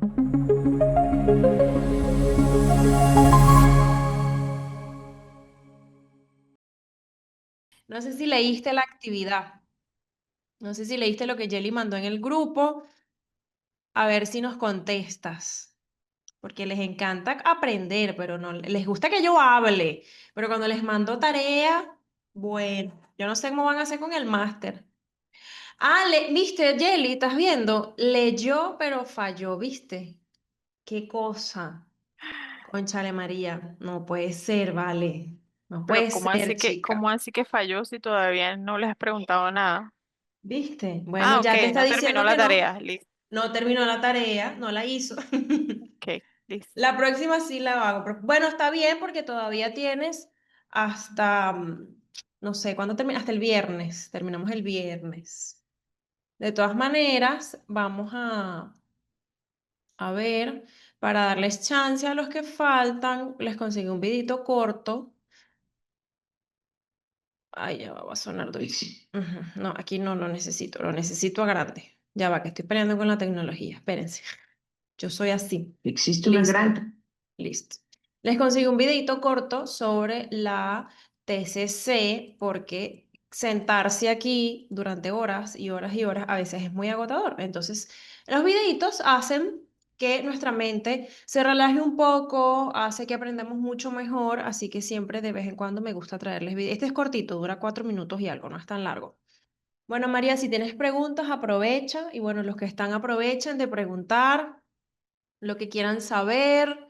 No sé si leíste la actividad. No sé si leíste lo que Jelly mandó en el grupo. A ver si nos contestas. Porque les encanta aprender, pero no les gusta que yo hable. Pero cuando les mando tarea, bueno, yo no sé cómo van a hacer con el máster. Ah, viste, Jelly, ¿estás viendo? Leyó, pero falló, ¿viste? Qué cosa. Cónchale María, no puede ser, vale. No Pero puede ser, chica. cómo así que falló si todavía no les has preguntado nada? ¿Viste? Bueno, Ah, ok, ya te está no terminó diciendo la que no. tarea. Listo. No terminó la tarea, no la hizo. Ok, listo. La próxima sí la hago. Bueno, está bien porque todavía tienes hasta, no sé, ¿cuándo termina? Hasta el viernes. Terminamos el viernes. De todas maneras, vamos a ver, para darles chance a los que faltan, les consigo un vidito corto. Ay, ya va a sonar durísimo. Ujú, no, aquí no lo necesito a grande. Ya va, que estoy peleando con la tecnología. Espérense. Yo soy así. Existe una Listo. gran... Listo. Les consigo un videito corto sobre la TCC porque sentarse aquí durante horas y horas y horas a veces es muy agotador. Entonces, los videitos hacen que nuestra mente se relaje un poco, hace que aprendamos mucho mejor, así que siempre de vez en cuando me gusta traerles videos. Este es cortito, dura 4 minutos y algo, no es tan largo. Bueno, María, si tienes preguntas, aprovecha y bueno, los que están aprovechen de preguntar lo que quieran saber.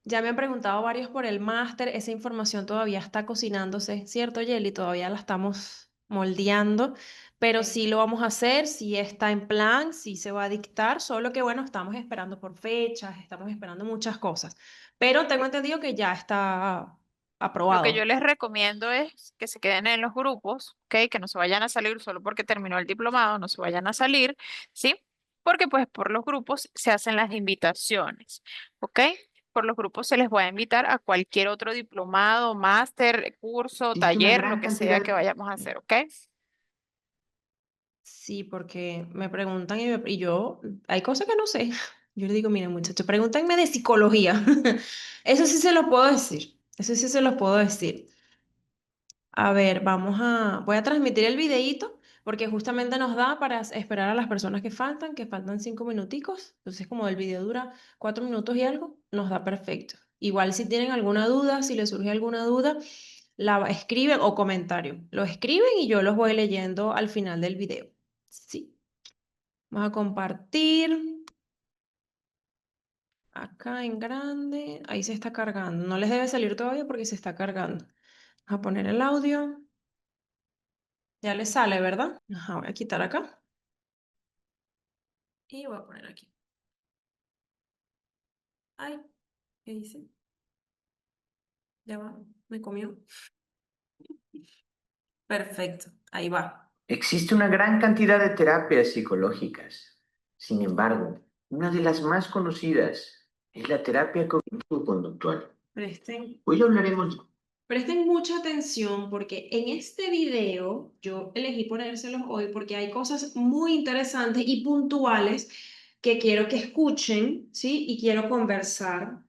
Ya me han preguntado varios por el máster, esa información todavía está cocinándose, ¿cierto, Yeli? Todavía la estamos moldeando, pero sí lo vamos a hacer, sí está en plan, sí se va a dictar, solo que bueno, estamos esperando por fechas, estamos esperando muchas cosas, pero tengo entendido que ya está Lo que yo aprobado. les recomiendo es que se queden en los grupos, ¿ok? Que no se vayan a salir solo porque terminó el diplomado, no se vayan a salir, ¿sí? Porque pues por los grupos se hacen las invitaciones, ¿ok? Por los grupos se les va a invitar a cualquier otro diplomado, máster, curso, Existe una taller, lo gran que sea cantidad... que vayamos a hacer, ¿ok? Sí, porque me preguntan y yo, hay cosas que no sé. Yo le digo, miren muchachos, pregúntenme de psicología. Eso sí se los puedo decir. Eso sí se los puedo decir. A ver, voy a transmitir el videíto porque justamente nos da para esperar a las personas que faltan 5 minuticos. Entonces, como el video dura 4 minutos y algo, nos da perfecto. Igual si tienen alguna duda, si les surge alguna duda, la escriben o comentario. Lo escriben y yo los voy leyendo al final del video. Sí. Vamos a compartir acá en grande. Ahí se está cargando. No les debe salir todavía porque se está cargando. Vamos a poner el audio. Ya les sale, ¿verdad? Ajá, voy a quitar acá y voy a poner aquí. Ay, ¿qué hice? Ya va, me comió. Perfecto, ahí va. Existe una gran cantidad de terapias psicológicas. Sin embargo, una de las más conocidas es la terapia cognitivo-conductual. Presten, Hoy hablaremos... presten mucha atención porque en este video yo elegí ponérselos hoy porque hay cosas muy interesantes y puntuales que quiero que escuchen, ¿sí? Y quiero conversar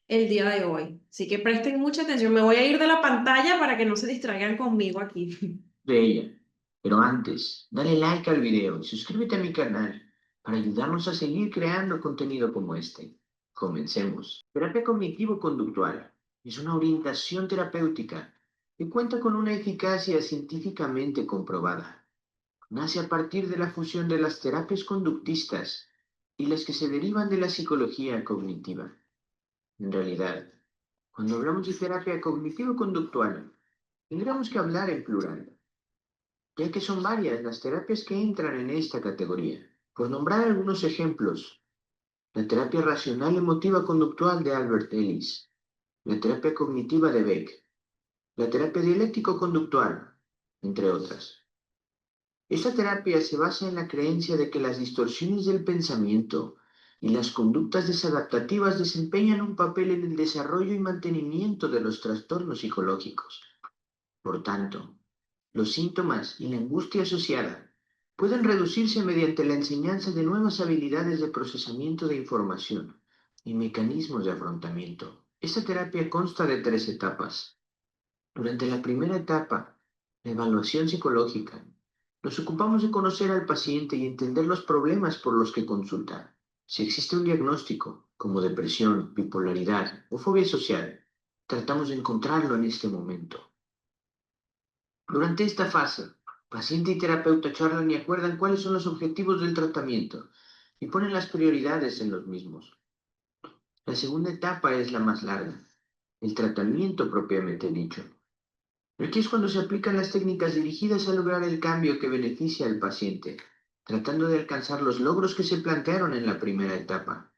el día de hoy. Así que presten mucha atención. Me voy a ir de la pantalla para que no se distraigan conmigo aquí. de ella. Pero antes, dale like al video y suscríbete a mi canal para ayudarnos a seguir creando contenido como este. Comencemos. Terapia cognitivo-conductual es una orientación terapéutica que cuenta con una eficacia científicamente comprobada. Nace a partir de la fusión de las terapias conductistas y las que se derivan de la psicología cognitiva. En realidad, cuando hablamos de terapia cognitivo-conductual, tendríamos que hablar en plural, ya que son varias las terapias que entran en esta categoría. Por nombrar algunos ejemplos, la terapia racional emotiva conductual de Albert Ellis, la terapia cognitiva de Beck, la terapia dialéctico-conductual, entre otras. Esta terapia se basa en la creencia de que las distorsiones del pensamiento y las conductas desadaptativas desempeñan un papel en el desarrollo y mantenimiento de los trastornos psicológicos. Por tanto, los síntomas y la angustia asociada pueden reducirse mediante la enseñanza de nuevas habilidades de procesamiento de información y mecanismos de afrontamiento. Esta terapia consta de 3 etapas. Durante la primera etapa, la evaluación psicológica, nos ocupamos de conocer al paciente y entender los problemas por los que consulta. Si existe un diagnóstico, como depresión, bipolaridad o fobia social, tratamos de encontrarlo en este momento. Durante esta fase, paciente y terapeuta charlan y acuerdan cuáles son los objetivos del tratamiento y ponen las prioridades en los mismos. La segunda etapa es la más larga, el tratamiento propiamente dicho. Aquí es cuando se aplican las técnicas dirigidas a lograr el cambio que beneficia al paciente, tratando de alcanzar los logros que se plantearon en la primera etapa.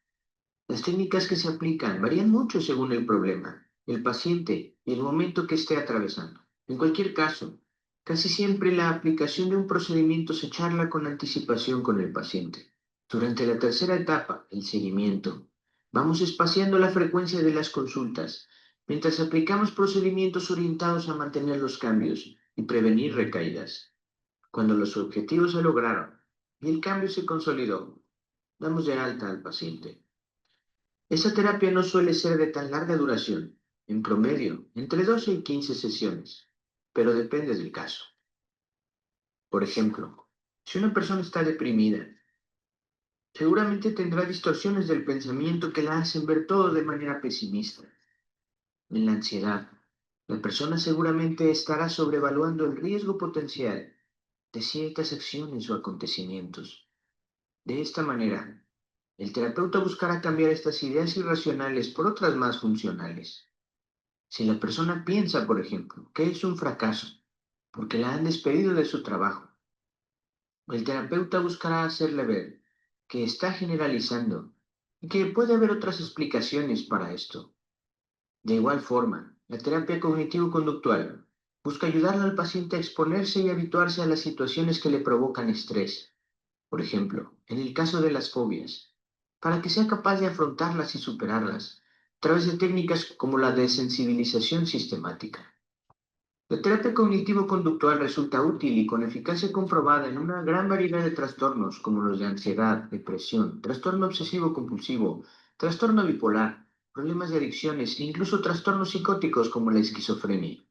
Las técnicas que se aplican varían mucho según el problema, el paciente y el momento que esté atravesando. En cualquier caso, casi siempre la aplicación de un procedimiento se charla con anticipación con el paciente. Durante la tercera etapa, el seguimiento, vamos espaciando la frecuencia de las consultas, mientras aplicamos procedimientos orientados a mantener los cambios y prevenir recaídas. Cuando los objetivos se lograron y el cambio se consolidó, damos de alta al paciente. Esa terapia no suele ser de tan larga duración, en promedio, entre 12 y 15 sesiones, pero depende del caso. Por ejemplo, si una persona está deprimida, seguramente tendrá distorsiones del pensamiento que la hacen ver todo de manera pesimista. En la ansiedad, la persona seguramente estará sobrevaluando el riesgo potencial de ciertas acciones o acontecimientos. De esta manera, el terapeuta buscará cambiar estas ideas irracionales por otras más funcionales. Si la persona piensa, por ejemplo, que es un fracaso porque la han despedido de su trabajo, el terapeuta buscará hacerle ver que está generalizando y que puede haber otras explicaciones para esto. De igual forma, la terapia cognitivo-conductual busca ayudarle al paciente a exponerse y habituarse a las situaciones que le provocan estrés. Por ejemplo, en el caso de las fobias, para que sea capaz de afrontarlas y superarlas, a través de técnicas como la desensibilización sistemática. La terapia cognitivo-conductual resulta útil y con eficacia comprobada en una gran variedad de trastornos como los de ansiedad, depresión, trastorno obsesivo-compulsivo, trastorno bipolar, problemas de adicciones e incluso trastornos psicóticos como la esquizofrenia.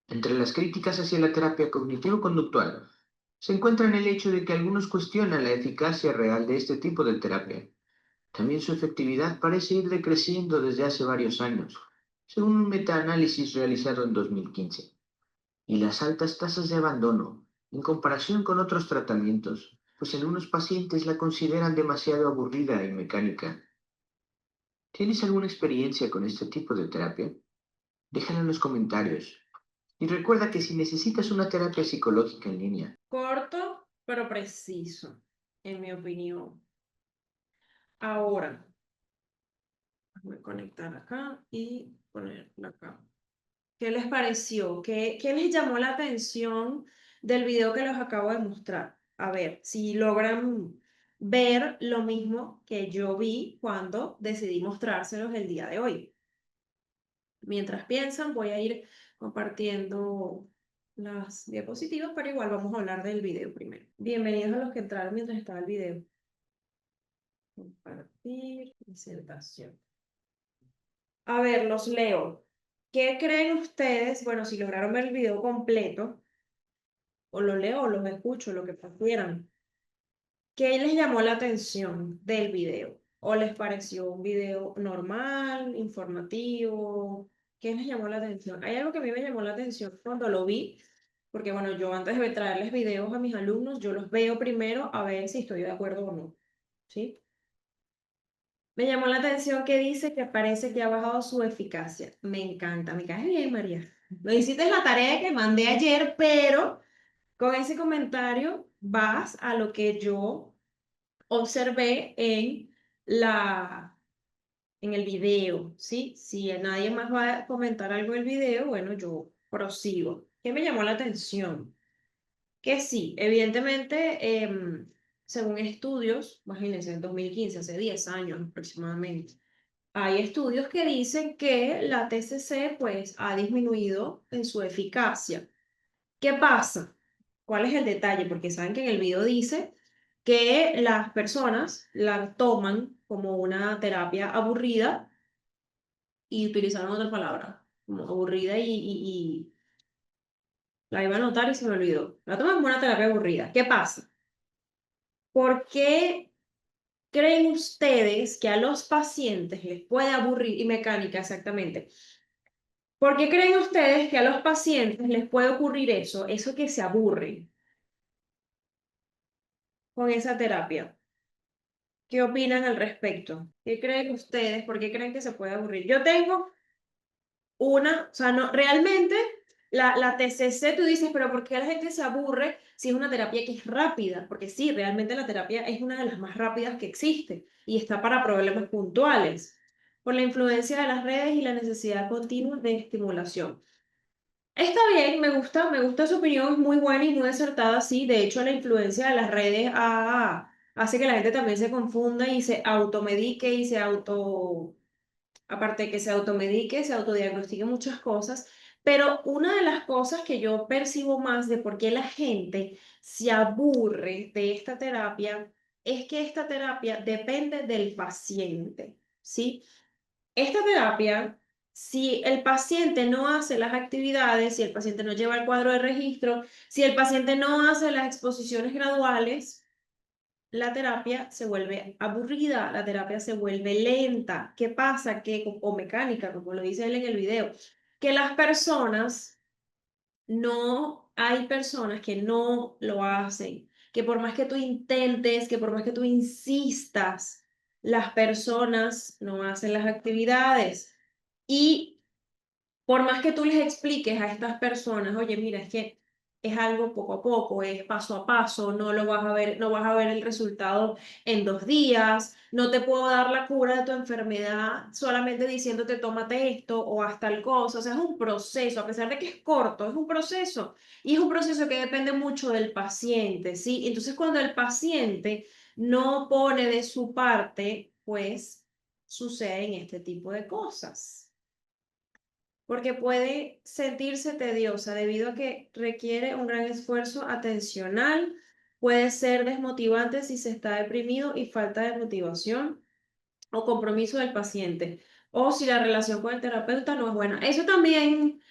Entre las críticas hacia la terapia cognitivo-conductual se encuentra el hecho de que algunos cuestionan la eficacia real de este tipo de terapia. También su efectividad parece ir decreciendo desde hace varios años, según un metaanálisis realizado en 2015. Y las altas tasas de abandono, en comparación con otros tratamientos, pues en unos pacientes la consideran demasiado aburrida y mecánica. ¿Tienes alguna experiencia con este tipo de terapia? Déjala en los comentarios. Y recuerda que si necesitas una terapia psicológica en línea, Corto, pero preciso, en mi opinión. Ahora, voy a conectar acá y ponerla acá. ¿Qué les pareció? ¿Qué les llamó la atención del video que les acabo de mostrar? A ver, si logran ver lo mismo que yo vi cuando decidí mostrárselos el día de hoy. Mientras piensan, voy a ir compartiendo las diapositivas, pero igual vamos a hablar del video primero. Bienvenidos a los que entraron mientras estaba el video. Compartir, presentación. A ver, los leo. ¿Qué creen ustedes? Bueno, si lograron ver el video completo, o lo leo o los escucho, lo que prefieran. ¿Qué les llamó la atención del video? ¿O les pareció un video normal, informativo? ¿Qué les llamó la atención? Hay algo que a mí me llamó la atención cuando lo vi, porque bueno, yo antes de traerles videos a mis alumnos, yo los veo primero a ver si estoy de acuerdo o no. ¿Sí? Me llamó la atención que dice que parece que ha bajado su eficacia. Me encanta, me cae bien, María. Lo hiciste en la tarea que mandé ayer, pero con ese comentario vas a lo que yo observé en el video, ¿sí? Si nadie más va a comentar algo en el video, bueno, yo prosigo. ¿Qué me llamó la atención? Que sí, evidentemente, según estudios, imagínense, en 2015, hace 10 años aproximadamente, hay estudios que dicen que la TCC pues ha disminuido en su eficacia. ¿Qué pasa? ¿Cuál es el detalle? Porque saben que en el video dice que las personas la toman como una terapia aburrida y utilizaron otra palabra, como aburrida y la iba a anotar y se me olvidó. La toman como una terapia aburrida. ¿Qué pasa? ¿Por qué creen ustedes que a los pacientes les puede aburrir, y mecánica exactamente, ¿por qué creen ustedes que a los pacientes les puede ocurrir eso que se aburren con esa terapia? ¿Qué opinan al respecto? ¿Qué creen ustedes? ¿Por qué creen que se puede aburrir? Yo tengo o sea, no, realmente la TCC tú dices, pero ¿por qué la gente se aburre si es una terapia que es rápida? Porque sí, realmente la terapia es una de las más rápidas que existe y está para problemas puntuales, por la influencia de las redes y la necesidad continua de estimulación. Está bien, me gusta su opinión, es muy buena y muy acertada, sí. De hecho, la influencia de las redes hace que la gente también se confunda y se automedique y aparte de que se automedique, se autodiagnostique muchas cosas. Pero una de las cosas que yo percibo más de por qué la gente se aburre de esta terapia es que esta terapia depende del paciente, ¿sí? Esta terapia, si el paciente no hace las actividades, si el paciente no lleva el cuadro de registro, si el paciente no hace las exposiciones graduales, la terapia se vuelve aburrida, la terapia se vuelve lenta. ¿Qué pasa? O mecánica, como lo dice él en el video, que las personas hay personas que no lo hacen, que por más que tú intentes, que por más que tú insistas, las personas no hacen las actividades. Y por más que tú les expliques a estas personas, oye, mira, es que es algo poco a poco, es paso a paso, no lo vas a ver, no vas a ver el resultado en 2 días, no te puedo dar la cura de tu enfermedad solamente diciéndote tómate esto o haz tal cosa, o sea, es un proceso, a pesar de que es corto, es un proceso y es un proceso que depende mucho del paciente, ¿sí? Entonces, cuando el paciente no pone de su parte, pues suceden este tipo de cosas porque puede sentirse tediosa debido a que requiere un gran esfuerzo atencional, puede ser desmotivante si se está deprimido y falta de motivación o compromiso del paciente, o si la relación con el terapeuta no es buena. Eso también,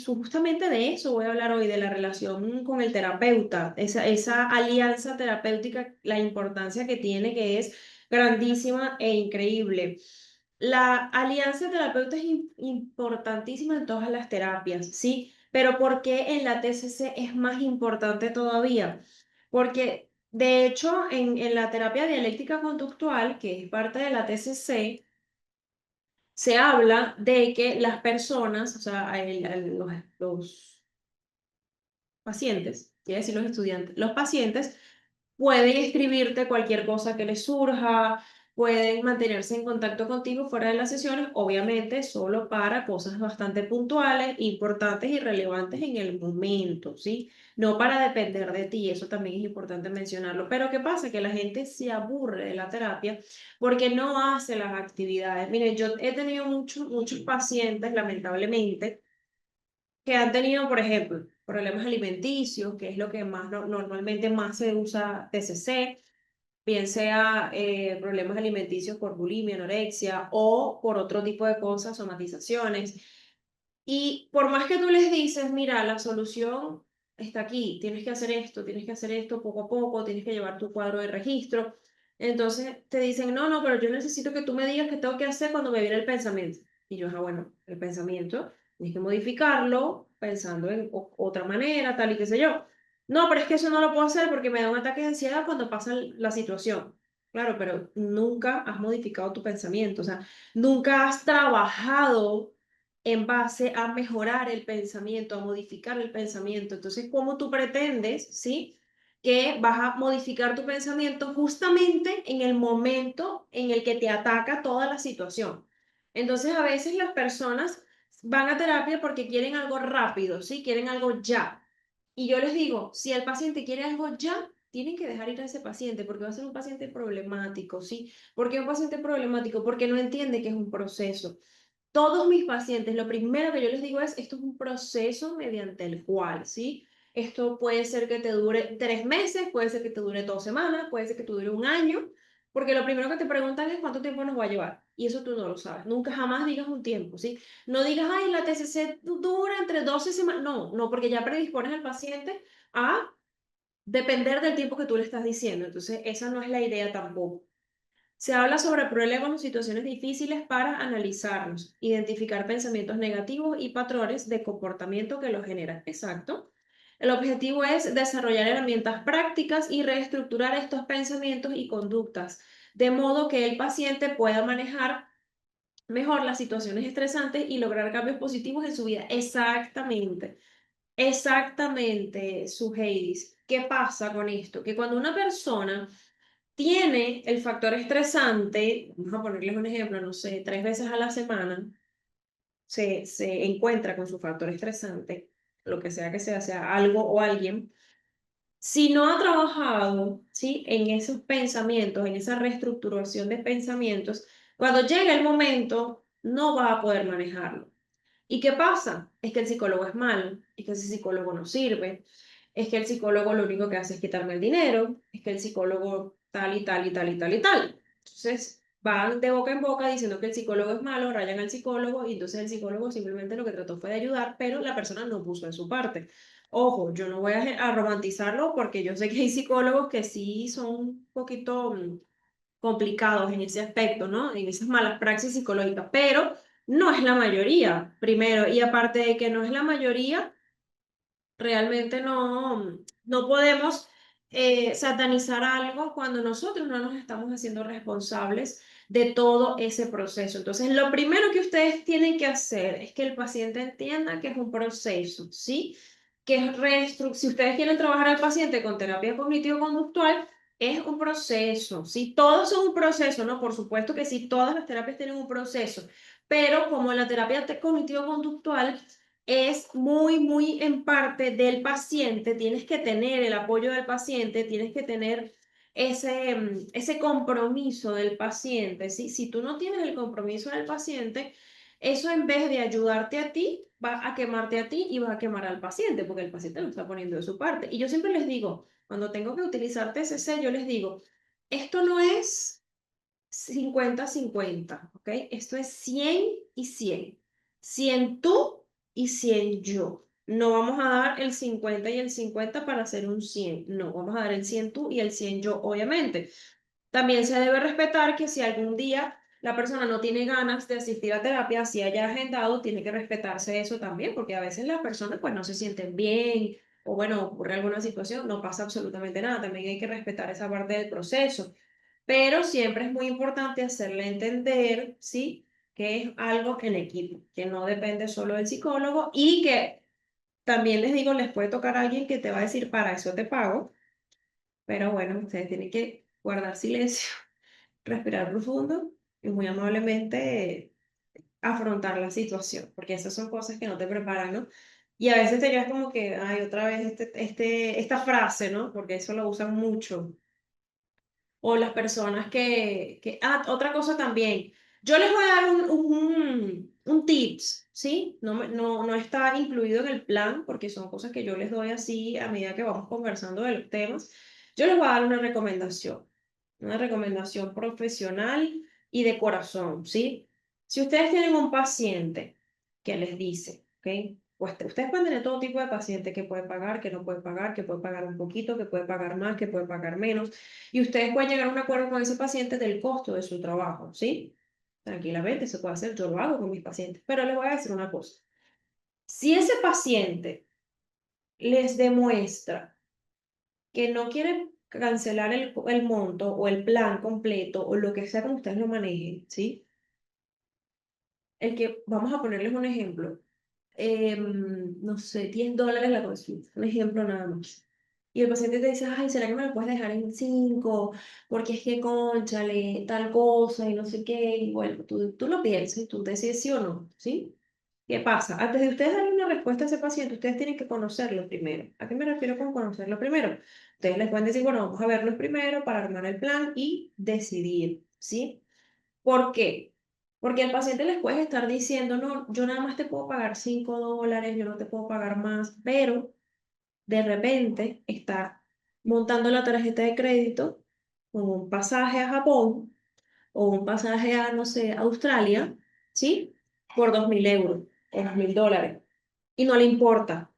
justamente de eso voy a hablar hoy, de la relación con el terapeuta, esa alianza terapéutica, la importancia que tiene, que es grandísima e increíble. La alianza terapeuta es importantísima en todas las terapias, ¿sí? Pero ¿por qué en la TCC es más importante todavía? Porque, de hecho, en la terapia dialéctica conductual, que es parte de la TCC, se habla de que las personas, o sea, los pacientes, quiere decir los estudiantes, los pacientes pueden escribirte cualquier cosa que les surja, pueden mantenerse en contacto contigo fuera de las sesiones, obviamente solo para cosas bastante puntuales, importantes y relevantes en el momento, ¿sí? No para depender de ti, eso también es importante mencionarlo. Pero ¿qué pasa? Que la gente se aburre de la terapia porque no hace las actividades. Miren, yo he tenido muchos pacientes, lamentablemente, que han tenido, por ejemplo, problemas alimenticios, que es lo que más normalmente más se usa TCC, bien sea problemas alimenticios por bulimia, anorexia o por otro tipo de cosas, somatizaciones. Y por más que tú les dices, mira, la solución está aquí, tienes que hacer esto poco a poco, tienes que llevar tu cuadro de registro. Entonces te dicen, no, no, pero yo necesito que tú me digas qué tengo que hacer cuando me viene el pensamiento. Y yo, bueno, el pensamiento, tienes que modificarlo pensando en otra manera, tal y qué sé yo. No, pero es que eso no lo puedo hacer porque me da un ataque de ansiedad cuando pasa la situación. Claro, pero nunca has modificado tu pensamiento, o sea, nunca has trabajado en base a mejorar el pensamiento, a modificar el pensamiento. Entonces, ¿cómo tú pretendes, sí, que vas a modificar tu pensamiento justamente en el momento en el que te ataca toda la situación? Entonces, a veces las personas van a terapia porque quieren algo rápido, ¿sí? Quieren algo ya. Y yo les digo, si el paciente quiere algo ya, tienen que dejar ir a ese paciente porque va a ser un paciente problemático, ¿sí? ¿Por qué un paciente problemático? Porque no entiende que es un proceso. Todos mis pacientes, lo primero que yo les digo es, esto es un proceso mediante el cual, ¿sí? Esto puede ser que te dure 3 meses, puede ser que te dure 2 semanas, puede ser que te dure un año, porque lo primero que te preguntan es cuánto tiempo nos va a llevar. Y eso tú no lo sabes. Nunca jamás digas un tiempo, ¿sí? No digas, ay, la TCC dura entre 12 semanas. No, no, porque ya predispones al paciente a depender del tiempo que tú le estás diciendo. Entonces, esa no es la idea tampoco. Se habla sobre problemas o situaciones difíciles para analizarlos, identificar pensamientos negativos y patrones de comportamiento que los generan. Exacto. El objetivo es desarrollar herramientas prácticas y reestructurar estos pensamientos y conductas, de modo que el paciente pueda manejar mejor las situaciones estresantes y lograr cambios positivos en su vida. Exactamente. Exactamente, su Heidis. ¿Qué pasa con esto? Que cuando una persona tiene el factor estresante, vamos a ponerles un ejemplo, no sé, 3 veces a la semana, se encuentra con su factor estresante, lo que sea algo o alguien, si no ha trabajado, ¿sí? En esos pensamientos, en esa reestructuración de pensamientos, cuando llegue el momento, no va a poder manejarlo. ¿Y qué pasa? Es que el psicólogo es malo, es que ese psicólogo no sirve, es que el psicólogo lo único que hace es quitarme el dinero, es que el psicólogo tal y tal y tal y tal y tal. Entonces van de boca en boca diciendo que el psicólogo es malo, rayan al psicólogo y entonces el psicólogo simplemente lo que trató fue de ayudar, pero la persona no puso de su parte. Ojo, yo no voy a romantizarlo porque yo sé que hay psicólogos que sí son un poquito complicados en ese aspecto, ¿no? En esas malas praxis psicológicas, pero no es la mayoría, primero, y aparte de que no es la mayoría, realmente no podemos satanizar algo cuando nosotros no nos estamos haciendo responsables de todo ese proceso. Entonces, lo primero que ustedes tienen que hacer es que el paciente entienda que es un proceso, ¿sí? Que es si ustedes quieren trabajar al paciente con terapia cognitivo-conductual, es un proceso, ¿sí? Todos son un proceso, ¿no? Por supuesto que sí, todas las terapias tienen un proceso, pero como la terapia cognitivo-conductual es muy en parte del paciente, tienes que tener el apoyo del paciente, tienes que tener ese compromiso del paciente, ¿sí? Si tú no tienes el compromiso del paciente, eso en vez de ayudarte a ti, va a quemarte a ti y va a quemar al paciente, porque el paciente lo está poniendo de su parte. Y yo siempre les digo, cuando tengo que utilizar TCC, yo les digo, esto no es 50-50, ¿ok? Esto es 100 y 100. 100 tú y 100 yo. No vamos a dar el 50 y el 50 para hacer un 100. No, vamos a dar el 100 tú y el 100 yo, obviamente. También se debe respetar que si algún día la persona no tiene ganas de asistir a terapia, si haya agendado, tiene que respetarse eso también, porque a veces las personas pues no se sienten bien o bueno, ocurre alguna situación, no pasa absolutamente nada. También hay que respetar esa parte del proceso, pero siempre es muy importante hacerle entender, ¿sí? Que es algo en equipo, que no depende solo del psicólogo y que también les digo, les puede tocar a alguien que te va a decir, para eso te pago, pero bueno, ustedes tienen que guardar silencio, respirar profundo y muy amablemente afrontar la situación, porque esas son cosas que no te preparan, ¿no? Y a veces te quedas como que, ay, otra vez esta frase, ¿no? Porque eso lo usan mucho o las personas otra cosa también. Yo les voy a dar un tips, ¿sí? No está incluido en el plan porque son cosas que yo les doy así a medida que vamos conversando de los temas. Yo les voy a dar una recomendación profesional y de corazón, ¿sí? Si ustedes tienen un paciente que les dice, ¿ok? Pues ustedes pueden tener todo tipo de pacientes que puede pagar, que no puede pagar, que puede pagar un poquito, que puede pagar más, que puede pagar menos. Y ustedes pueden llegar a un acuerdo con ese paciente del costo de su trabajo, ¿sí? Tranquilamente se puede hacer, yo lo hago con mis pacientes. Pero les voy a decir una cosa. Si ese paciente les demuestra que no quiere cancelar el monto o el plan completo o lo que sea como ustedes lo manejen, ¿sí? El que, vamos a ponerles un ejemplo, no sé, $10 la consulta, un ejemplo nada más. Y el paciente te dice, ay, ¿será que me lo puedes dejar en 5? Porque es que, cónchale, tal cosa y no sé qué. Y bueno, tú lo piensas, tú decides sí o no, ¿sí? ¿Qué pasa? Antes de ustedes darle una respuesta a ese paciente, ustedes tienen que conocerlo primero. ¿A qué me refiero con conocerlo primero? Ustedes les pueden decir, bueno, vamos a verlo primero para armar el plan y decidir, ¿sí? ¿Por qué? Porque el paciente les puede estar diciendo, no, yo nada más te puedo pagar $5, yo no te puedo pagar más, pero de repente está montando la tarjeta de crédito con un pasaje a Japón o un pasaje a, no sé, Australia, ¿sí? Por 2.000 euros o 2.000 dólares. Y no le importa,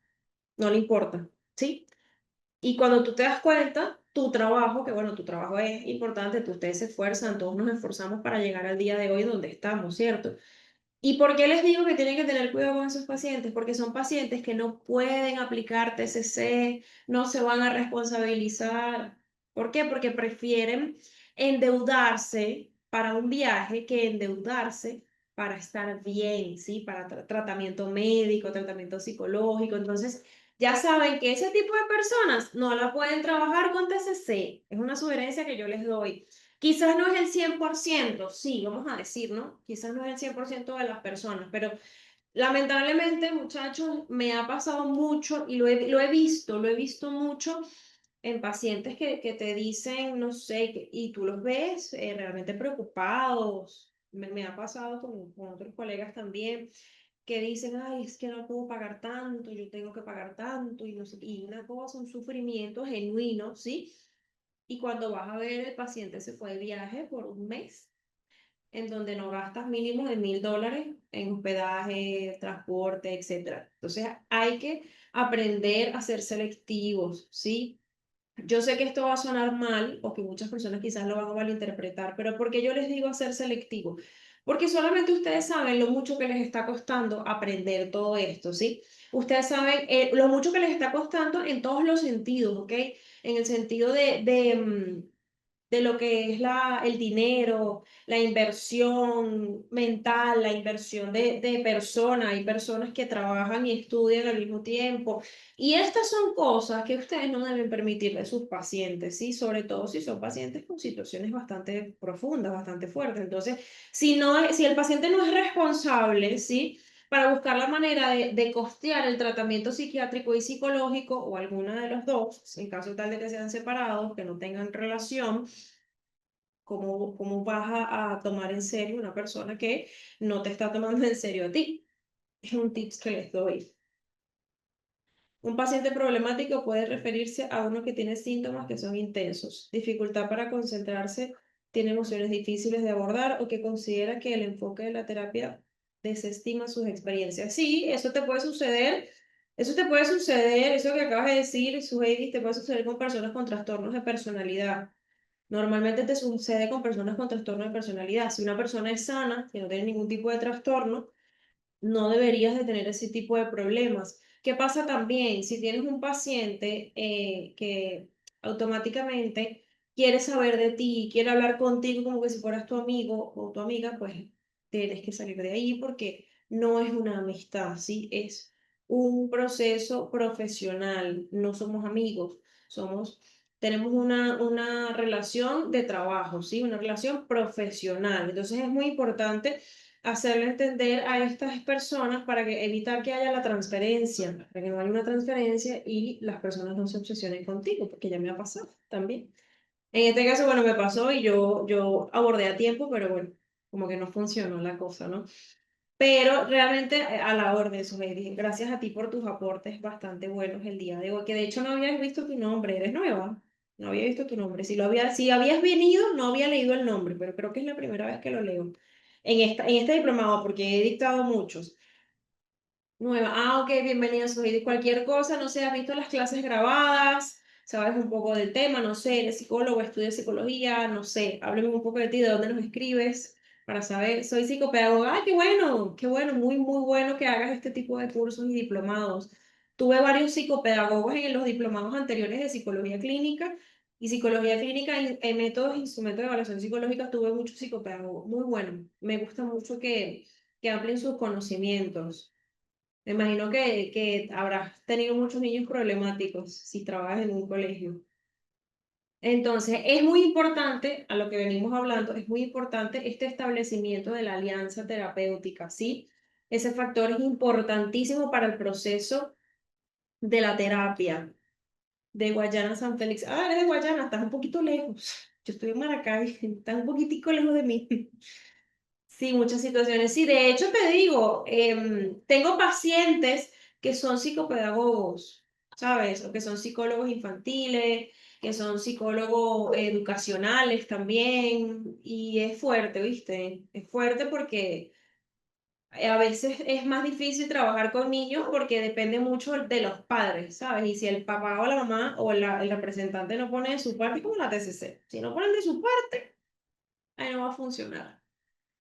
no le importa, ¿sí? Y cuando tú te das cuenta, tu trabajo, que bueno, tu trabajo es importante, ustedes se esfuerzan, todos nos esforzamos para llegar al día de hoy donde estamos, ¿cierto? ¿Y por qué les digo que tienen que tener cuidado con esos pacientes? Porque son pacientes que no pueden aplicar TCC, no se van a responsabilizar. ¿Por qué? Porque prefieren endeudarse para un viaje que endeudarse para estar bien, ¿sí? Para tratamiento médico, tratamiento psicológico. Entonces, ya saben que ese tipo de personas no la pueden trabajar con TCC. Es una sugerencia que yo les doy. Quizás no es el 100%, sí, vamos a decir, ¿no? Quizás no es el 100% de las personas, pero lamentablemente, muchachos, me ha pasado mucho y lo he visto mucho en pacientes que te dicen, no sé, y tú los ves realmente preocupados. Me ha pasado con otros colegas también que dicen, ay, es que no puedo pagar tanto, yo tengo que pagar tanto, y no sé, y una cosa, un sufrimiento genuino, ¿sí? Y cuando vas a ver, el paciente se fue de viaje por un mes, en donde no gastas mínimo de 1.000 dólares en hospedaje, transporte, etcétera. Entonces hay que aprender a ser selectivos, ¿sí? Yo sé que esto va a sonar mal o que muchas personas quizás lo van a malinterpretar, pero ¿por qué yo les digo ser selectivo? Porque solamente ustedes saben lo mucho que les está costando aprender todo esto, ¿sí? Ustedes saben lo mucho que les está costando en todos los sentidos, ¿ok? En el sentido de lo que es el dinero, la inversión mental, la inversión de personas. Hay personas que trabajan y estudian al mismo tiempo. Y estas son cosas que ustedes no deben permitirle a sus pacientes, ¿sí? Sobre todo si son pacientes con situaciones bastante profundas, bastante fuertes. Entonces, si el paciente no es responsable, ¿sí? Para buscar la manera de costear el tratamiento psiquiátrico y psicológico o alguna de los dos, en caso tal de que sean separados, que no tengan relación, ¿cómo vas a tomar en serio una persona que no te está tomando en serio a ti? Es un tips que les doy. Un paciente problemático puede referirse a uno que tiene síntomas que son intensos, dificultad para concentrarse, tiene emociones difíciles de abordar o que considera que el enfoque de la terapia desestima sus experiencias. Sí, eso te puede suceder. Eso te puede suceder, eso que acabas de decir, Suheidi, te puede suceder con personas con trastornos de personalidad. Normalmente te sucede con personas con trastorno de personalidad. Si una persona es sana, que no tiene ningún tipo de trastorno, no deberías de tener ese tipo de problemas. ¿Qué pasa también? Si tienes un paciente que automáticamente quiere saber de ti, quiere hablar contigo como que si fueras tu amigo o tu amiga, pues tienes que salir de ahí porque no es una amistad, ¿sí? Es un proceso profesional, no somos amigos, tenemos una relación de trabajo, ¿sí? Una relación profesional. Entonces es muy importante hacerle entender a estas personas para que evitar que haya la transferencia, para que no haya una transferencia y las personas no se obsesionen contigo, porque ya me ha pasado también. En este caso, bueno, me pasó y yo abordé a tiempo, pero bueno, como que no funcionó la cosa, ¿no? Pero realmente a la orden, Suheidi, gracias a ti por tus aportes bastante buenos el día de hoy, que de hecho no habías visto tu nombre, eres nueva, no había visto tu nombre. Si habías venido, no había leído el nombre, pero creo que es la primera vez que lo leo en este diplomado, porque he dictado muchos. Nueva. Ah, ok, bienvenido, Suheidi. Cualquier cosa, no sé, has visto las clases grabadas, sabes un poco del tema, no sé, eres psicólogo, estudias psicología, no sé, háblame un poco de ti, de dónde nos escribes, para saber. Soy psicopedagoga. Ah, qué bueno, muy, muy bueno que hagas este tipo de cursos y diplomados. Tuve varios psicopedagogos en los diplomados anteriores de psicología clínica y psicología clínica en métodos, instrumentos de evaluación psicológica, tuve muchos psicopedagogos. Muy bueno, me gusta mucho que amplien sus conocimientos. Me imagino que habrás tenido muchos niños problemáticos si trabajas en un colegio. Entonces, es muy importante, a lo que venimos hablando, es muy importante este establecimiento de la alianza terapéutica, ¿sí? Ese factor es importantísimo para el proceso de la terapia de Guayana a San Félix. Ah, eres de Guayana, estás un poquito lejos. Yo estoy en Maracay, estás un poquitico lejos de mí. Sí, muchas situaciones. Sí, de hecho te digo, tengo pacientes que son psicopedagogos. ¿sabes? O que son psicólogos infantiles, que son psicólogos educacionales también, y es fuerte, ¿viste? Es fuerte porque a veces es más difícil trabajar con niños porque depende mucho de los padres, ¿sabes? Y si el papá o la mamá o el representante no pone de su parte, como la TCC, si no ponen de su parte, ahí no va a funcionar.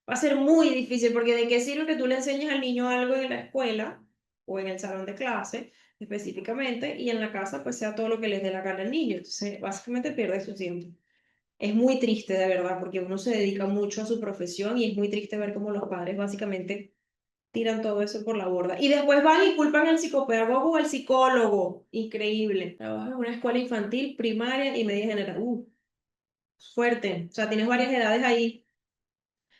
Va a ser muy difícil porque ¿de qué sirve que tú le enseñes al niño algo en la escuela o en el salón de clase específicamente y en la casa pues sea todo lo que les dé la gana al niño? Entonces, básicamente pierde su tiempo. Es muy triste, de verdad, porque uno se dedica mucho a su profesión y es muy triste ver cómo los padres básicamente tiran todo eso por la borda. Y después van y culpan al psicopedagogo o al psicólogo. Increíble. Trabajas en una escuela infantil, primaria y media general. Fuerte. O sea, tienes varias edades ahí.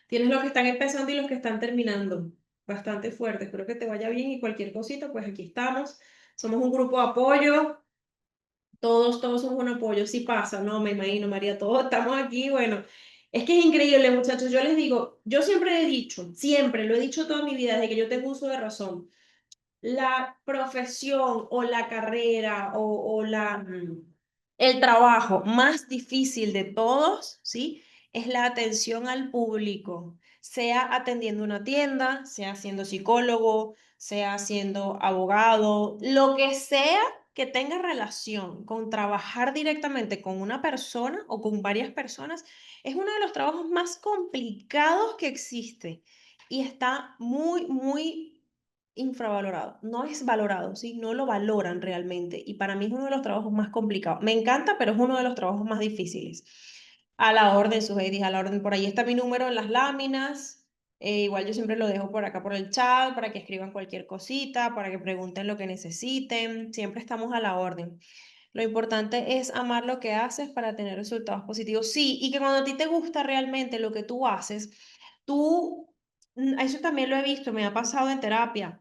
Tienes los que están empezando y los que están terminando. Bastante fuerte. Espero que te vaya bien y cualquier cosita, pues aquí estamos. Somos un grupo de apoyo. Todos somos un apoyo. Sí pasa, no me imagino, María. Todos estamos aquí. Bueno, es que es increíble, muchachos. Yo les digo, yo siempre he dicho, siempre lo he dicho toda mi vida, desde que yo tengo uso de razón. La profesión o la carrera el trabajo más difícil de todos, ¿sí? Es la atención al público, sea atendiendo una tienda, sea siendo psicólogo, sea siendo abogado, lo que sea que tenga relación con trabajar directamente con una persona o con varias personas, es uno de los trabajos más complicados que existe y está muy infravalorado, no es valorado, ¿sí? No lo valoran realmente y para mí es uno de los trabajos más complicados. Me encanta, pero es uno de los trabajos más difíciles. A la orden, Suheidi, a la orden. Por ahí está mi número en las láminas. Igual yo siempre lo dejo por acá por el chat para que escriban cualquier cosita, para que pregunten lo que necesiten. Siempre estamos a la orden. Lo importante es amar lo que haces para tener resultados positivos. Sí, y que cuando a ti te gusta realmente lo que tú haces, tú, eso también lo he visto, me ha pasado en terapia.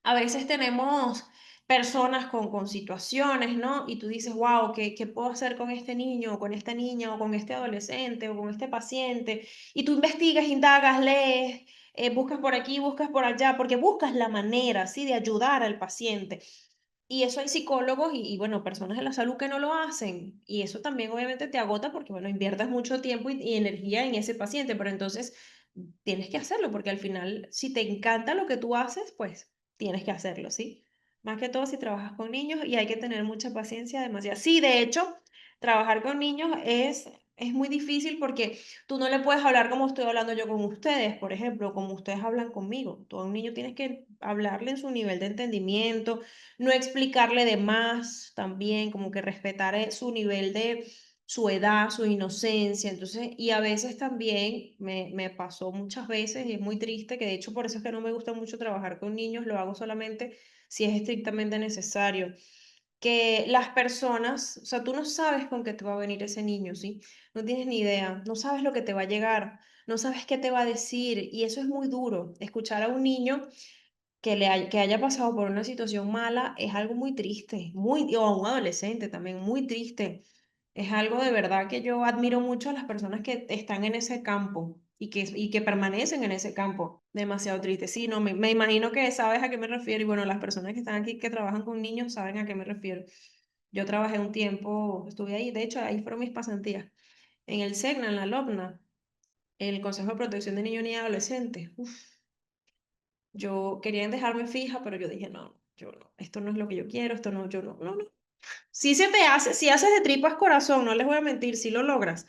A veces tenemos personas con situaciones, ¿no? Y tú dices, wow, ¿qué puedo hacer con este niño, o con esta niña, o con este adolescente, o con este paciente? Y tú investigas, indagas, lees, buscas por aquí, buscas por allá, porque buscas la manera, ¿sí? De ayudar al paciente. Y eso hay psicólogos bueno, personas de la salud que no lo hacen. Y eso también obviamente te agota porque, bueno, inviertes mucho tiempo y energía en ese paciente, pero entonces tienes que hacerlo porque al final, si te encanta lo que tú haces, pues tienes que hacerlo, ¿sí? Más que todo si trabajas con niños y hay que tener mucha paciencia, demasiado. Sí, de hecho, trabajar con niños es muy difícil porque tú no le puedes hablar como estoy hablando yo con ustedes, por ejemplo, como ustedes hablan conmigo. Tú a un niño tienes que hablarle en su nivel de entendimiento, no explicarle de más también, como que respetar su nivel de su edad, su inocencia. Entonces, y a veces también me pasó muchas veces y es muy triste, que de hecho por eso es que no me gusta mucho trabajar con niños, lo hago solamente si es estrictamente necesario. Que las personas, o sea, tú no sabes con qué te va a venir ese niño, ¿sí? No tienes ni idea, no sabes lo que te va a llegar, no sabes qué te va a decir y eso es muy duro. Escuchar a un niño que haya pasado por una situación mala es algo muy triste, o a un adolescente también, muy triste. Es algo de verdad que yo admiro mucho a las personas que están en ese campo y que permanecen en ese campo. Demasiado triste. Sí, no, me imagino que sabes a qué me refiero y bueno, las personas que están aquí que trabajan con niños saben a qué me refiero. Yo trabajé un tiempo, estuve ahí, de hecho, ahí fueron mis pasantías, en el SEGNA, en la LOBNA, el Consejo de Protección de Niños y Adolescentes. Yo querían dejarme fija, pero yo dije, no, yo no, esto no es lo que yo quiero, esto no, yo no, no, no. Sí se te hace, si haces de tripas corazón, no les voy a mentir, sí lo logras,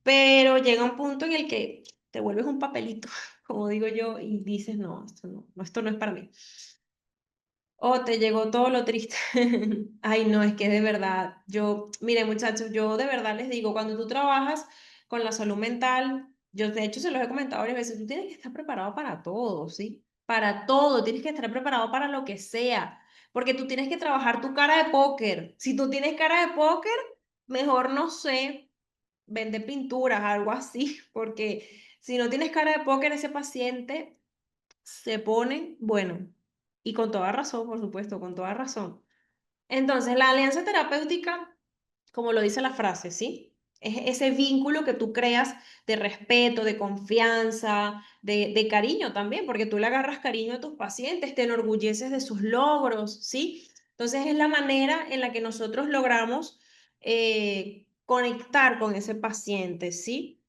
pero llega un punto en el que te vuelves un papelito, como digo yo, y dices, no, esto no es para mí. O te llegó todo lo triste. Ay, no, es que de verdad, mire muchachos, yo de verdad les digo, cuando tú trabajas con la salud mental, yo de hecho se los he comentado varias veces, tú tienes que estar preparado para todo, ¿sí? Para todo, tienes que estar preparado para lo que sea, porque tú tienes que trabajar tu cara de póker. Si tú tienes cara de póker, mejor no sé, vende pinturas, algo así, porque si no tienes cara de póker, ese paciente se pone, bueno, y con toda razón, por supuesto, con toda razón. Entonces, la alianza terapéutica, como lo dice la frase, ¿sí? Es ese vínculo que tú creas de respeto, de confianza, de cariño también, porque tú le agarras cariño a tus pacientes, te enorgulleces de sus logros, ¿sí? Entonces es la manera en la que nosotros logramos conectar con ese paciente, ¿sí?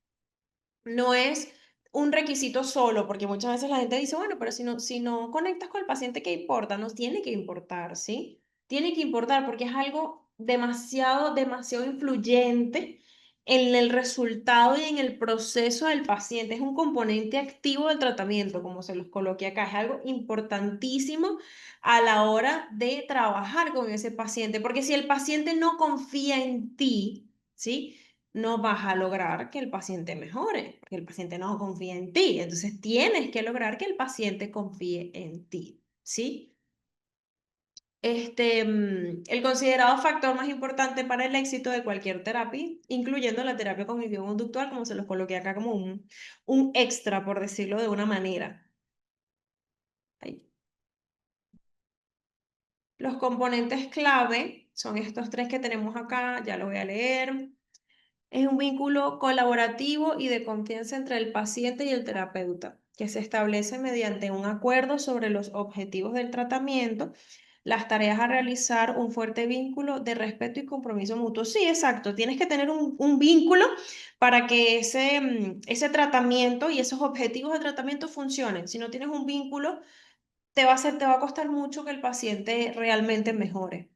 No es un requisito solo, porque muchas veces la gente dice, bueno, pero si no conectas con el paciente, ¿qué importa? Nos tiene que importar, ¿sí? Tiene que importar porque es algo demasiado, demasiado influyente en el resultado y en el proceso del paciente. Es un componente activo del tratamiento, como se los coloqué acá. Es algo importantísimo a la hora de trabajar con ese paciente, porque si el paciente no confía en ti, ¿sí? No vas a lograr que el paciente mejore, porque el paciente no confía en ti. Entonces tienes que lograr que el paciente confíe en ti, ¿sí? El considerado factor más importante para el éxito de cualquier terapia, incluyendo la terapia cognitivo-conductual, como se los coloqué acá como un extra, por decirlo de una manera. Ahí. Los componentes clave son estos tres que tenemos acá, ya lo voy a leer. Es un vínculo colaborativo y de confianza entre el paciente y el terapeuta, que se establece mediante un acuerdo sobre los objetivos del tratamiento, las tareas a realizar, un fuerte vínculo de respeto y compromiso mutuo. Sí, exacto, tienes que tener un vínculo para que ese tratamiento y esos objetivos de tratamiento funcionen. Si no tienes un vínculo, te va a costar mucho que el paciente realmente mejore.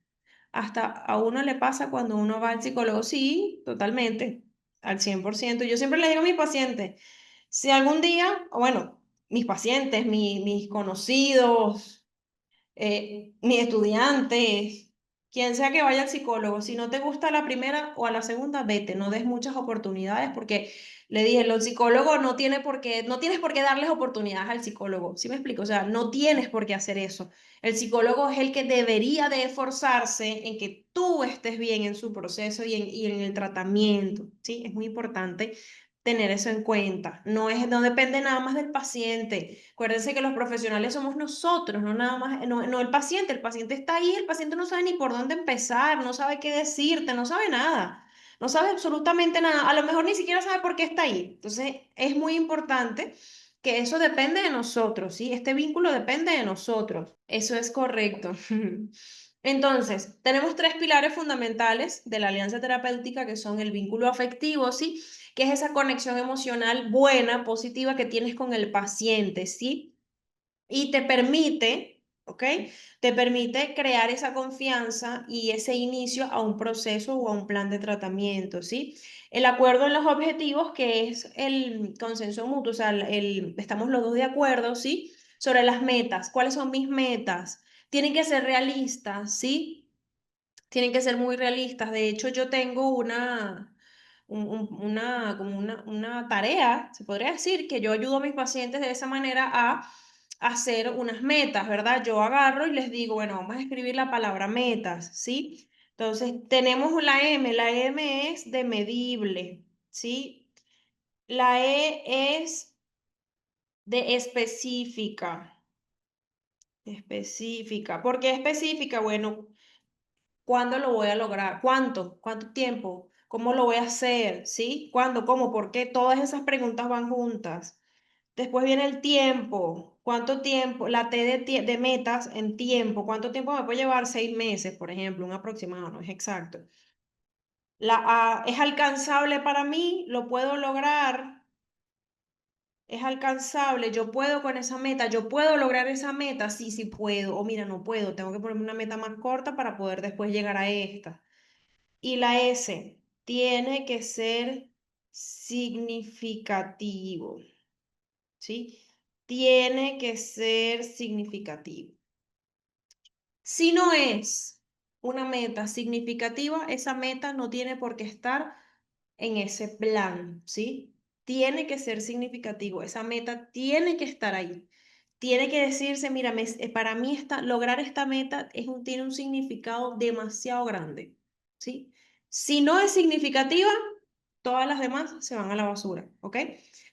Hasta a uno le pasa cuando uno va al psicólogo, sí, totalmente, al 100%. Yo siempre le digo a mis pacientes, si algún día, o bueno, mis pacientes, mis conocidos, mis estudiantes, quien sea que vaya al psicólogo, si no te gusta la primera o a la segunda, vete, no des muchas oportunidades porque le dije, los psicólogos no tienes por qué darles oportunidades al psicólogo, ¿sí me explico? O sea, no tienes por qué hacer eso. El psicólogo es el que debería de esforzarse en que tú estés bien en su proceso y en el tratamiento, ¿sí? Es muy importante tener eso en cuenta. No depende nada más del paciente. Acuérdense que los profesionales somos nosotros, no nada más, no el paciente. El paciente está ahí, el paciente no sabe ni por dónde empezar, no sabe qué decirte, no sabe nada. No sabe absolutamente nada. A lo mejor ni siquiera sabe por qué está ahí. Entonces, es muy importante que eso depende de nosotros, ¿sí? Este vínculo depende de nosotros. Eso es correcto. Entonces, tenemos tres pilares fundamentales de la alianza terapéutica que son el vínculo afectivo, ¿sí? Que es esa conexión emocional buena, positiva que tienes con el paciente, ¿sí? Y te permite, ¿ok? Te permite crear esa confianza y ese inicio a un proceso o a un plan de tratamiento, ¿sí? El acuerdo en los objetivos, que es el consenso mutuo, o sea, estamos los dos de acuerdo, ¿sí? Sobre las metas. ¿Cuáles son mis metas? Tienen que ser realistas, ¿sí? Tienen que ser muy realistas. De hecho, yo tengo como una tarea, se podría decir, que yo ayudo a mis pacientes de esa manera a hacer unas metas, ¿verdad? Yo agarro y les digo, bueno, vamos a escribir la palabra metas, ¿sí? Entonces, tenemos la M es de medible, ¿sí? La E es de específica, específica. ¿Por qué específica? Bueno, ¿cuándo lo voy a lograr? ¿Cuánto? ¿Cuánto tiempo? ¿Cómo lo voy a hacer? ¿Sí? ¿Cuándo? ¿Cómo? ¿Por qué? Todas esas preguntas van juntas. Después viene el tiempo. ¿Cuánto tiempo? La T de metas en tiempo. ¿Cuánto tiempo me puede llevar? 6 meses, por ejemplo, un aproximado, no es exacto. La A, ¿es alcanzable para mí? ¿Lo puedo lograr? ¿Es alcanzable? ¿Yo puedo con esa meta? ¿Yo puedo lograr esa meta? Sí, sí puedo. O mira, no puedo. Tengo que ponerme una meta más corta para poder después llegar a esta. Y la S tiene que ser significativo, ¿sí? Tiene que ser significativo. Si no es una meta significativa, esa meta no tiene por qué estar en ese plan, ¿sí? Tiene que ser significativo, esa meta tiene que estar ahí. Tiene que decirse, mira, para mí lograr esta meta tiene un significado demasiado grande, ¿sí? Si no es significativa, todas las demás se van a la basura, ¿ok?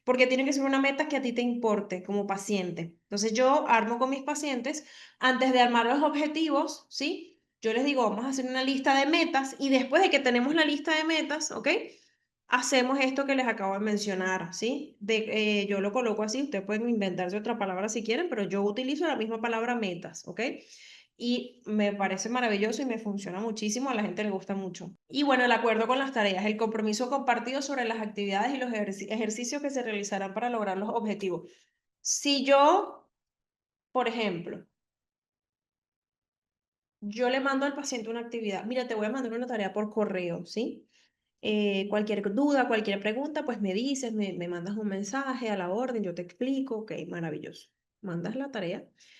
Porque tiene que ser una meta que a ti te importe como paciente. Entonces yo armo con mis pacientes, antes de armar los objetivos, ¿sí? Yo les digo, vamos a hacer una lista de metas y después de que tenemos la lista de metas, ¿ok? Hacemos esto que les acabo de mencionar, ¿sí? Yo lo coloco así, ustedes pueden inventarse otra palabra si quieren, pero yo utilizo la misma palabra metas, ¿ok? y me parece maravilloso y me funciona muchísimo, a la gente le gusta mucho. Y bueno, el acuerdo con las tareas, el compromiso compartido sobre las actividades y los ejercicios que se realizarán para lograr los objetivos. Si yo, por ejemplo, yo le mando al paciente una actividad, mira, te voy a mandar una tarea por correo, ¿sí? Cualquier duda, cualquier pregunta, pues me dices, me mandas un mensaje a la orden, yo te explico, ok, maravilloso. Mandas la tarea,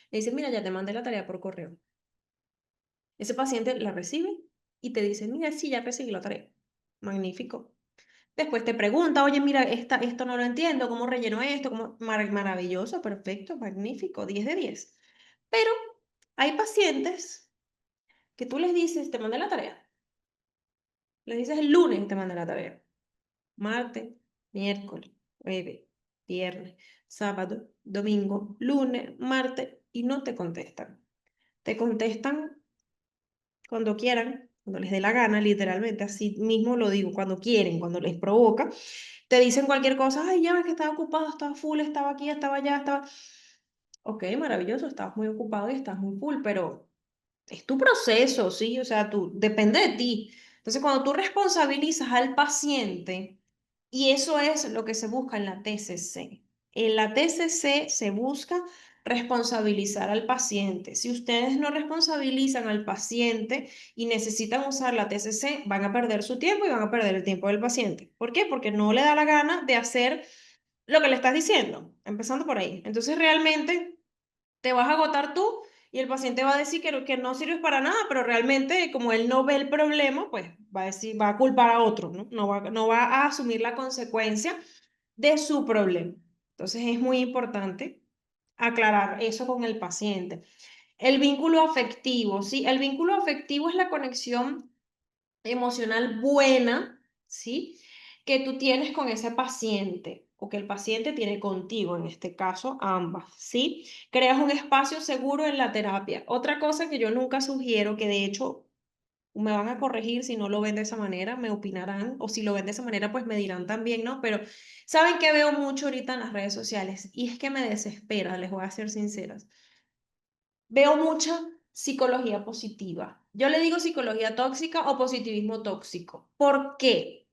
le dices, mira, ya te mandé la tarea por correo. Ese paciente la recibe y te dice, mira, sí, ya recibí la tarea. Magnífico. Después te pregunta, oye, mira, esto no lo entiendo, ¿cómo relleno esto? Maravilloso, perfecto, magnífico, 10 de 10. Pero hay pacientes que tú les dices, te mandé la tarea. Les dices el lunes, te mandé la tarea. Martes, miércoles, jueves, viernes, sábado, domingo, lunes, martes, y no te contestan. Te contestan cuando quieran, cuando les dé la gana, literalmente, así mismo lo digo, cuando quieren, cuando les provoca, te dicen cualquier cosa, ay, ya ves que estaba ocupado, estaba full, estaba aquí, estaba allá, estaba... Ok, maravilloso, estabas muy ocupado y estás muy full, pero es tu proceso, ¿sí? O sea, depende de ti. Entonces, cuando tú responsabilizas al paciente, y eso es lo que se busca en la TCC. En la TCC se busca responsabilizar al paciente. Si ustedes no responsabilizan al paciente y necesitan usar la TCC, van a perder su tiempo y van a perder el tiempo del paciente. ¿Por qué? Porque no le da la gana de hacer lo que le estás diciendo, empezando por ahí. Entonces, realmente te vas a agotar tú y el paciente va a decir que no sirves para nada, pero realmente como él no ve el problema, pues va a decir, va a culpar a otro, ¿no? No va a asumir la consecuencia de su problema. Entonces es muy importante aclarar eso con el paciente. El vínculo afectivo, ¿sí? El vínculo afectivo es la conexión emocional buena, ¿sí? Que tú tienes con ese paciente o que el paciente tiene contigo, en este caso ambas, ¿sí? Creas un espacio seguro en la terapia. Otra cosa que yo nunca sugiero, que de hecho me van a corregir si no lo ven de esa manera, me opinarán, o si lo ven de esa manera, pues me dirán también, ¿no? Pero ¿saben qué veo mucho ahorita en las redes sociales? Y es que me desespera, les voy a ser sinceras. Veo mucha psicología positiva. Yo le digo psicología tóxica o positivismo tóxico. ¿Por qué?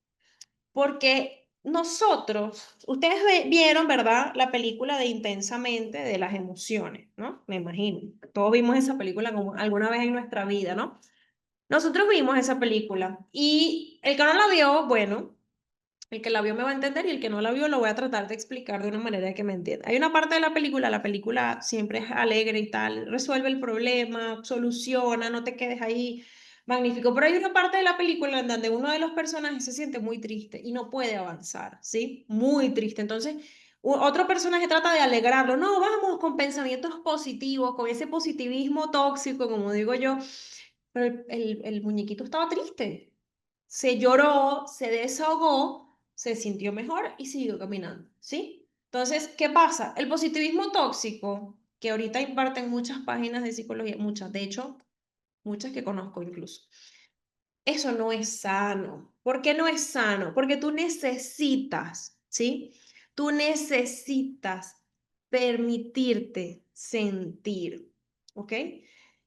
Porque nosotros, ustedes vieron, ¿verdad? La película de Intensamente de las emociones, ¿no? Me imagino. Todos vimos esa película como alguna vez en nuestra vida, ¿no? Nosotros vimos esa película y el que no la vio, bueno, el que la vio me va a entender y el que no la vio lo voy a tratar de explicar de una manera que me entienda. Hay una parte de la película siempre es alegre y tal, resuelve el problema, soluciona, no te quedes ahí, magnífico. Pero hay una parte de la película en donde uno de los personajes se siente muy triste y no puede avanzar, ¿sí? Muy triste. Entonces, otro personaje trata de alegrarlo, no, vamos con pensamientos positivos, con ese positivismo tóxico, como digo yo, pero el muñequito estaba triste, se lloró, se desahogó, se sintió mejor y siguió caminando, ¿sí? Entonces, ¿qué pasa? El positivismo tóxico, que ahorita imparten muchas páginas de psicología, muchas, de hecho, muchas que conozco incluso, eso no es sano. ¿Por qué no es sano? Porque tú necesitas, ¿sí? Tú necesitas permitirte sentir, ¿ok?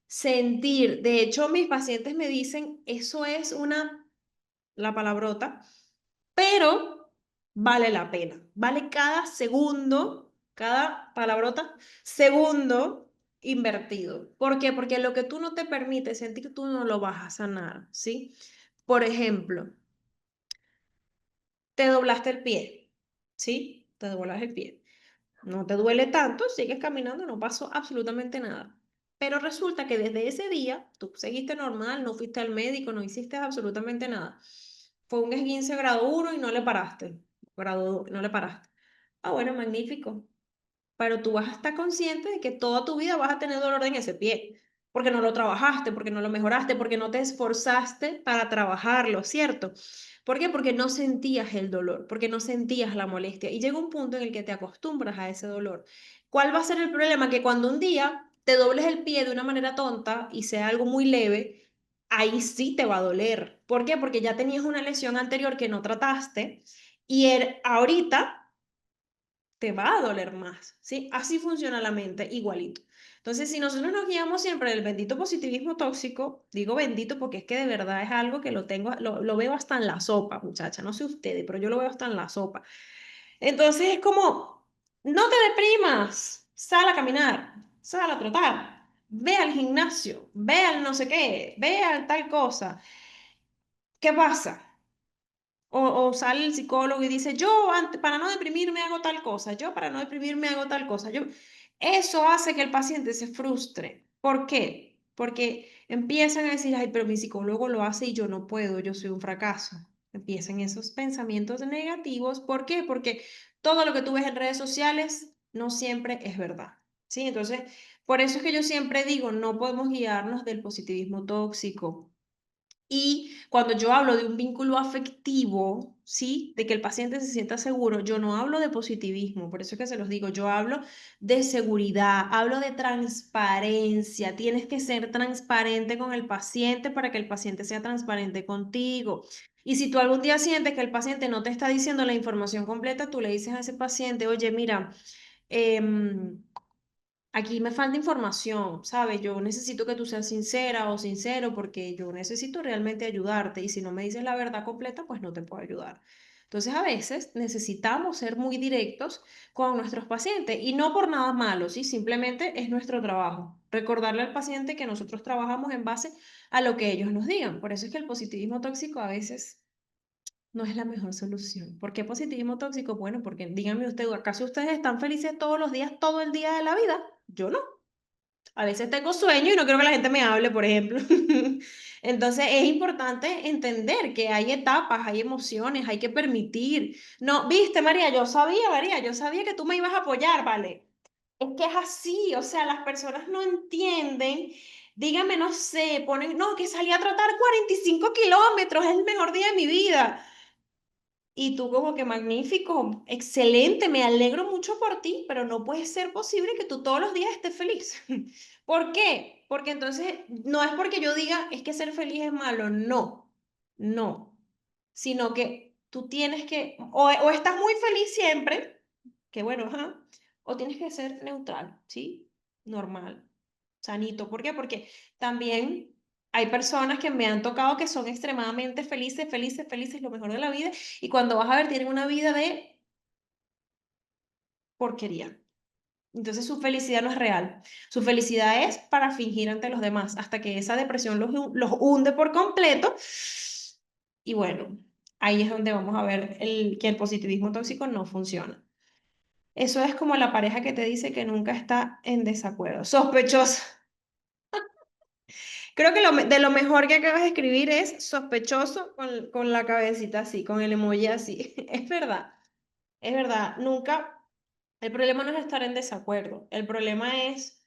Sentir. De hecho, mis pacientes me dicen, eso es la palabrota, pero vale la pena. Vale cada segundo, cada palabrota, segundo invertido. ¿Por qué? Porque lo que tú no te permites sentir, tú no lo vas a sanar, ¿sí? Por ejemplo, te doblaste el pie, ¿sí? Te doblas el pie. No te duele tanto, sigues caminando, no pasó absolutamente nada. Pero resulta que desde ese día tú seguiste normal, no fuiste al médico, no hiciste absolutamente nada. Fue un esguince grado 1 y no le paraste. Grado 2, no le paraste. Ah, bueno, magnífico, pero tú vas a estar consciente de que toda tu vida vas a tener dolor en ese pie, porque no lo trabajaste, porque no lo mejoraste, porque no te esforzaste para trabajarlo, ¿cierto? ¿Por qué? Porque no sentías el dolor, porque no sentías la molestia y llega un punto en el que te acostumbras a ese dolor. ¿Cuál va a ser el problema? Que cuando un día te dobles el pie de una manera tonta y sea algo muy leve, ahí sí te va a doler. ¿Por qué? Porque ya tenías una lesión anterior que no trataste y ahorita te va a doler más, ¿sí? Así funciona la mente, igualito. Entonces, si nosotros nos guiamos siempre del bendito positivismo tóxico, digo bendito porque es que de verdad es algo que lo tengo, lo veo hasta en la sopa, muchacha, no sé ustedes, pero yo lo veo hasta en la sopa. Entonces es como, no te deprimas, sal a caminar, sal a trotar, ve al gimnasio, ve al no sé qué, ve al tal cosa. ¿Qué pasa? O sale el psicólogo y dice, yo para no deprimirme hago tal cosa, yo para no deprimirme hago tal cosa. Eso hace que el paciente se frustre. ¿Por qué? Porque empiezan a decir, ay, pero mi psicólogo lo hace y yo no puedo, yo soy un fracaso. Empiezan esos pensamientos negativos. ¿Por qué? Porque todo lo que tú ves en redes sociales no siempre es verdad. ¿Sí? Entonces, por eso es que yo siempre digo, no podemos guiarnos del positivismo tóxico. Y cuando yo hablo de un vínculo afectivo, ¿sí? De que el paciente se sienta seguro, yo no hablo de positivismo, por eso es que se los digo, yo hablo de seguridad, hablo de transparencia, tienes que ser transparente con el paciente para que el paciente sea transparente contigo. Y si tú algún día sientes que el paciente no te está diciendo la información completa, tú le dices a ese paciente, oye, mira, aquí me falta información, ¿sabes? Yo necesito que tú seas sincera o sincero porque yo necesito realmente ayudarte y si no me dices la verdad completa, pues no te puedo ayudar. Entonces, a veces necesitamos ser muy directos con nuestros pacientes y no por nada malo, ¿sí? Simplemente es nuestro trabajo. Recordarle al paciente que nosotros trabajamos en base a lo que ellos nos digan. Por eso es que el positivismo tóxico a veces no es la mejor solución. ¿Por qué positivismo tóxico? Bueno, porque díganme usted, ¿acaso ustedes están felices todos los días, todo el día de la vida? Yo no. A veces tengo sueño y no quiero que la gente me hable, por ejemplo. Entonces es importante entender que hay etapas, hay emociones, hay que permitir. No, viste, María, yo sabía que tú me ibas a apoyar, ¿vale? Es que es así, o sea, las personas no entienden. Dígame, no sé, ponen, no, que salí a trotar 45 kilómetros, es el mejor día de mi vida. Y tú como que magnífico, excelente, me alegro mucho por ti, pero no puede ser posible que tú todos los días estés feliz. ¿Por qué? Porque entonces no es porque yo diga es que ser feliz es malo, no, no, sino que tú tienes que, o estás muy feliz siempre, que bueno, ajá, o tienes que ser neutral, ¿sí? Normal, sanito. ¿Por qué? Porque también hay personas que me han tocado que son extremadamente felices, felices, felices, lo mejor de la vida, y cuando vas a ver, tienen una vida de porquería. Entonces su felicidad no es real. Su felicidad es para fingir ante los demás, hasta que esa depresión los hunde por completo. Y bueno, ahí es donde vamos a ver que el positivismo tóxico no funciona. Eso es como la pareja que te dice que nunca está en desacuerdo. Sospechosa. Creo que de lo mejor que acabas de escribir es sospechoso con la cabecita así, con el emoji así. Es verdad, nunca, el problema no es estar en desacuerdo, el problema es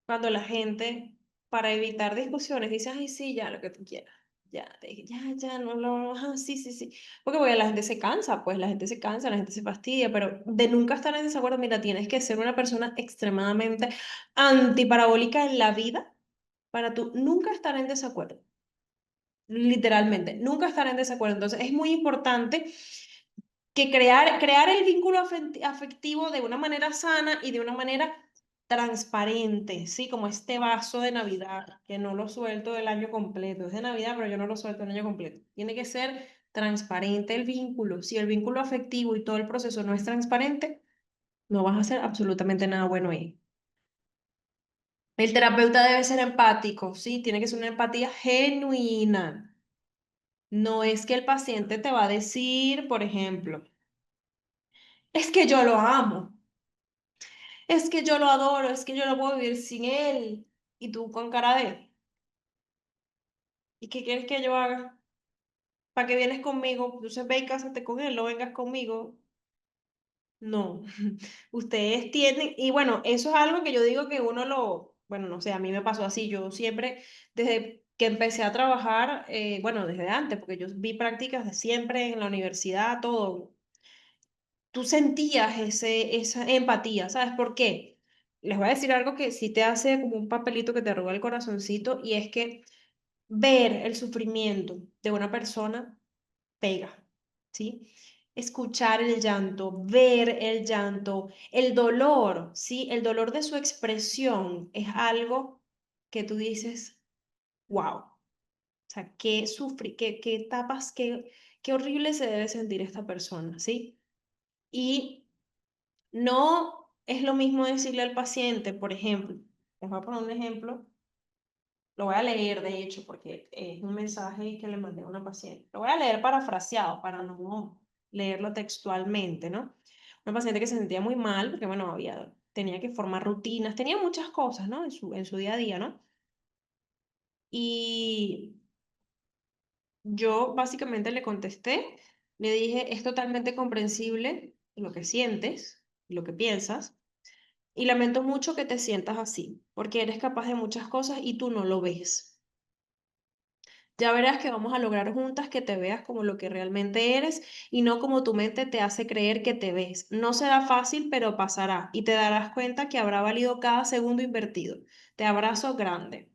cuando la gente, para evitar discusiones, dice, ay, sí, ya, lo que tú quieras, ya, ya, no, no, ajá, sí, sí, sí, porque la gente se cansa, pues la gente se cansa, la gente se fastidia, pero de nunca estar en desacuerdo, mira, tienes que ser una persona extremadamente antiparabólica en la vida para tú nunca estar en desacuerdo, literalmente, nunca estar en desacuerdo. Entonces es muy importante que crear el vínculo afectivo de una manera sana y de una manera transparente, ¿sí? Como este vaso de Navidad, que no lo suelto el año completo. Es de Navidad, pero yo no lo suelto el año completo. Tiene que ser transparente el vínculo. Si el vínculo afectivo y todo el proceso no es transparente, no vas a hacer absolutamente nada bueno ahí. El terapeuta debe ser empático, ¿sí? Tiene que ser una empatía genuina. No es que el paciente te va a decir, por ejemplo, es que yo lo amo, es que yo lo adoro, es que yo no puedo vivir sin él. Y tú con cara de, ¿y qué quieres que yo haga? ¿Para qué vienes conmigo? Entonces ve y cásate con él, no vengas conmigo. No, ustedes tienen, y bueno, eso es algo que yo digo que uno bueno, no sé, a mí me pasó así, yo siempre, desde que empecé a trabajar, bueno, desde antes, porque yo vi prácticas de siempre en la universidad, todo, tú sentías esa empatía, ¿sabes por qué? Les voy a decir algo que sí te hace como un papelito que te arruga el corazoncito, y es que ver el sufrimiento de una persona pega, ¿sí? escuchar el llanto, ver el llanto, el dolor, ¿sí? El dolor de su expresión es algo que tú dices, wow. O sea, qué sufre, qué etapas, qué horrible se debe sentir esta persona, ¿sí? Y no es lo mismo decirle al paciente, por ejemplo, les voy a poner un ejemplo, lo voy a leer de hecho, porque es un mensaje que le mandé a una paciente. Lo voy a leer parafraseado para no leerlo textualmente, ¿no? Una paciente que se sentía muy mal, porque bueno, tenía que formar rutinas, tenía muchas cosas, ¿no? En su día a día, ¿no? Y yo básicamente le contesté, le dije, es totalmente comprensible lo que sientes, lo que piensas, y lamento mucho que te sientas así, porque eres capaz de muchas cosas y tú no lo ves. Ya verás que vamos a lograr juntas que te veas como lo que realmente eres y no como tu mente te hace creer que te ves. No será fácil, pero pasará y te darás cuenta que habrá valido cada segundo invertido. Te abrazo grande.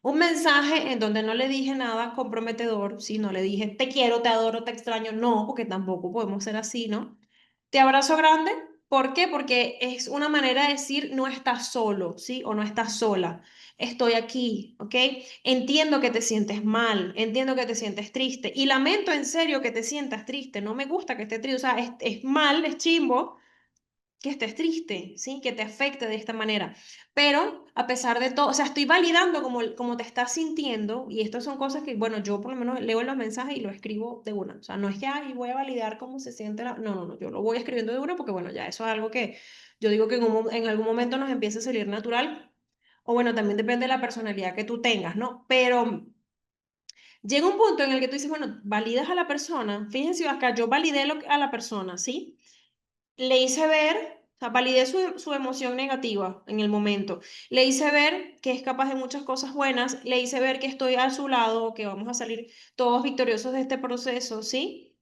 Un mensaje en donde no le dije nada comprometedor, ¿sí? No le dije te quiero, te adoro, te extraño, no, porque tampoco podemos ser así, ¿no? Te abrazo grande, ¿por qué? Porque es una manera de decir no estás solo, ¿sí? O no estás sola, estoy aquí, ¿ok? Entiendo que te sientes mal, entiendo que te sientes triste y lamento en serio que te sientas triste, no me gusta que estés triste, o sea, es mal, es chimbo que estés triste, ¿sí? Que te afecte de esta manera. Pero a pesar de todo, o sea, estoy validando como te estás sintiendo y estas son cosas que, bueno, yo por lo menos leo los mensajes y lo escribo de una. O sea, no es que, ay, voy a validar cómo se siente la... No, no, no, yo lo voy escribiendo de una porque, bueno, ya eso es algo que yo digo que en algún momento nos empieza a salir natural. O bueno, también depende de la personalidad que tú tengas, ¿no? Pero llega un punto en el que tú dices, bueno, validas a la persona. Fíjense acá, yo validé a la persona, ¿sí? Le hice ver, o sea, validé su emoción negativa en el momento. Le hice ver que es capaz de muchas cosas buenas. Le hice ver que estoy a su lado, que vamos a salir todos victoriosos de este proceso, ¿sí?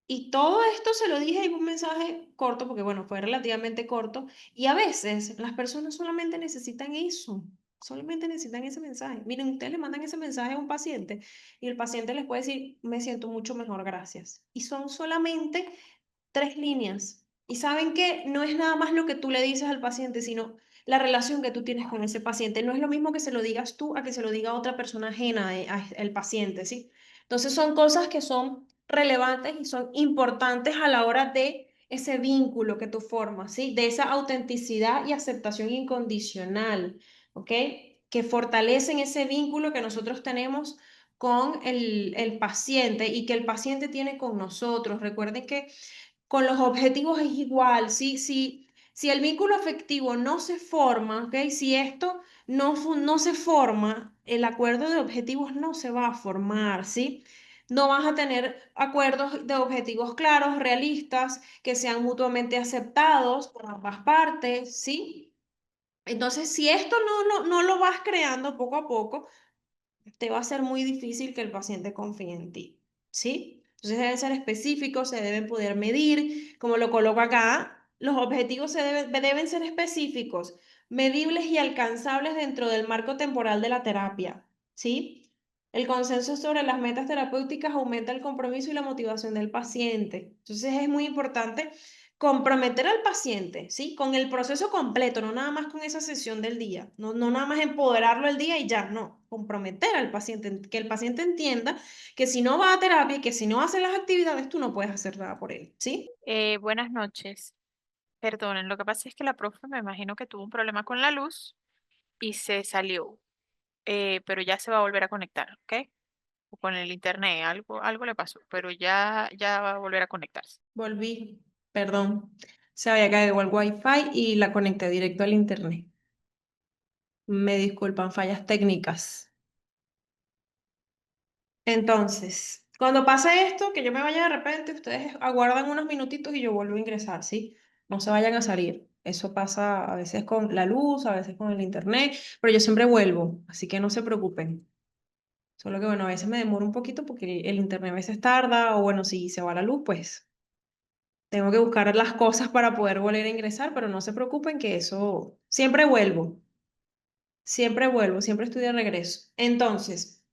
Y todo esto se lo dije en un mensaje corto, porque bueno, fue relativamente corto. Y a veces las personas solamente necesitan eso. Solamente necesitan ese mensaje. Miren, ustedes le mandan ese mensaje a un paciente y el paciente les puede decir, me siento mucho mejor, gracias. Y son solamente 3 líneas. Y saben que no es nada más lo que tú le dices al paciente, sino la relación que tú tienes con ese paciente. No es lo mismo que se lo digas tú a que se lo diga otra persona ajena al paciente, ¿sí? Entonces son cosas que son relevantes y son importantes a la hora de ese vínculo que tú formas, ¿sí? De esa autenticidad y aceptación incondicional, ¿ok? Que fortalecen ese vínculo que nosotros tenemos con el paciente y que el paciente tiene con nosotros. Recuerden que con los objetivos es igual, ¿sí? Si el vínculo afectivo no se forma, ¿ok? Si esto no se forma, el acuerdo de objetivos no se va a formar, ¿sí? No vas a tener acuerdos de objetivos claros, realistas, que sean mutuamente aceptados por ambas partes, ¿sí? Entonces, si esto no lo vas creando poco a poco, te va a ser muy difícil que el paciente confíe en ti, ¿sí? Entonces deben ser específicos, se deben poder medir, como lo coloco acá, los objetivos deben ser específicos, medibles y alcanzables dentro del marco temporal de la terapia, ¿sí? El consenso sobre las metas terapéuticas aumenta el compromiso y la motivación del paciente. Entonces es muy importante comprometer al paciente, ¿sí? Con el proceso completo, no nada más con esa sesión del día, no nada más empoderarlo el día y ya, no, comprometer al paciente, que el paciente entienda que si no va a terapia y que si no hace las actividades, tú no puedes hacer nada por él, ¿sí? Buenas noches. Perdonen, lo que pasa es que la profe me imagino que tuvo un problema con la luz y se salió, pero ya se va a volver a conectar, ¿ok? O con el internet, algo le pasó, pero ya va a volver a conectarse. Volví, perdón, se había caído el wifi y la conecté directo al internet. Me disculpan, fallas técnicas. Entonces, cuando pase esto, que yo me vaya de repente, ustedes aguardan unos minutitos y yo vuelvo a ingresar, ¿sí? No se vayan a salir. Eso pasa a veces con la luz, a veces con el internet, pero yo siempre vuelvo, así que no se preocupen. Solo que, bueno, a veces me demoro un poquito porque el internet a veces tarda, o bueno, si se va la luz, pues tengo que buscar las cosas para poder volver a ingresar, pero no se preocupen que eso siempre vuelvo, siempre estoy de regreso. Entonces,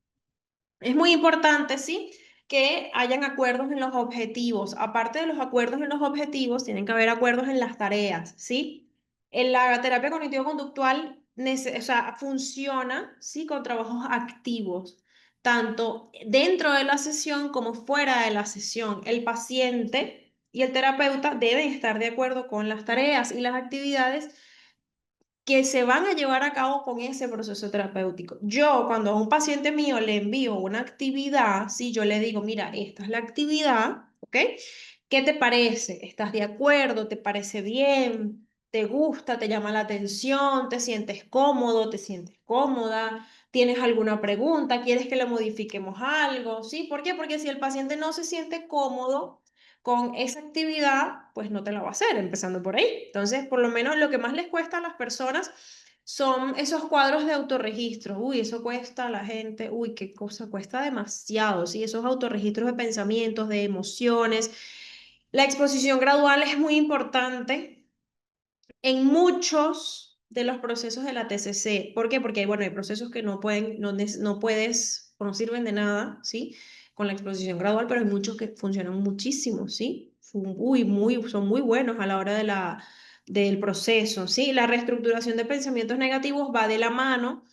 es muy importante, ¿sí? que hayan acuerdos en los objetivos. Aparte de los acuerdos en los objetivos, tienen que haber acuerdos en las tareas, ¿sí? En la terapia cognitivo-conductual, o sea, funciona, ¿sí? Con trabajos activos, tanto dentro de la sesión como fuera de la sesión. El paciente y el terapeuta deben estar de acuerdo con las tareas y las actividades que se van a llevar a cabo con ese proceso terapéutico. Yo, cuando a un paciente mío le envío una actividad, si yo le digo, mira, esta es la actividad, ¿ok? ¿Qué te parece? ¿Estás de acuerdo? ¿Te parece bien? ¿Te gusta? ¿Te llama la atención? ¿Te sientes cómodo? ¿Te sientes cómoda? ¿Tienes alguna pregunta? ¿Quieres que le modifiquemos algo? ¿Sí? ¿Por qué? Porque si el paciente no se siente cómodo con esa actividad, pues no te la va a hacer, empezando por ahí. Entonces, por lo menos lo que más les cuesta a las personas son esos cuadros de autorregistro. Uy, eso cuesta a la gente, uy, qué cosa, cuesta demasiado, ¿sí? Esos autorregistros de pensamientos, de emociones. La exposición gradual es muy importante en muchos de los procesos de la TCC. ¿Por qué? Porque, bueno, hay procesos que no pueden, no puedes o no sirven de nada, ¿sí? Con la exposición gradual, pero hay muchos que funcionan muchísimo, ¿sí? Son muy buenos a la hora del proceso, ¿sí? La reestructuración de pensamientos negativos va de la mano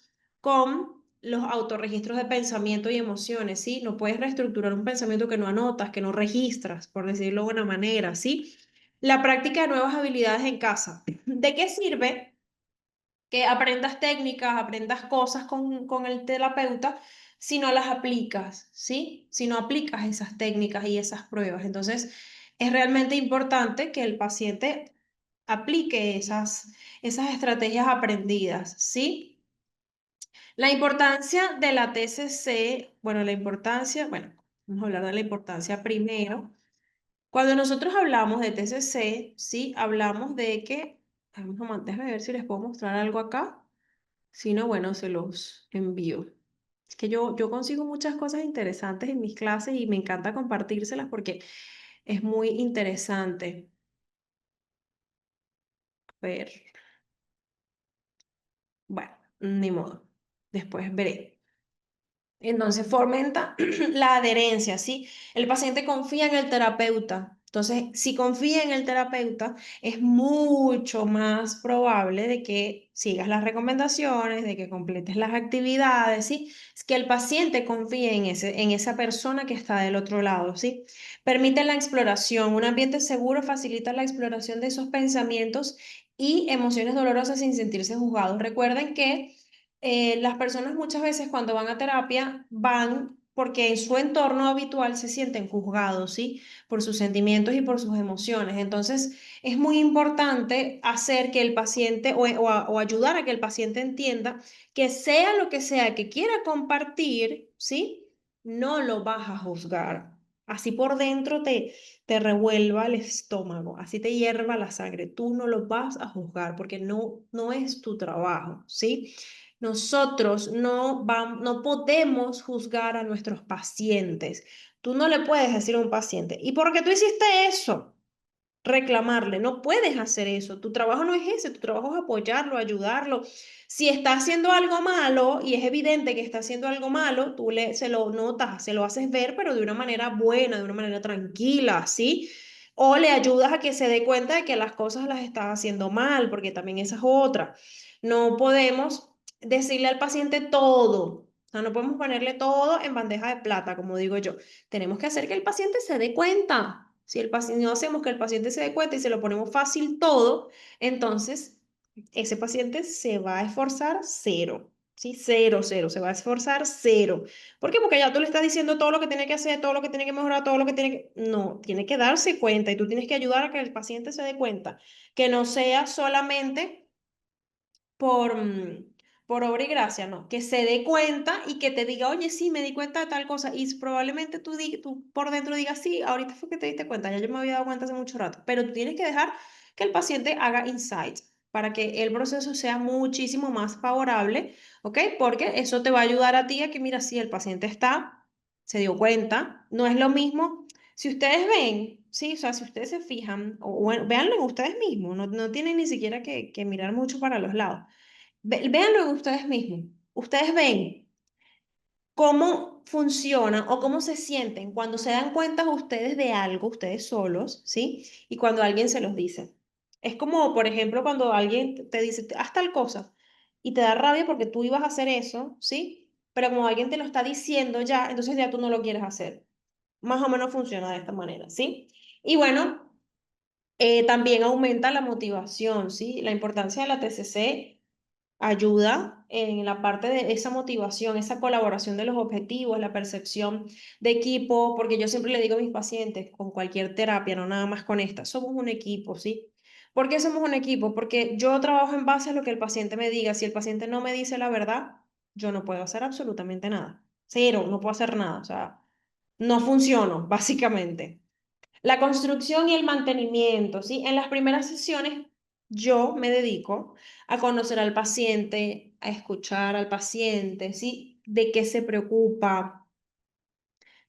con los autorregistros de pensamiento y emociones, ¿sí? No puedes reestructurar un pensamiento que no anotas, que no registras, por decirlo de una manera, ¿sí? La práctica de nuevas habilidades en casa. ¿De qué sirve que aprendas técnicas, aprendas cosas con el terapeuta si no las aplicas, ¿sí? Si no aplicas esas técnicas y esas pruebas? Entonces, es realmente importante que el paciente aplique esas estrategias aprendidas, ¿sí? La importancia de la TCC, bueno, vamos a hablar de la importancia primero. Cuando nosotros hablamos de TCC, sí, hablamos de que, vamos a déjame ver si les puedo mostrar algo acá. Si no, bueno, se los envío. Es que yo consigo muchas cosas interesantes en mis clases y me encanta compartírselas porque es muy interesante. A ver, bueno, ni modo. Después veré. Entonces fomenta la adherencia, ¿sí? El paciente confía en el terapeuta. Entonces, si confía en el terapeuta, es mucho más probable de que sigas las recomendaciones, de que completes las actividades, ¿sí? Es que el paciente confíe en esa persona que está del otro lado, ¿sí? Permite la exploración. Un ambiente seguro facilita la exploración de esos pensamientos y emociones dolorosas sin sentirse juzgados. Recuerden que las personas muchas veces cuando van a terapia van porque en su entorno habitual se sienten juzgados, ¿sí? Por sus sentimientos y por sus emociones. Entonces, es muy importante hacer que el paciente o ayudar a que el paciente entienda que sea lo que sea que quiera compartir, ¿sí? No lo vas a juzgar. Así por dentro te revuelva el estómago, así te hierva la sangre. Tú no lo vas a juzgar porque no es tu trabajo, ¿sí? Nosotros no podemos juzgar a nuestros pacientes. Tú no le puedes decir a un paciente, ¿y por qué tú hiciste eso? Reclamarle, no puedes hacer eso. Tu trabajo no es ese, tu trabajo es apoyarlo, ayudarlo. Si está haciendo algo malo y es evidente que está haciendo algo malo, se lo notas, se lo haces ver, pero de una manera buena, de una manera tranquila, ¿sí? O le ayudas a que se dé cuenta de que las cosas las está haciendo mal, porque también esa es otra. No podemos decirle al paciente todo. O sea, no podemos ponerle todo en bandeja de plata, como digo yo. Tenemos que hacer que el paciente se dé cuenta. Si no hacemos que el paciente se dé cuenta y se lo ponemos fácil todo, entonces ese paciente se va a esforzar cero. Sí, cero, cero, se va a esforzar cero. ¿Por qué? Porque ya tú le estás diciendo todo lo que tiene que hacer, todo lo que tiene que mejorar, todo lo que tiene que... No, tiene que darse cuenta y tú tienes que ayudar a que el paciente se dé cuenta, que no sea solamente por, por obra y gracia, no, que se dé cuenta y que te diga, oye, sí, me di cuenta de tal cosa, y probablemente tú por dentro digas, sí, ahorita fue que te diste cuenta, ya yo me había dado cuenta hace mucho rato, pero tú tienes que dejar que el paciente haga insights para que el proceso sea muchísimo más favorable, ¿ok? Porque eso te va a ayudar a ti a que, mira, si el paciente se dio cuenta, no es lo mismo. Si ustedes ven, sí, o sea, si ustedes se fijan, o bueno, véanlo en ustedes mismos, no tienen ni siquiera que mirar mucho para los lados. Véanlo en ustedes mismos. Ustedes ven cómo funcionan o cómo se sienten cuando se dan cuenta ustedes de algo, ustedes solos, ¿sí? Y cuando alguien se los dice. Es como, por ejemplo, cuando alguien te dice, haz tal cosa, y te da rabia porque tú ibas a hacer eso, ¿sí? Pero como alguien te lo está diciendo ya, entonces ya tú no lo quieres hacer. Más o menos funciona de esta manera, ¿sí? Y bueno, también aumenta la motivación, ¿sí? La importancia de la TCC ayuda en la parte de esa motivación, esa colaboración de los objetivos, la percepción de equipo, porque yo siempre le digo a mis pacientes, con cualquier terapia, no nada más con esta, somos un equipo, ¿sí? ¿Por qué somos un equipo? Porque yo trabajo en base a lo que el paciente me diga. Si el paciente no me dice la verdad, yo no puedo hacer absolutamente nada. Cero, no puedo hacer nada. O sea, no funciono, básicamente. La construcción y el mantenimiento, ¿sí? En las primeras sesiones yo me dedico a conocer al paciente, a escuchar al paciente, ¿sí? De qué se preocupa.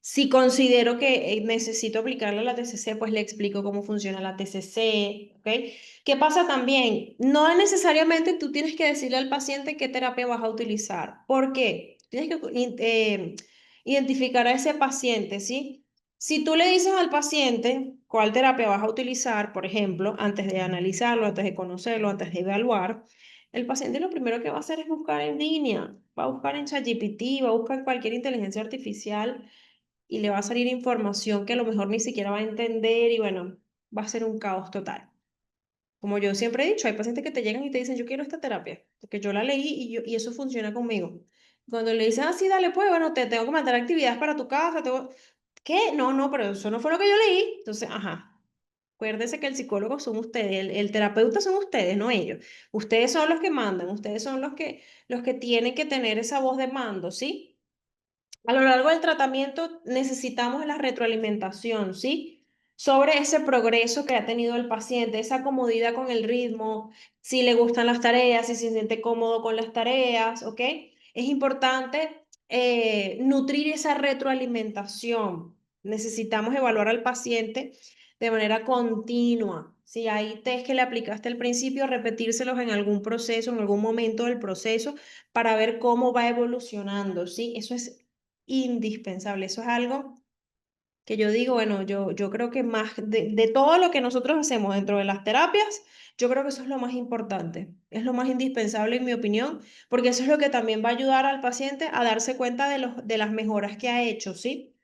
Si considero que necesito aplicarle a la TCC, pues le explico cómo funciona la TCC, ¿ok? ¿Qué pasa también? No necesariamente tú tienes que decirle al paciente qué terapia vas a utilizar. ¿Por qué? Tienes que identificar a ese paciente, ¿sí? Si tú le dices al paciente cuál terapia vas a utilizar, por ejemplo, antes de analizarlo, antes de conocerlo, antes de evaluar, el paciente lo primero que va a hacer es buscar en línea, va a buscar en ChatGPT, va a buscar cualquier inteligencia artificial y le va a salir información que a lo mejor ni siquiera va a entender y bueno, va a ser un caos total. Como yo siempre he dicho, hay pacientes que te llegan y te dicen, yo quiero esta terapia, porque yo la leí y eso funciona conmigo. Cuando le dicen, ah, sí, dale, pues, bueno, te tengo que mandar actividades para tu casa, ¿qué? No, no, pero eso no fue lo que yo leí. Entonces, ajá, acuérdese que el psicólogo son ustedes, el terapeuta son ustedes, no ellos. Ustedes son los que mandan, ustedes son los que tienen que tener esa voz de mando, ¿sí? A lo largo del tratamiento necesitamos la retroalimentación, ¿sí? Sobre ese progreso que ha tenido el paciente, esa comodidad con el ritmo, si le gustan las tareas, si se siente cómodo con las tareas, ¿ok? Es importante nutrir esa retroalimentación. Necesitamos evaluar al paciente de manera continua. Si hay test que le aplicaste al principio, repetírselos en algún proceso, en algún momento del proceso, para ver cómo va evolucionando, ¿sí? Eso es indispensable. Eso es algo que yo digo, bueno, yo creo que más de todo lo que nosotros hacemos dentro de las terapias, yo creo que eso es lo más importante, es lo más indispensable en mi opinión, porque eso es lo que también va a ayudar al paciente a darse cuenta de las mejoras que ha hecho, ¿sí?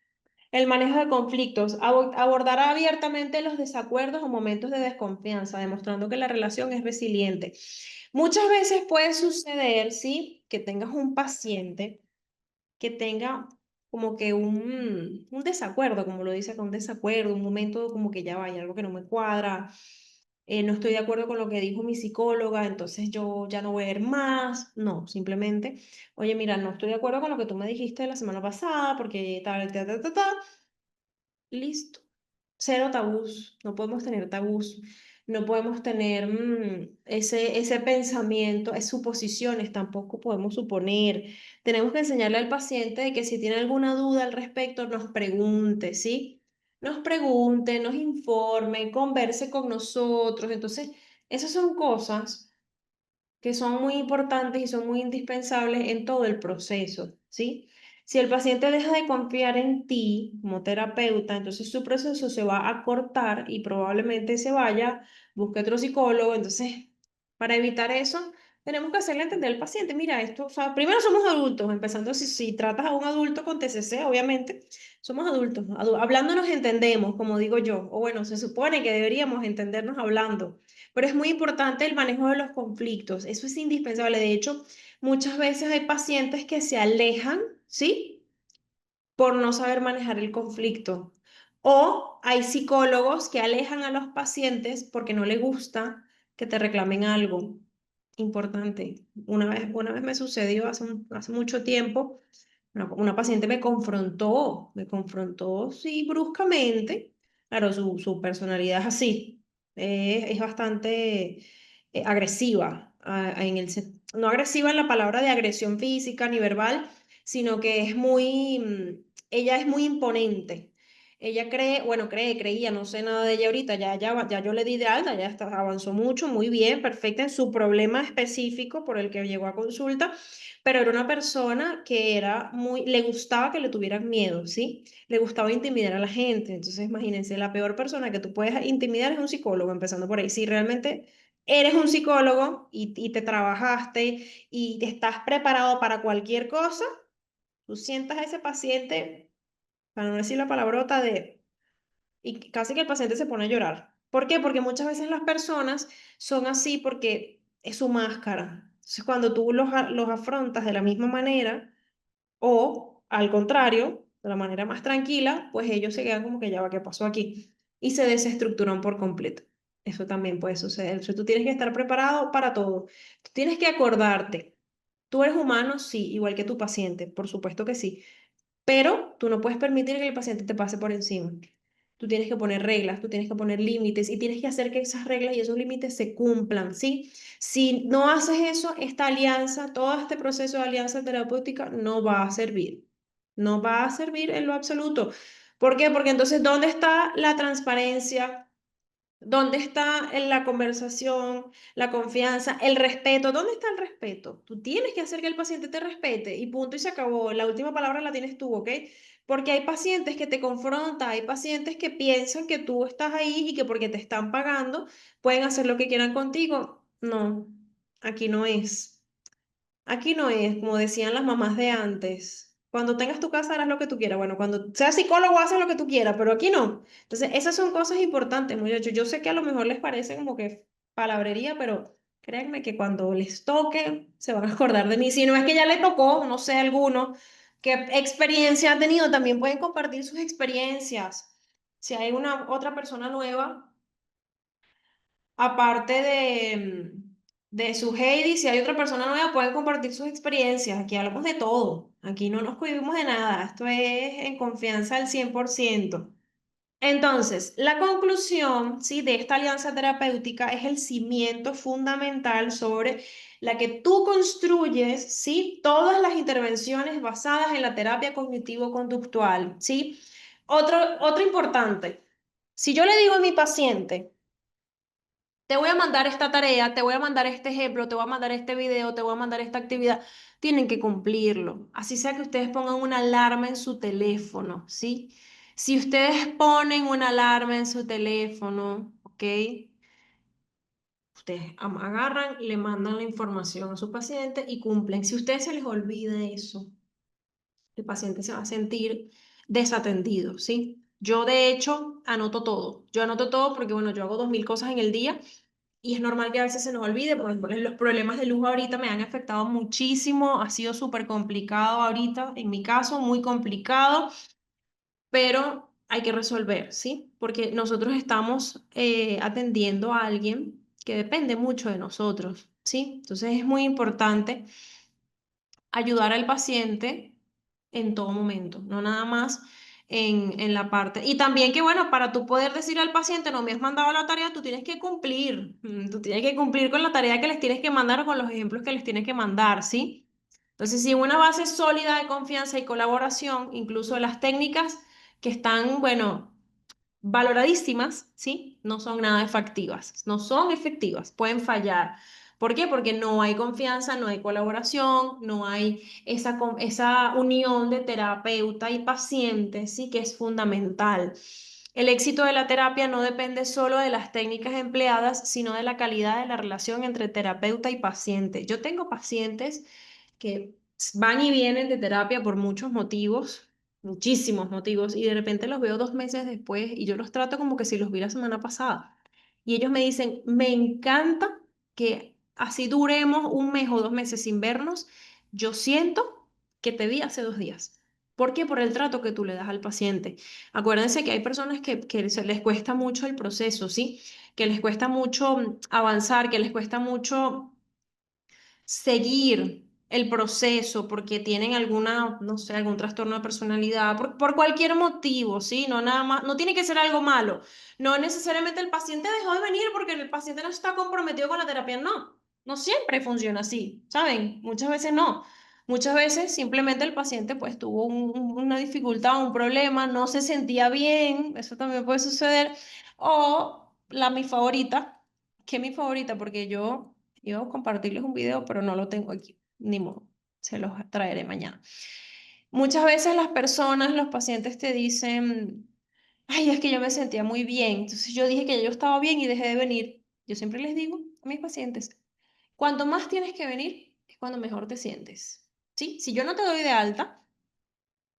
El manejo de conflictos, abordará abiertamente los desacuerdos o momentos de desconfianza, demostrando que la relación es resiliente. Muchas veces puede suceder, ¿sí? Que tengas un paciente que tenga como que un desacuerdo, como lo dice acá, un desacuerdo, un momento como que ya vaya, algo que no me cuadra, no estoy de acuerdo con lo que dijo mi psicóloga, entonces yo ya no voy a ir más. No, simplemente, oye, mira, no estoy de acuerdo con lo que tú me dijiste la semana pasada, porque tal, tal, tal, tal, tal. Listo. Cero tabús, no podemos tener tabús, no podemos tener ese pensamiento, es suposiciones, tampoco podemos suponer. Tenemos que enseñarle al paciente de que si tiene alguna duda al respecto, nos pregunte, ¿sí? Nos pregunte, nos informe, converse con nosotros. Entonces, esas son cosas que son muy importantes y son muy indispensables en todo el proceso, ¿sí? Si el paciente deja de confiar en ti como terapeuta, entonces su proceso se va a cortar y probablemente se vaya, busque otro psicólogo. Entonces, para evitar eso, tenemos que hacerle entender al paciente, mira, esto, o sea, primero somos adultos, empezando si tratas a un adulto con TCC, obviamente, somos adultos, hablando nos entendemos, como digo yo, o bueno, se supone que deberíamos entendernos hablando. Pero es muy importante el manejo de los conflictos, eso es indispensable. De hecho, muchas veces hay pacientes que se alejan, ¿sí? Por no saber manejar el conflicto. O hay psicólogos que alejan a los pacientes porque no les gusta que te reclamen algo importante. Una vez me sucedió hace mucho tiempo, una paciente me confrontó, sí, bruscamente. Claro, su personalidad es así, es bastante agresiva, no agresiva en la palabra de agresión física ni verbal, sino que ella es muy imponente. Ella cree, bueno, creía, no sé nada de ella ahorita, ya yo le di de alta, ya está, avanzó mucho, muy bien, perfecta en su problema específico por el que llegó a consulta, pero era una persona que era muy, le gustaba que le tuvieran miedo, ¿sí? Le gustaba intimidar a la gente. Entonces, imagínense, la peor persona que tú puedes intimidar es un psicólogo, empezando por ahí. Si realmente eres un psicólogo y te trabajaste y te estás preparado para cualquier cosa, tú sientas a ese paciente, para no decir la palabrota de, y casi que el paciente se pone a llorar. ¿Por qué? Porque muchas veces las personas son así porque es su máscara. Entonces, cuando tú los afrontas de la misma manera, o al contrario, de la manera más tranquila, pues ellos se quedan como que ya va, ¿qué pasó aquí? Y se desestructuran por completo. Eso también puede suceder. Entonces, tú tienes que estar preparado para todo. Tú tienes que acordarte. Tú eres humano, sí, igual que tu paciente, por supuesto que sí. Pero tú no puedes permitir que el paciente te pase por encima. Tú tienes que poner reglas, tú tienes que poner límites y tienes que hacer que esas reglas y esos límites se cumplan, ¿sí? Si no haces eso, esta alianza, todo este proceso de alianza terapéutica no va a servir. No va a servir en lo absoluto. ¿Por qué? Porque entonces, ¿dónde está la transparencia? ¿Dónde está en la conversación, la confianza, el respeto? ¿Dónde está el respeto? Tú tienes que hacer que el paciente te respete y punto y se acabó. La última palabra la tienes tú, ¿ok? Porque hay pacientes que te confrontan, hay pacientes que piensan que tú estás ahí y que porque te están pagando pueden hacer lo que quieran contigo. No, aquí no es. Aquí no es, como decían las mamás de antes. Cuando tengas tu casa harás lo que tú quieras. Bueno, cuando seas psicólogo haces lo que tú quieras, pero aquí no. Entonces, esas son cosas importantes, muchachos. Yo sé que a lo mejor les parece como que palabrería, pero créanme que cuando les toque se van a acordar de mí. Si no es que ya le tocó, no sé, alguno, qué experiencia ha tenido, también pueden compartir sus experiencias. Si hay una otra persona nueva aparte de su Heidi, si hay otra persona nueva, pueden compartir sus experiencias. Aquí hablamos de todo. Aquí no nos cohibimos de nada. Esto es en confianza al 100%. Entonces, la conclusión, ¿sí? De esta alianza terapéutica es el cimiento fundamental sobre la que tú construyes, ¿sí? Todas las intervenciones basadas en la terapia cognitivo-conductual, ¿sí? Otro importante. Si yo le digo a mi paciente, te voy a mandar esta tarea, te voy a mandar este ejemplo, te voy a mandar este video, te voy a mandar esta actividad. Tienen que cumplirlo. Así sea que ustedes pongan una alarma en su teléfono, ¿sí? Si ustedes ponen una alarma en su teléfono, ¿ok? Ustedes agarran, le mandan la información a su paciente y cumplen. Si a ustedes se les olvida eso, el paciente se va a sentir desatendido, ¿sí? Yo, de hecho, anoto todo. Yo anoto todo porque, bueno, yo hago 2000 cosas en el día y es normal que a veces se nos olvide, porque los problemas de luz ahorita me han afectado muchísimo, ha sido súper complicado ahorita, en mi caso, muy complicado, pero hay que resolver, ¿sí? Porque nosotros estamos atendiendo a alguien que depende mucho de nosotros, ¿sí? Entonces es muy importante ayudar al paciente en todo momento, no nada más en la parte. Y también que, bueno, para tú poder decir al paciente, no me has mandado la tarea, tú tienes que cumplir, tú tienes que cumplir con la tarea que les tienes que mandar o con los ejemplos que les tienes que mandar, ¿sí? Entonces, si una base sólida de confianza y colaboración, incluso las técnicas que están, bueno, valoradísimas, ¿sí? No son nada efectivas, no son efectivas, pueden fallar. ¿Por qué? Porque no hay confianza, no hay colaboración, no hay esa unión de terapeuta y paciente, sí, que es fundamental. El éxito de la terapia no depende solo de las técnicas empleadas, sino de la calidad de la relación entre terapeuta y paciente. Yo tengo pacientes que van y vienen de terapia por muchos motivos, muchísimos motivos, y de repente los veo 2 meses después y yo los trato como que si los vi la semana pasada. Y ellos me dicen, me encanta que así duremos 1 mes o 2 meses sin vernos, yo siento que te vi hace 2 días. ¿Por qué? Por el trato que tú le das al paciente. Acuérdense que hay personas que se les cuesta mucho el proceso, ¿sí? Que les cuesta mucho avanzar, que les cuesta mucho seguir el proceso porque tienen alguna, no sé, algún trastorno de personalidad, por cualquier motivo, ¿sí? No nada más, no tiene que ser algo malo. No necesariamente el paciente dejó de venir porque el paciente no está comprometido con la terapia, no. No siempre funciona así, ¿saben? Muchas veces no. Muchas veces simplemente el paciente pues tuvo una dificultad, un problema, no se sentía bien, eso también puede suceder. O mi favorita, que es mi favorita, porque yo iba a compartirles un video, pero no lo tengo aquí, ni modo, se los traeré mañana. Muchas veces las personas, los pacientes te dicen, ay, es que yo me sentía muy bien, entonces yo dije que ya yo estaba bien y dejé de venir. Yo siempre les digo a mis pacientes, cuanto más tienes que venir, es cuando mejor te sientes. ¿Sí? Si yo no te doy de alta,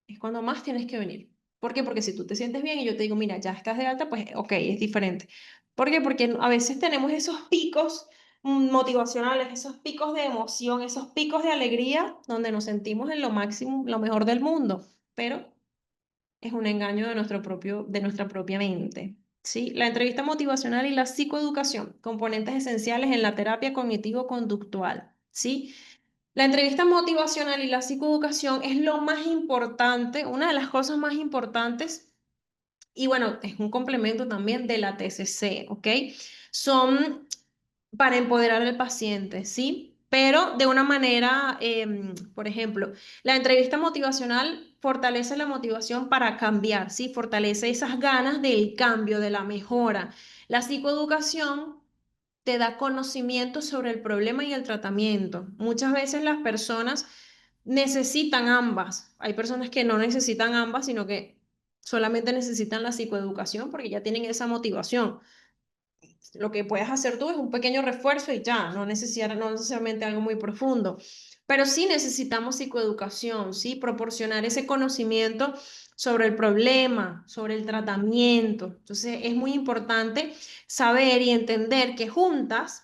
es cuando más tienes que venir. ¿Por qué? Porque si tú te sientes bien y yo te digo, mira, ya estás de alta, pues ok, es diferente. ¿Por qué? Porque a veces tenemos esos picos motivacionales, esos picos de emoción, esos picos de alegría, donde nos sentimos en lo máximo, lo mejor del mundo, pero es un engaño de nuestra propia mente. ¿Sí? La entrevista motivacional y la psicoeducación, componentes esenciales en la terapia cognitivo-conductual. ¿Sí? La entrevista motivacional y la psicoeducación es lo más importante, una de las cosas más importantes, y bueno, es un complemento también de la TCC, ¿ok? Son para empoderar al paciente, ¿sí? Pero de una manera, por ejemplo, la entrevista motivacional fortalece la motivación para cambiar, ¿sí? Fortalece esas ganas del cambio, de la mejora. La psicoeducación te da conocimiento sobre el problema y el tratamiento. Muchas veces las personas necesitan ambas. Hay personas que no necesitan ambas, sino que solamente necesitan la psicoeducación porque ya tienen esa motivación. Lo que puedes hacer tú es un pequeño refuerzo y ya, no necesariamente algo muy profundo. Pero sí necesitamos psicoeducación, sí, proporcionar ese conocimiento sobre el problema, sobre el tratamiento. Entonces, es muy importante saber y entender que juntas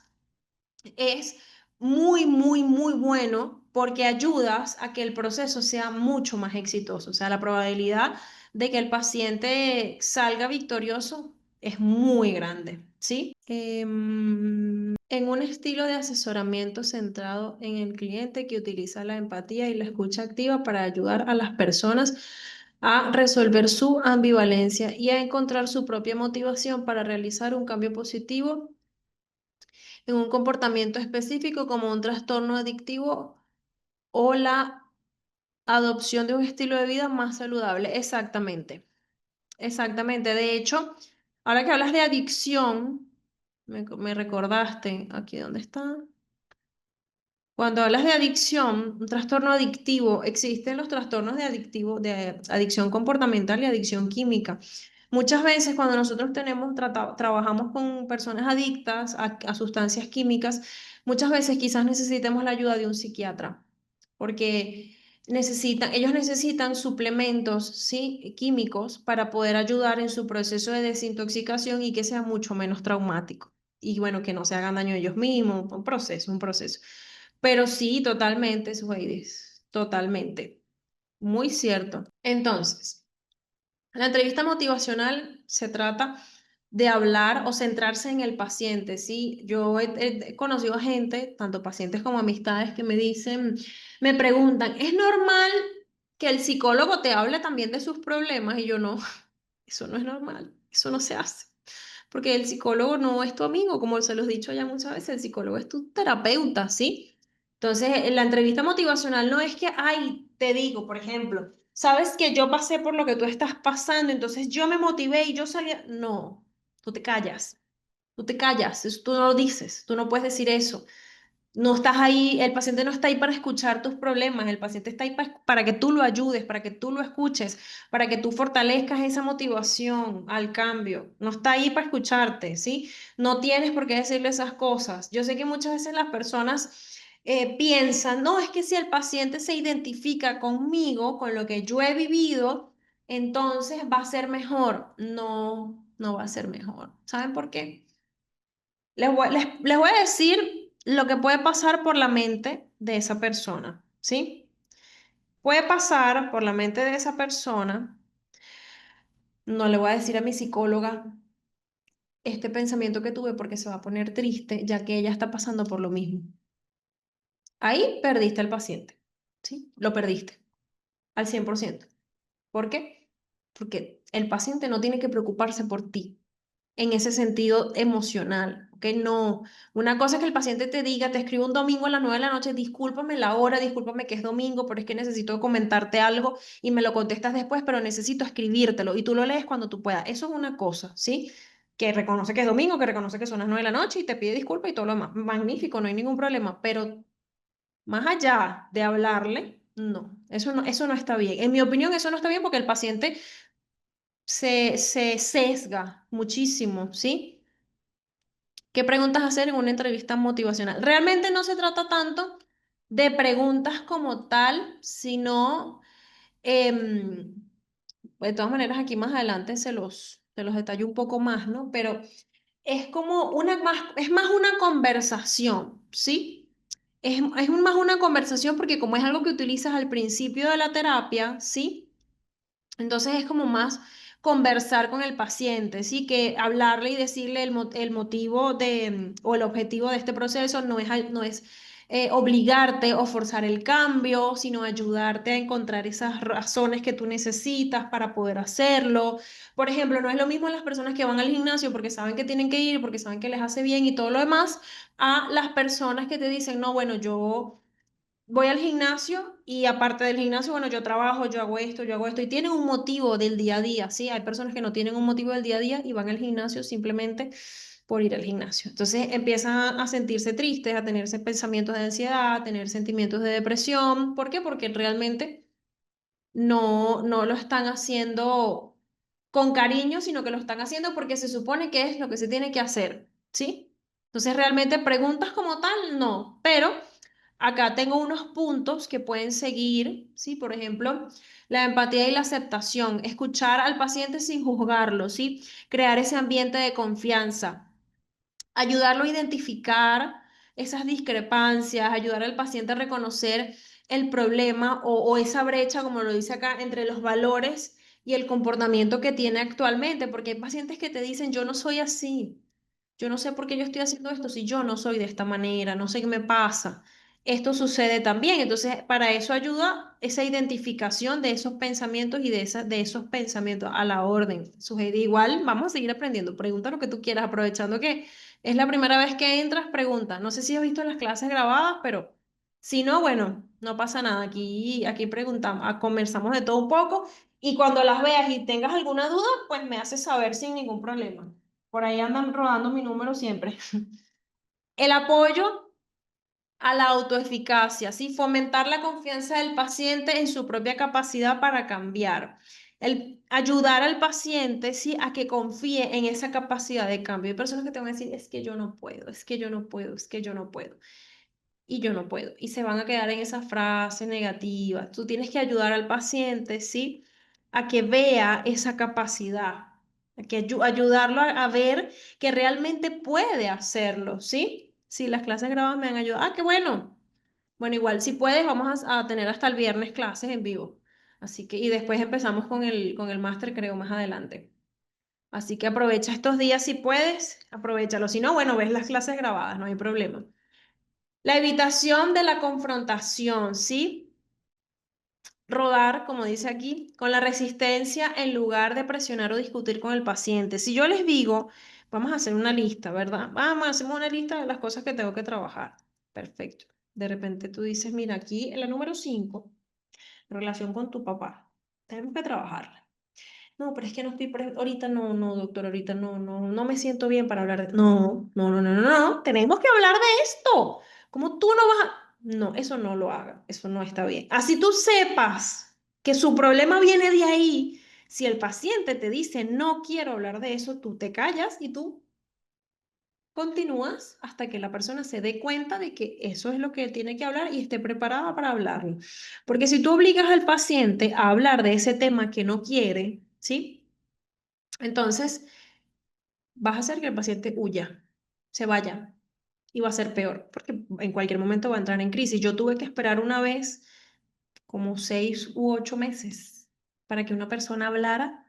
es muy, muy, muy bueno porque ayudas a que el proceso sea mucho más exitoso. O sea, la probabilidad de que el paciente salga victorioso es muy grande, ¿sí? En un estilo de asesoramiento centrado en el cliente que utiliza la empatía y la escucha activa para ayudar a las personas a resolver su ambivalencia y a encontrar su propia motivación para realizar un cambio positivo en un comportamiento específico como un trastorno adictivo o la adopción de un estilo de vida más saludable. Exactamente, exactamente. De hecho, ahora que hablas de adicción, me recordaste, aquí dónde está. Cuando hablas de adicción, un trastorno adictivo, existen los trastornos de adicción comportamental y adicción química. Muchas veces cuando nosotros trabajamos con personas adictas a sustancias químicas, muchas veces quizás necesitemos la ayuda de un psiquiatra, porque ellos necesitan suplementos, ¿sí? Químicos para poder ayudar en su proceso de desintoxicación y que sea mucho menos traumático. Y bueno, que no se hagan daño a ellos mismos, un proceso, un proceso. Pero sí, totalmente, Suheidis, totalmente. Muy cierto. Entonces, la entrevista motivacional se trata de hablar o centrarse en el paciente, ¿sí? Yo he conocido gente, tanto pacientes como amistades, que me dicen, me preguntan, ¿es normal que el psicólogo te hable también de sus problemas? Y yo no, eso no es normal, eso no se hace. Porque el psicólogo no es tu amigo, como se los he dicho ya muchas veces, el psicólogo es tu terapeuta, ¿sí? Entonces, en la entrevista motivacional no es que, ay, te digo, por ejemplo, sabes que yo pasé por lo que tú estás pasando, entonces yo me motivé y yo salí. No, tú te callas, tú te callas, tú no lo dices, tú no puedes decir eso. No estás ahí, el paciente no está ahí para escuchar tus problemas, el paciente está ahí para que tú lo ayudes, para que tú lo escuches, para que tú fortalezcas esa motivación al cambio. No está ahí para escucharte, ¿sí? No tienes por qué decirle esas cosas. Yo sé que muchas veces las personas piensan, no, es que si el paciente se identifica conmigo, con lo que yo he vivido, entonces va a ser mejor. No, no va a ser mejor. ¿Saben por qué? Les voy a decir lo que puede pasar por la mente de esa persona, ¿sí? Puede pasar por la mente de esa persona, no le voy a decir a mi psicóloga este pensamiento que tuve porque se va a poner triste, ya que ella está pasando por lo mismo. Ahí perdiste al paciente, ¿sí? Lo perdiste al 100%. ¿Por qué? Porque el paciente no tiene que preocuparse por ti en ese sentido emocional. ¿ok? No, una cosa es que el paciente te diga, te escribo un domingo a las 9 de la noche, discúlpame la hora, discúlpame que es domingo, pero es que necesito comentarte algo y me lo contestas después, pero necesito escribírtelo y tú lo lees cuando tú puedas. Eso es una cosa, ¿sí? Que reconoce que es domingo, que reconoce que son las 9 de la noche y te pide disculpas y todo lo demás. Magnífico, no hay ningún problema, pero más allá de hablarle, no, eso no está bien. En mi opinión, eso no está bien porque el paciente se sesga muchísimo, ¿sí? ¿Qué preguntas hacer en una entrevista motivacional? Realmente no se trata tanto de preguntas como tal, sino, em, de todas maneras, aquí más adelante se los detallo un poco más, ¿no? Pero es como es más una conversación, ¿sí? Es más una conversación porque como es algo que utilizas al principio de la terapia, ¿sí? Entonces es como más conversar con el paciente, ¿sí? Que hablarle y decirle el motivo o el objetivo de este proceso no es obligarte o forzar el cambio, sino ayudarte a encontrar esas razones que tú necesitas para poder hacerlo. Por ejemplo, no es lo mismo las personas que van al gimnasio porque saben que tienen que ir, porque saben que les hace bien y todo lo demás, a las personas que te dicen, no, bueno, yo voy al gimnasio y aparte del gimnasio, bueno, yo trabajo, yo hago esto y tienen un motivo del día a día, ¿sí? Hay personas que no tienen un motivo del día a día y van al gimnasio simplemente por ir al gimnasio. Entonces empiezan a sentirse tristes, a tenerse pensamientos de ansiedad, a tener sentimientos de depresión. ¿Por qué? Porque realmente no lo están haciendo con cariño, sino que lo están haciendo porque se supone que es lo que se tiene que hacer, ¿sí? Entonces realmente preguntas como tal, no, pero acá tengo unos puntos que pueden seguir, ¿sí? Por ejemplo, la empatía y la aceptación, escuchar al paciente sin juzgarlo, ¿sí? Crear ese ambiente de confianza, ayudarlo a identificar esas discrepancias, ayudar al paciente a reconocer el problema o esa brecha, como lo dice acá, entre los valores y el comportamiento que tiene actualmente, porque hay pacientes que te dicen, yo no soy así. Yo no sé por qué yo estoy haciendo esto si yo no soy de esta manera, no sé qué me pasa. Esto sucede también. Entonces, para eso ayuda esa identificación de esos pensamientos y de esos pensamientos a la orden. Sujeto, igual, vamos a seguir aprendiendo. Pregunta lo que tú quieras, aprovechando que es la primera vez que entras, pregunta. No sé si has visto las clases grabadas, pero si no, bueno, no pasa nada. Aquí preguntamos, conversamos de todo un poco y cuando las veas y tengas alguna duda, pues me haces saber sin ningún problema. Por ahí andan rodando mi número siempre. El apoyo a la autoeficacia, ¿sí? Fomentar la confianza del paciente en su propia capacidad para cambiar. El ayudar al paciente, ¿sí? A que confíe en esa capacidad de cambio. Hay personas que te van a decir, es que yo no puedo, es que yo no puedo, es que yo no puedo y yo no puedo. Y se van a quedar en esa frase negativa. Tú tienes que ayudar al paciente, ¿sí? A que vea esa capacidad, a que ayudarlo a ver que realmente puede hacerlo, ¿sí? Sí, las clases grabadas me han ayudado. Ah, qué bueno. Bueno, igual, si puedes, vamos a tener hasta el viernes clases en vivo. Así que, y después empezamos con el máster, creo, más adelante. Así que aprovecha estos días si puedes, aprovéchalo. Si no, bueno, ves las clases grabadas, no hay problema. La evitación de la confrontación, ¿sí? Rodar, como dice aquí, con la resistencia en lugar de presionar o discutir con el paciente. Si yo les digo, vamos a hacer una lista, ¿verdad? Vamos, hacemos una lista de las cosas que tengo que trabajar. Perfecto. De repente tú dices, mira, aquí en la número 5, relación con tu papá. Tenemos que trabajarla. No, pero es que no estoy, ahorita no, no, doctor, ahorita no me siento bien para hablar de... No, no, no, no, no, no, tenemos que hablar de esto. ¿Cómo tú no vas a...? No, eso no lo haga, eso no está bien. Así tú sepas que su problema viene de ahí. Si el paciente te dice, no quiero hablar de eso, tú te callas y tú continúas hasta que la persona se dé cuenta de que eso es lo que tiene que hablar y esté preparada para hablarlo. Porque si tú obligas al paciente a hablar de ese tema que no quiere, ¿sí? Entonces, vas a hacer que el paciente huya, se vaya y va a ser peor, porque en cualquier momento va a entrar en crisis. Yo tuve que esperar una vez como 6 u 8 meses para que una persona hablara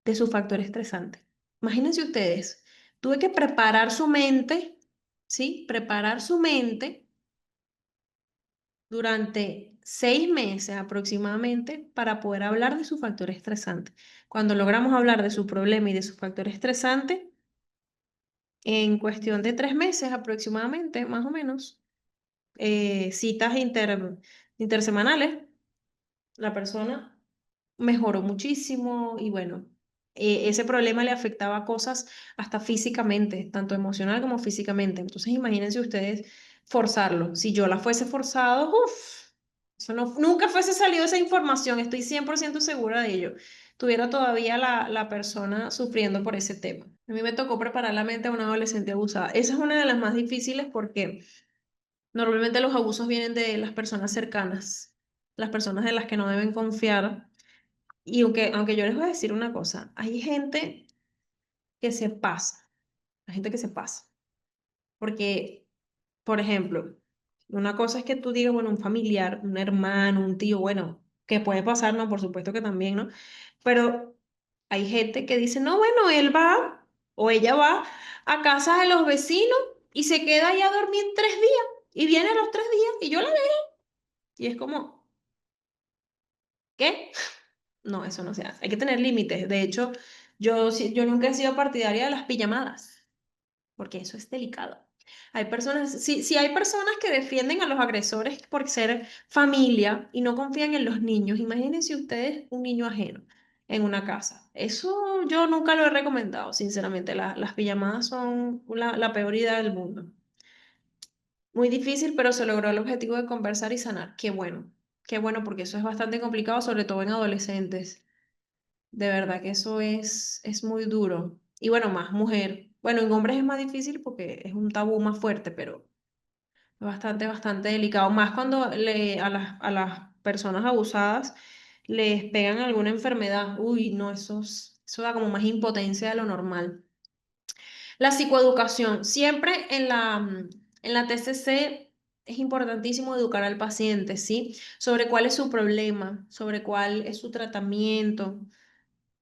de su factor estresante. Imagínense ustedes, tuve que preparar su mente, ¿sí? Preparar su mente durante 6 meses aproximadamente para poder hablar de su factor estresante. Cuando logramos hablar de su problema y de su factor estresante, en cuestión de 3 meses aproximadamente, más o menos, citas intersemanales, la persona mejoró muchísimo y bueno, ese problema le afectaba cosas hasta físicamente, tanto emocional como físicamente. Entonces imagínense ustedes forzarlo. Si yo la fuese forzado, uff, eso no, nunca fuese salido esa información, estoy 100% segura de ello. Tuviera todavía la persona sufriendo por ese tema. A mí me tocó preparar la mente a una adolescente abusada. Esa es una de las más difíciles porque normalmente los abusos vienen de las personas cercanas, las personas de las que no deben confiar. Y aunque yo les voy a decir una cosa, hay gente que se pasa, hay gente que se pasa. Porque, por ejemplo, una cosa es que tú digas, bueno, un familiar, un hermano, un tío, bueno, que puede pasar, ¿no? Por supuesto que también, ¿no? Pero hay gente que dice, no, bueno, él va o ella va a casa de los vecinos y se queda ahí a dormir 3 días y viene a los 3 días y yo la veo. Y es como, ¿qué? No, eso no se hace. Hay que tener límites. De hecho, yo nunca he sido partidaria de las pijamadas, porque eso es delicado. Hay personas, si hay personas que defienden a los agresores por ser familia y no confían en los niños, imagínense ustedes un niño ajeno en una casa. Eso yo nunca lo he recomendado, sinceramente. Las pijamadas son la peor idea del mundo. Muy difícil, pero se logró el objetivo de conversar y sanar. Qué bueno, porque eso es bastante complicado, sobre todo en adolescentes. De verdad que eso es muy duro. Y bueno, más mujer. Bueno, en hombres es más difícil porque es un tabú más fuerte, pero es bastante, bastante delicado. Más cuando a las personas abusadas les pegan alguna enfermedad. Uy, no, eso da como más impotencia de lo normal. La psicoeducación. Siempre en la TCC es importantísimo educar al paciente, ¿sí? Sobre cuál es su problema, sobre cuál es su tratamiento,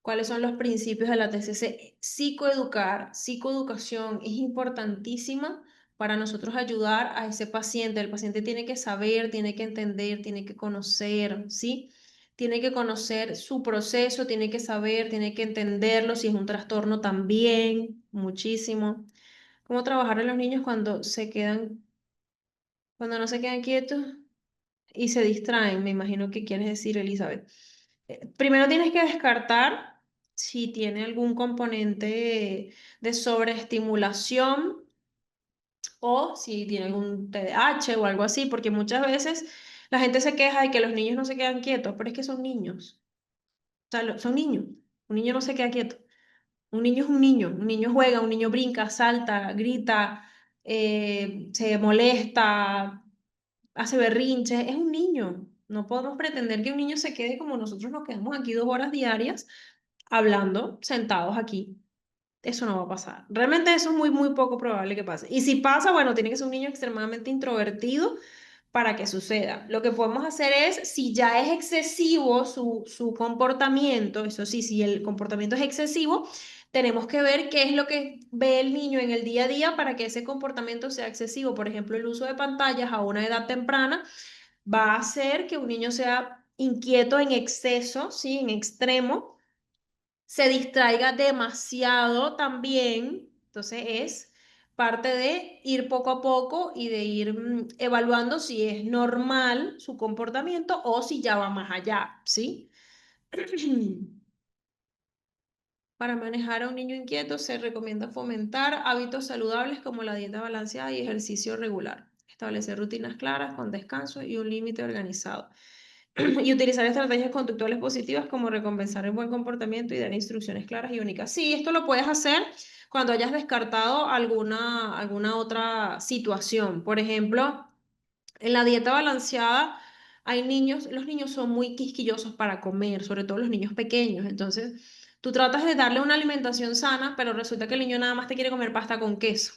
cuáles son los principios de la TCC. Psicoeducación es importantísima para nosotros ayudar a ese paciente. El paciente tiene que saber, tiene que entender, tiene que conocer, ¿sí? Tiene que conocer su proceso, tiene que saber, tiene que entenderlo, si es un trastorno también, muchísimo. ¿Cómo trabajar en los niños cuando no se quedan quietos y se distraen? Me imagino que quieres decir, Elizabeth. Primero tienes que descartar si tiene algún componente de sobreestimulación o si tiene algún TDAH o algo así, porque muchas veces la gente se queja de que los niños no se quedan quietos, pero es que son niños. O sea, son niños. Un niño no se queda quieto. Un niño es un niño. Un niño juega, un niño brinca, salta, grita, se molesta, hace berrinches. Es un niño. No podemos pretender que un niño se quede como nosotros nos quedamos aquí 2 horas diarias hablando, sentados aquí. Eso no va a pasar. Realmente eso es muy, muy poco probable que pase. Y si pasa, bueno, tiene que ser un niño extremadamente introvertido para que suceda. Lo que podemos hacer es, si ya es excesivo su comportamiento, eso sí, si el comportamiento es excesivo, tenemos que ver qué es lo que ve el niño en el día a día para que ese comportamiento sea excesivo. Por ejemplo, el uso de pantallas a una edad temprana va a hacer que un niño sea inquieto en exceso, ¿sí? En extremo, se distraiga demasiado también. Entonces es parte de ir poco a poco y de ir evaluando si es normal su comportamiento o si ya va más allá, ¿sí? Para manejar a un niño inquieto se recomienda fomentar hábitos saludables como la dieta balanceada y ejercicio regular. Establecer rutinas claras con descanso y un límite organizado. Y utilizar estrategias conductuales positivas como recompensar el buen comportamiento y dar instrucciones claras y únicas. Sí, esto lo puedes hacer cuando hayas descartado alguna otra situación. Por ejemplo, en la dieta balanceada hay niños, los niños son muy quisquillosos para comer, sobre todo los niños pequeños. Entonces, tú tratas de darle una alimentación sana, pero resulta que el niño nada más te quiere comer pasta con queso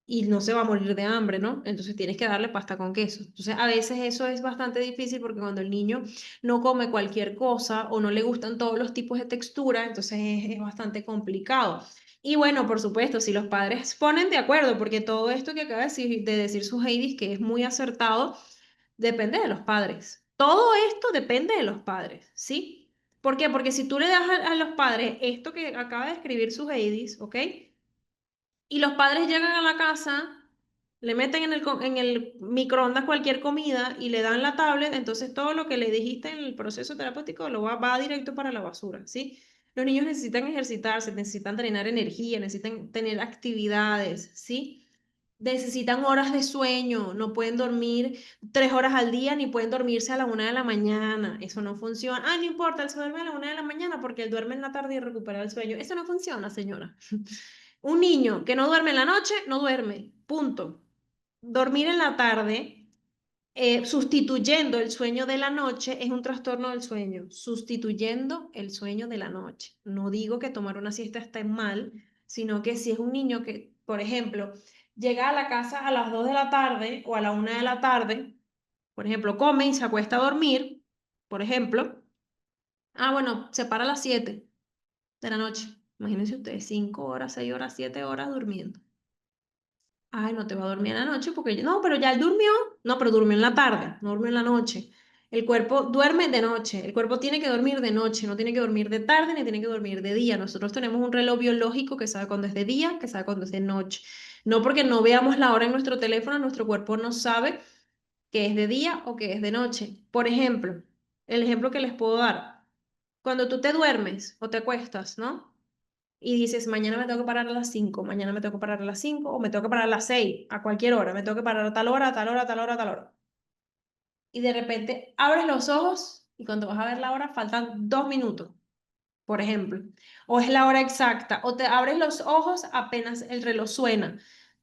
y no se va a morir de hambre, ¿no? Entonces tienes que darle pasta con queso. Entonces a veces eso es bastante difícil porque cuando el niño no come cualquier cosa o no le gustan todos los tipos de textura, entonces es bastante complicado. Y bueno, por supuesto, si los padres ponen de acuerdo, porque todo esto que acaba de decir su Heidi, que es muy acertado, depende de los padres. Todo esto depende de los padres, ¿sí? ¿Por qué? Porque si tú le das a los padres esto que acaba de escribir su Heidi, ¿ok? y los padres llegan a la casa, le meten en el microondas cualquier comida y le dan la tablet, entonces todo lo que le dijiste en el proceso terapéutico va directo para la basura, ¿sí? Los niños necesitan ejercitarse, necesitan drenar energía, necesitan tener actividades, ¿sí? Necesitan horas de sueño, no pueden dormir 3 horas al día ni pueden dormirse a la 1 de la mañana. Eso no funciona. Ah, no importa, él se duerme a la 1 de la mañana porque él duerme en la tarde y recupera el sueño. Eso no funciona, señora. Un niño que no duerme en la noche, no duerme. Punto. Dormir en la tarde, sustituyendo el sueño de la noche, es un trastorno del sueño. Sustituyendo el sueño de la noche. No digo que tomar una siesta esté mal, sino que si es un niño que, por ejemplo, llega a la casa a las 2 de la tarde o a la 1 de la tarde, por ejemplo, come y se acuesta a dormir, por ejemplo, bueno, se para a las 7 de la noche. Imagínense ustedes, 5 horas, 6 horas, 7 horas durmiendo. Ay, no te va a dormir en la noche porque no, pero ya él durmió. No, pero durmió en la tarde, no durmió en la noche. El cuerpo duerme de noche, el cuerpo tiene que dormir de noche, no tiene que dormir de tarde ni tiene que dormir de día. Nosotros tenemos un reloj biológico que sabe cuándo es de día, que sabe cuándo es de noche. No porque no veamos la hora en nuestro teléfono, nuestro cuerpo no sabe que es de día o que es de noche. Por ejemplo, el ejemplo que les puedo dar, cuando tú te duermes o te acuestas, ¿no? Y dices, mañana me tengo que parar a las 5, mañana me tengo que parar a las 5 o me tengo que parar a las 6, a cualquier hora, me tengo que parar a tal hora, a tal hora, a tal hora, a tal hora. Y de repente abres los ojos y cuando vas a ver la hora faltan 2 minutos, por ejemplo, o es la hora exacta, o te abres los ojos apenas el reloj suena.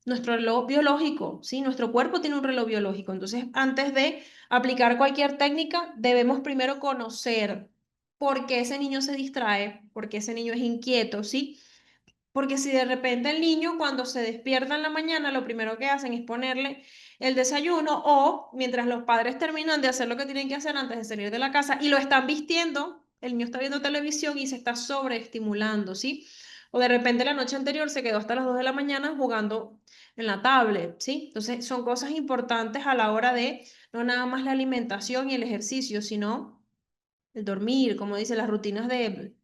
Nuestro reloj biológico, ¿sí? Nuestro cuerpo tiene un reloj biológico, entonces antes de aplicar cualquier técnica, debemos primero conocer por qué ese niño se distrae, por qué ese niño es inquieto, ¿sí? Porque si de repente el niño cuando se despierta en la mañana, lo primero que hacen es ponerle el desayuno o mientras los padres terminan de hacer lo que tienen que hacer antes de salir de la casa y lo están vistiendo, el niño está viendo televisión y se está sobreestimulando, ¿sí? O de repente la noche anterior se quedó hasta las 2 de la mañana jugando en la tablet, ¿sí? Entonces son cosas importantes a la hora de no nada más la alimentación y el ejercicio, sino el dormir, como dice, las rutinas de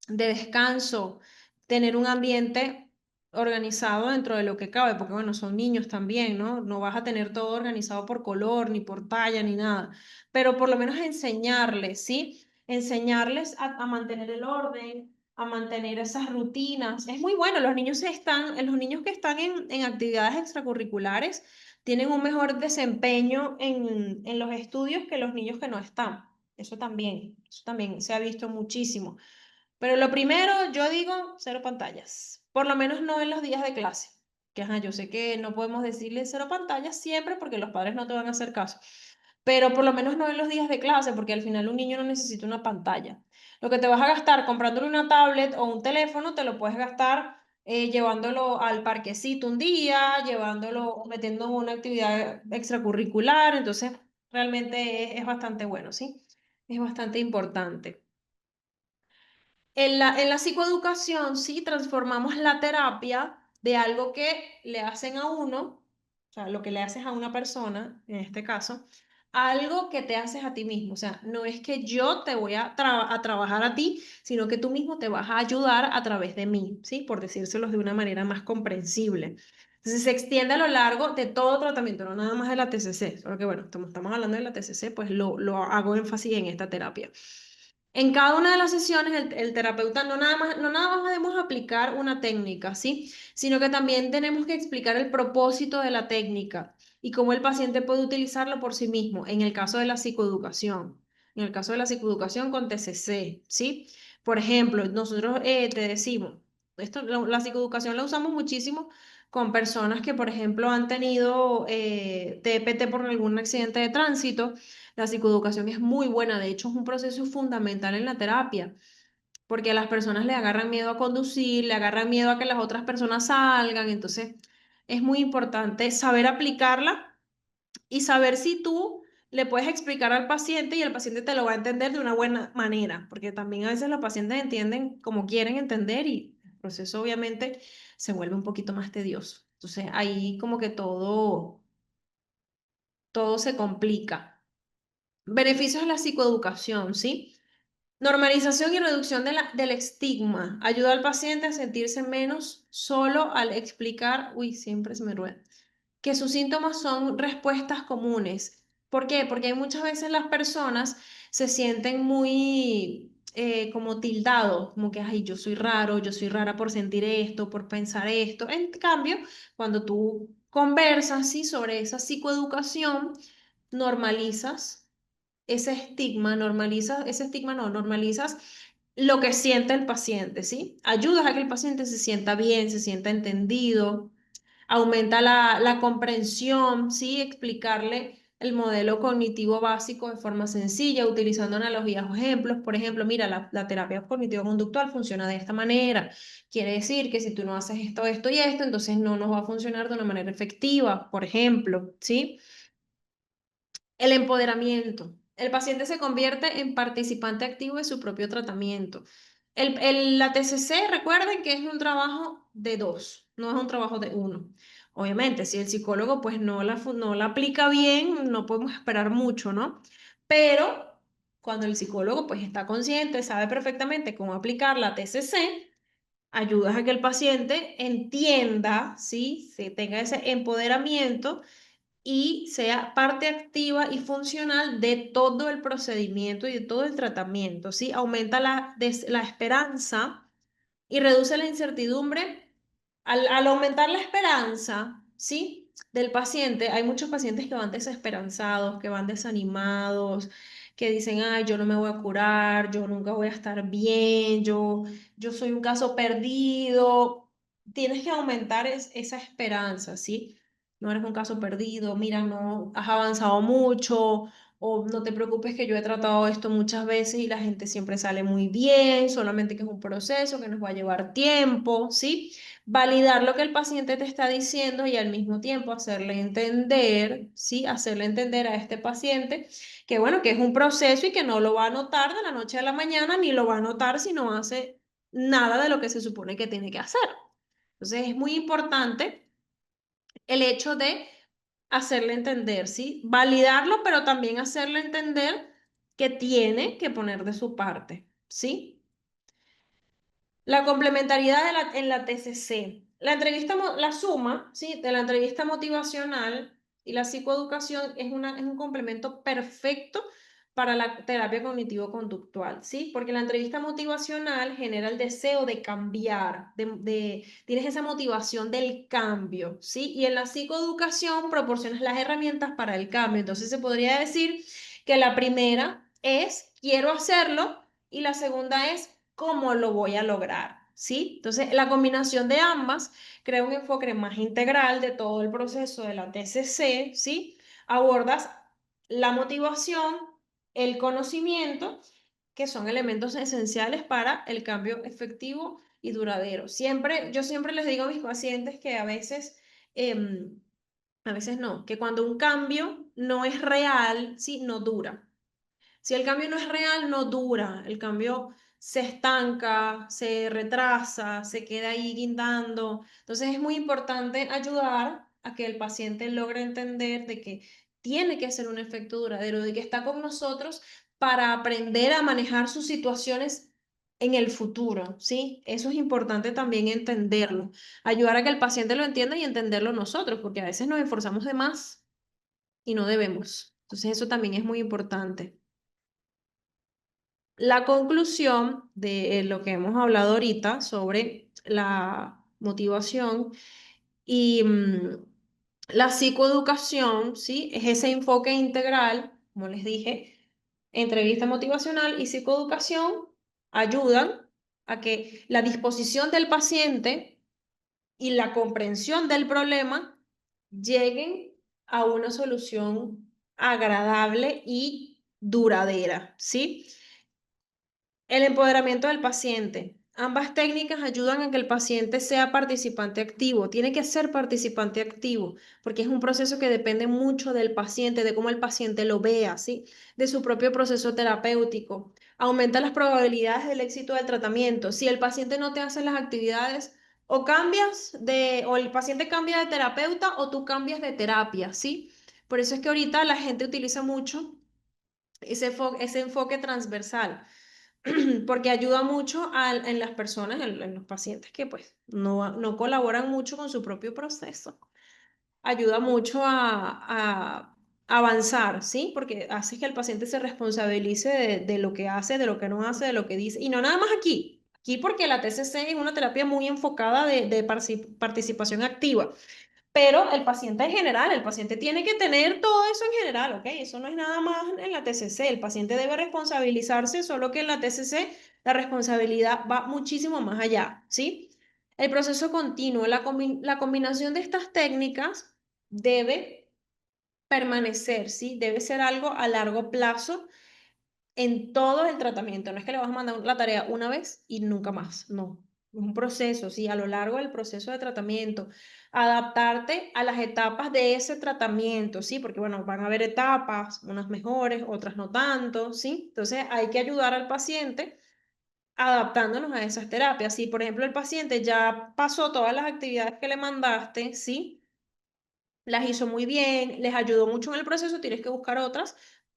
descanso, tener un ambiente organizado dentro de lo que cabe, porque bueno, son niños también, ¿no? No vas a tener todo organizado por color, ni por talla, ni nada, pero por lo menos enseñarles, ¿sí? Enseñarles a mantener el orden, a mantener esas rutinas. Es muy bueno, los niños que están en actividades extracurriculares tienen un mejor desempeño en los estudios que los niños que no están. Eso también se ha visto muchísimo. Pero lo primero, yo digo, cero pantallas. Por lo menos no en los días de clase. Que ajá, yo sé que no podemos decirle cero pantallas siempre porque los padres no te van a hacer caso. Pero por lo menos no en los días de clase, porque al final un niño no necesita una pantalla. Lo que te vas a gastar comprándole una tablet o un teléfono, te lo puedes gastar llevándolo al parquecito un día, llevándolo, metiendo en una actividad extracurricular. Entonces, realmente es bastante bueno, ¿sí? Es bastante importante. En la psicoeducación, sí, transformamos la terapia de algo que le hacen a uno, o sea, lo que le haces a una persona, en este caso, a algo que te haces a ti mismo. O sea, no es que yo te voy a trabajar a ti, sino que tú mismo te vas a ayudar a través de mí, ¿sí? Por decírselos de una manera más comprensible. Entonces, se extiende a lo largo de todo tratamiento, no nada más de la TCC, solo que bueno, estamos hablando de la TCC, pues lo hago énfasis en esta terapia. En cada una de las sesiones, el terapeuta no nada más debemos aplicar una técnica, ¿sí? Sino que también tenemos que explicar el propósito de la técnica y cómo el paciente puede utilizarlo por sí mismo, en el caso de la psicoeducación, en el caso de la psicoeducación con TCC, ¿sí? Por ejemplo, nosotros te decimos, la psicoeducación la usamos muchísimo con personas que, por ejemplo, han tenido TPT por algún accidente de tránsito. La psicoeducación es muy buena, de hecho es un proceso fundamental en la terapia, porque a las personas le agarran miedo a conducir, le agarran miedo a que las otras personas salgan, entonces es muy importante saber aplicarla y saber si tú le puedes explicar al paciente y el paciente te lo va a entender de una buena manera, porque también a veces los pacientes entienden como quieren entender y el proceso obviamente se vuelve un poquito más tedioso. Entonces ahí como que todo se complica. Beneficios de la psicoeducación, ¿sí? Normalización y reducción del estigma. Ayuda al paciente a sentirse menos solo al explicar, uy, siempre se me rueda, que sus síntomas son respuestas comunes. ¿Por qué? Porque hay muchas veces las personas se sienten muy como tildados, como que, ay, yo soy raro, yo soy rara por sentir esto, por pensar esto. En cambio, cuando tú conversas, ¿sí? Sobre esa psicoeducación, normalizas ese estigma no, normalizas lo que siente el paciente, ¿sí? Ayudas a que el paciente se sienta bien, se sienta entendido, aumenta la comprensión, ¿sí? Explicarle el modelo cognitivo básico de forma sencilla, utilizando analogías o ejemplos. Por ejemplo, mira, la terapia cognitivo-conductual funciona de esta manera. Quiere decir que si tú no haces esto, esto y esto, entonces no nos va a funcionar de una manera efectiva, por ejemplo, ¿sí? El empoderamiento. El paciente se convierte en participante activo de su propio tratamiento. La TCC, recuerden que es un trabajo de dos, no es un trabajo de uno. Obviamente, si el psicólogo pues no la aplica bien, no podemos esperar mucho, ¿no? Pero cuando el psicólogo pues está consciente, sabe perfectamente cómo aplicar la TCC, ayudas a que el paciente entienda, ¿sí? Se tenga ese empoderamiento y sea parte activa y funcional de todo el procedimiento y de todo el tratamiento, ¿sí? Aumenta la esperanza y reduce la incertidumbre. Al aumentar la esperanza, ¿sí? Del paciente, hay muchos pacientes que van desesperanzados, que van desanimados, que dicen, ay, yo no me voy a curar, yo nunca voy a estar bien, yo soy un caso perdido. Tienes que aumentar esa esperanza, ¿sí? No eres un caso perdido, mira, no has avanzado mucho, o no te preocupes que yo he tratado esto muchas veces y la gente siempre sale muy bien, solamente que es un proceso que nos va a llevar tiempo, ¿sí? Validar lo que el paciente te está diciendo y al mismo tiempo hacerle entender, ¿sí? Hacerle entender a este paciente que, bueno, que es un proceso y que no lo va a notar de la noche a la mañana, ni lo va a notar si no hace nada de lo que se supone que tiene que hacer. Entonces es muy importante el hecho de hacerle entender, ¿sí? Validarlo, pero también hacerle entender que tiene que poner de su parte, ¿sí? La complementariedad en la TCC. La suma, ¿sí? De la entrevista motivacional y la psicoeducación es un complemento perfecto para la terapia cognitivo-conductual, ¿sí? Porque la entrevista motivacional genera el deseo de cambiar, tienes esa motivación del cambio, ¿sí? Y en la psicoeducación proporcionas las herramientas para el cambio. Entonces se podría decir que la primera es quiero hacerlo y la segunda es cómo lo voy a lograr, ¿sí? Entonces, la combinación de ambas crea un enfoque más integral de todo el proceso de la TCC, ¿sí? Abordas la motivación, el conocimiento, que son elementos esenciales para el cambio efectivo y duradero. Yo siempre les digo a mis pacientes que a veces no, que cuando un cambio no es real, ¿sí? No dura. Si el cambio no es real, no dura. El cambio se estanca, se retrasa, se queda ahí guindando. Entonces es muy importante ayudar a que el paciente logre entender de que tiene que ser un efecto duradero, de que está con nosotros para aprender a manejar sus situaciones en el futuro, ¿sí? Eso es importante también entenderlo. Ayudar a que el paciente lo entienda y entenderlo nosotros, porque a veces nos esforzamos de más y no debemos. Entonces eso también es muy importante. La conclusión de lo que hemos hablado ahorita sobre la motivación y la psicoeducación, ¿sí? Es ese enfoque integral, como les dije, entrevista motivacional y psicoeducación ayudan a que la disposición del paciente y la comprensión del problema lleguen a una solución agradable y duradera, ¿sí? El empoderamiento del paciente. Ambas técnicas ayudan a que el paciente sea participante activo. Tiene que ser participante activo porque es un proceso que depende mucho del paciente, de cómo el paciente lo vea, ¿sí? De su propio proceso terapéutico. Aumenta las probabilidades del éxito del tratamiento. Si el paciente no te hace las actividades, o el paciente cambia de terapeuta o tú cambias de terapia, ¿sí? Por eso es que ahorita la gente utiliza mucho ese enfoque transversal. porque ayuda mucho en las personas, en los pacientes que pues no colaboran mucho con su propio proceso. Ayuda mucho a avanzar, ¿sí? Porque hace que el paciente se responsabilice de lo que hace, de lo que no hace, de lo que dice. Y no nada más aquí. Aquí porque la TCC es una terapia muy enfocada de participación activa. Pero el paciente en general, el paciente tiene que tener todo eso en general, ¿ok? Eso no es nada más en la TCC. El paciente debe responsabilizarse, solo que en la TCC la responsabilidad va muchísimo más allá, ¿sí? El proceso continuo, la combinación de estas técnicas debe permanecer, ¿sí? Debe ser algo a largo plazo en todo el tratamiento. No es que le vas a mandar la tarea una vez y nunca más, no. Es un proceso, sí, a lo largo del proceso de tratamiento. Adaptarte a las etapas de ese tratamiento, sí, porque bueno, van a haber etapas, unas mejores, otras no tanto, sí. Entonces hay que ayudar al paciente adaptándonos a esas terapias. Si, por ejemplo, el paciente ya pasó todas las actividades que le mandaste, sí, las hizo muy bien, les ayudó mucho en el proceso, tienes que buscar otras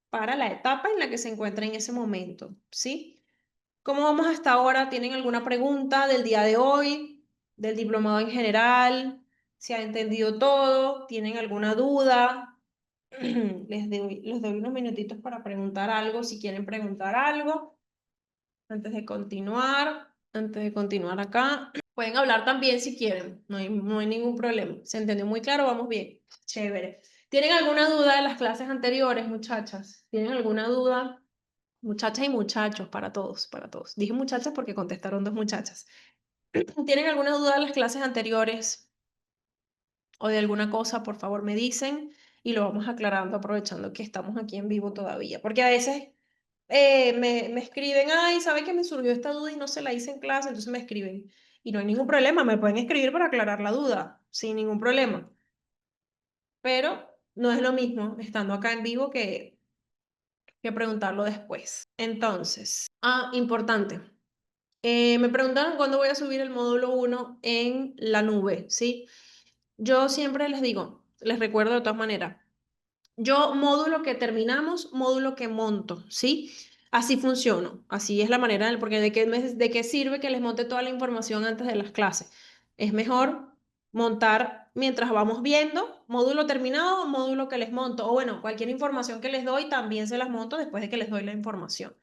para la etapa en la que se encuentra en ese momento, ¿sí? ¿Cómo vamos hasta ahora? ¿Tienen alguna pregunta del día de hoy, del diplomado en general? ¿Se ha entendido todo? ¿Tienen alguna duda? Les doy unos minutitos para preguntar algo, si quieren preguntar algo, antes de continuar acá. Pueden hablar también si quieren, no hay ningún problema. ¿Se entendió muy claro? Vamos bien. Chévere. ¿Tienen alguna duda de las clases anteriores, muchachas? ¿Tienen alguna duda? Muchachas y muchachos, para todos, para todos. Dije muchachas porque contestaron dos muchachas. ¿Tienen alguna duda de las clases anteriores o de alguna cosa? Por favor, me dicen y lo vamos aclarando aprovechando que estamos aquí en vivo todavía. Porque a veces me escriben, ay, ¿sabe que me surgió esta duda y no se la hice en clase? Entonces me escriben. Y no hay ningún problema, me pueden escribir para aclarar la duda, sin ningún problema. Pero no es lo mismo estando acá en vivo que preguntarlo después. Entonces, importante. Me preguntaron cuándo voy a subir el módulo 1 en la nube, ¿sí? Yo siempre les digo, les recuerdo de todas maneras, yo módulo que terminamos, módulo que monto, ¿sí? Así funciono, así es la manera, porque ¿de qué sirve que les monte toda la información antes de las clases? Es mejor montar mientras vamos viendo, módulo terminado, módulo que les monto, o bueno, cualquier información que les doy también se las monto después de que les doy la información.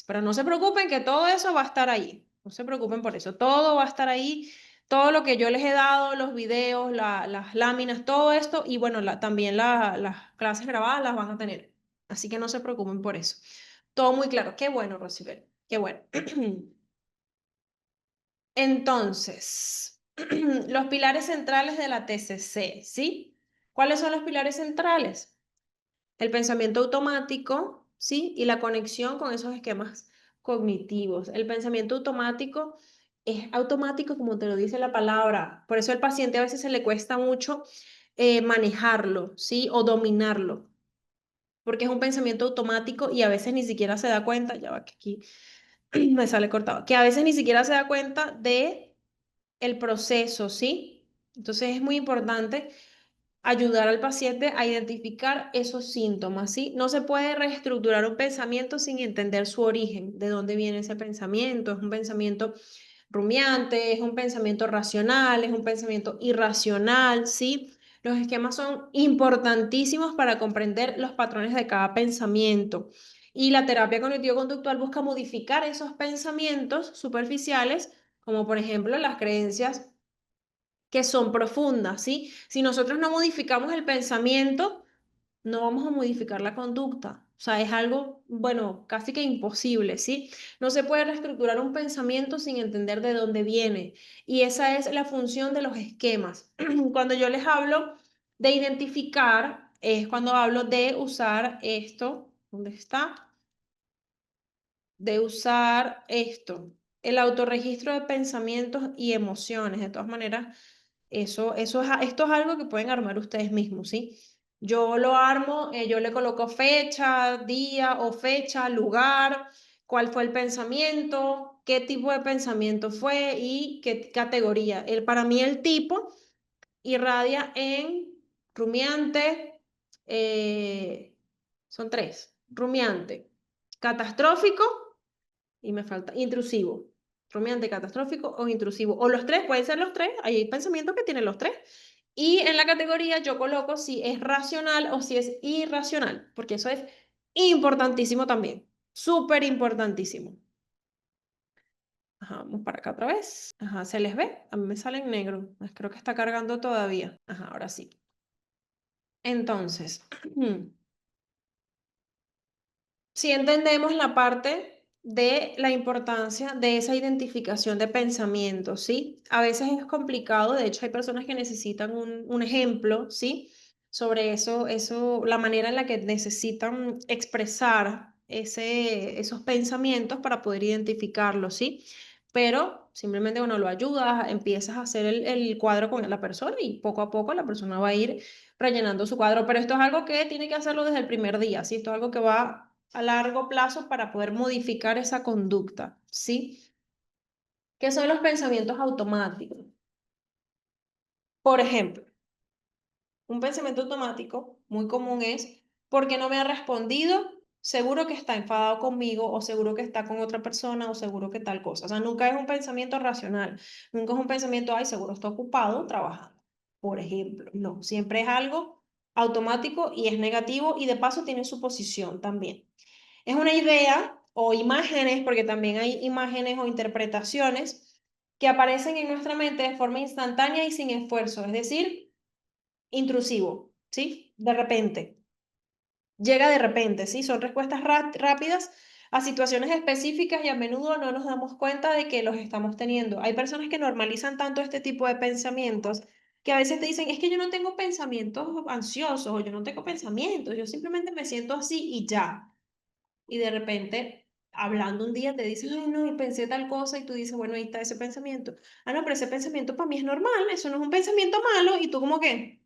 Pero no se preocupen que todo eso va a estar ahí, no se preocupen por eso, todo va a estar ahí, todo lo que yo les he dado, los videos, las láminas, todo esto, y bueno, también las clases grabadas las van a tener. Así que no se preocupen por eso. Todo muy claro. Qué bueno, Rosibel. Qué bueno. Entonces, los pilares centrales de la TCC, ¿sí? ¿Cuáles son los pilares centrales? El pensamiento automático, ¿sí? Y la conexión con esos esquemas cognitivos. El pensamiento automático es automático como te lo dice la palabra. Por eso al paciente a veces se le cuesta mucho manejarlo, ¿sí? O dominarlo, porque es un pensamiento automático y a veces ni siquiera se da cuenta, ya va que aquí me sale cortado, que a veces ni siquiera se da cuenta de el proceso, ¿sí? Entonces es muy importante ayudar al paciente a identificar esos síntomas, ¿sí? No se puede reestructurar un pensamiento sin entender su origen, de dónde viene ese pensamiento. Es un pensamiento rumiante, es un pensamiento racional, es un pensamiento irracional, ¿sí? Los esquemas son importantísimos para comprender los patrones de cada pensamiento. Y la terapia cognitivo-conductual busca modificar esos pensamientos superficiales, como por ejemplo las creencias que son profundas, ¿sí? Si nosotros no modificamos el pensamiento, no vamos a modificar la conducta. O sea, es algo, bueno, casi que imposible, ¿sí? No se puede reestructurar un pensamiento sin entender de dónde viene. Y esa es la función de los esquemas. Cuando yo les hablo de identificar, es cuando hablo de usar esto. ¿Dónde está? De usar esto, el autorregistro de pensamientos y emociones. De todas maneras, esto es algo que pueden armar ustedes mismos, ¿sí? Yo lo armo, yo le coloco fecha, día o fecha, lugar, cuál fue el pensamiento, qué tipo de pensamiento fue y qué categoría. Para mí el tipo irradia en rumiante, son tres, rumiante, catastrófico Y me falta intrusivo, rumiante, catastrófico o intrusivo. O los tres, pueden ser los tres. Hay pensamientos que tienen los tres. Y en la categoría yo coloco si es racional o si es irracional, porque eso es importantísimo también. Súper importantísimo. Ajá, vamos para acá otra vez. Ajá, ¿se les ve? A mí me sale en negro. Creo que está cargando todavía. Ajá, ahora sí. Entonces, si entendemos la parte de la importancia de esa identificación de pensamientos, ¿sí? A veces es complicado, de hecho hay personas que necesitan un ejemplo, ¿sí? Sobre la manera en la que necesitan expresar esos pensamientos para poder identificarlos, ¿sí? Pero simplemente, bueno, lo ayudas, empiezas a hacer el cuadro con la persona y poco a poco la persona va a ir rellenando su cuadro, pero esto es algo que tiene que hacerlo desde el primer día, ¿sí? Esto es algo que va a largo plazo para poder modificar esa conducta, ¿sí? ¿Qué son los pensamientos automáticos? Por ejemplo, un pensamiento automático muy común es, ¿por qué no me ha respondido? Seguro que está enfadado conmigo o seguro que está con otra persona o seguro que tal cosa. O sea, nunca es un pensamiento racional, nunca es un pensamiento, ay, seguro está ocupado trabajando, por ejemplo. No, siempre es algo automático y es negativo y de paso tiene su posición también. Es una idea o imágenes, porque también hay imágenes o interpretaciones que aparecen en nuestra mente de forma instantánea y sin esfuerzo, es decir, intrusivo, ¿sí? De repente. Llega de repente, ¿sí? Son respuestas rápidas a situaciones específicas y a menudo no nos damos cuenta de que los estamos teniendo. Hay personas que normalizan tanto este tipo de pensamientos que a veces te dicen, es que yo no tengo pensamientos ansiosos o yo no tengo pensamientos, yo simplemente me siento así y ya. Y de repente, hablando un día, te dicen, ay, no, y pensé tal cosa, y tú dices, bueno, ahí está ese pensamiento. Ah, no, pero ese pensamiento para mí es normal, eso no es un pensamiento malo, y tú como que,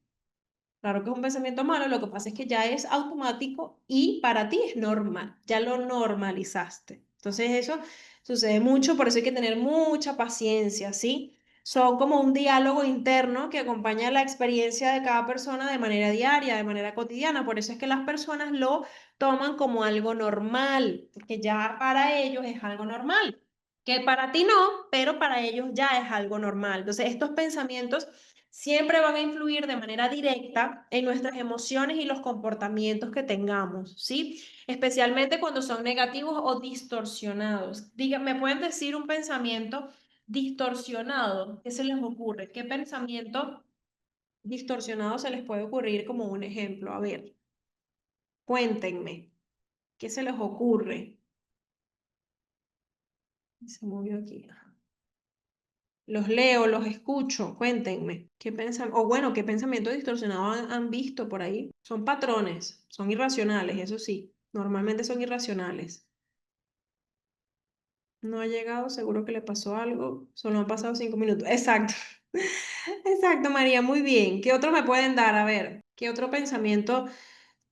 claro que es un pensamiento malo, lo que pasa es que ya es automático y para ti es normal, ya lo normalizaste. Entonces eso sucede mucho, por eso hay que tener mucha paciencia, ¿sí? Son como un diálogo interno que acompaña la experiencia de cada persona de manera diaria, de manera cotidiana. Por eso es que las personas lo toman como algo normal, porque ya para ellos es algo normal, que para ti no, pero para ellos ya es algo normal. Entonces estos pensamientos siempre van a influir de manera directa en nuestras emociones y los comportamientos que tengamos, ¿sí? Especialmente cuando son negativos o distorsionados. ¿Me pueden decir un pensamiento distorsionado? ¿Qué se les ocurre? ¿Qué pensamiento distorsionado se les puede ocurrir como un ejemplo? A ver, cuéntenme, ¿qué se les ocurre? Se movió aquí. Los leo, los escucho, cuéntenme, ¿qué pensan? O bueno, ¿qué pensamientos distorsionados han visto por ahí? Son patrones, son irracionales, eso sí, normalmente son irracionales. No ha llegado, seguro que le pasó algo, solo han pasado 5 minutos. Exacto, exacto, María, muy bien. ¿Qué otro me pueden dar? A ver, ¿qué otro pensamiento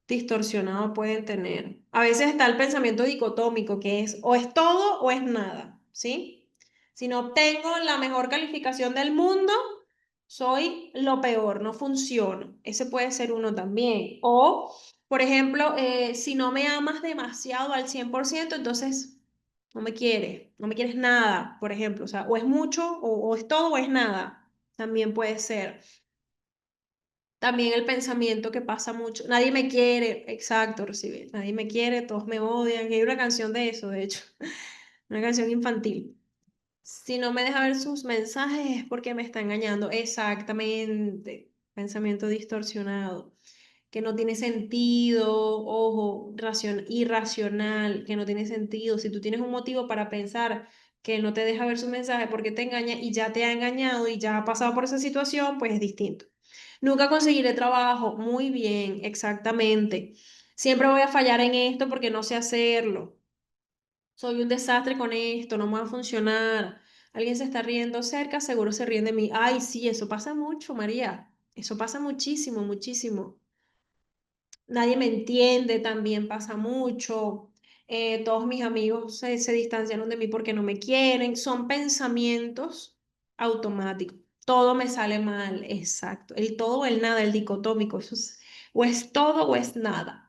distorsionado pueden tener? A veces está el pensamiento dicotómico, que es todo o es nada, ¿sí? Si no obtengo la mejor calificación del mundo, soy lo peor, no funciono. Ese puede ser uno también. O, por ejemplo, si no me amas demasiado al 100%, entonces no me quieres nada, por ejemplo. O sea, o es mucho, o es todo, o es nada. También puede ser. También el pensamiento que pasa mucho. Nadie me quiere, exacto, recibir. Nadie me quiere, todos me odian. Y hay una canción de eso, de hecho, una canción infantil. Si no me deja ver sus mensajes es porque me está engañando. Exactamente. Pensamiento distorsionado, que no tiene sentido, ojo, irracional, que no tiene sentido. Si tú tienes un motivo para pensar que no te deja ver su mensaje porque te engaña y ya te ha engañado y ya ha pasado por esa situación, pues es distinto. Nunca conseguiré trabajo. Muy bien, exactamente. Siempre voy a fallar en esto porque no sé hacerlo. Soy un desastre con esto, no me va a funcionar. Alguien se está riendo cerca, seguro se ríen de mí. Ay, sí, eso pasa mucho, María. Eso pasa muchísimo, muchísimo. Nadie me entiende, también pasa mucho. Todos mis amigos se distanciaron de mí porque no me quieren. Son pensamientos automáticos. Todo me sale mal, exacto. El todo o el nada, el dicotómico. O es todo o es nada.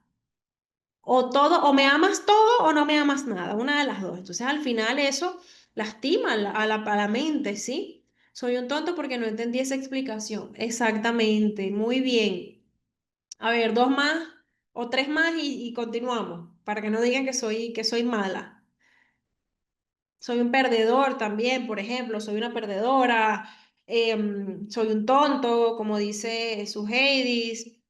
O todo, o me amas todo o no me amas nada, una de las dos. Entonces al final eso lastima a la mente, ¿sí? Soy un tonto porque no entendí esa explicación. Exactamente, muy bien. A ver, dos más o tres más y continuamos, para que no digan que soy mala. Soy un perdedor también, por ejemplo, soy una perdedora, soy un tonto, como dice su Hades.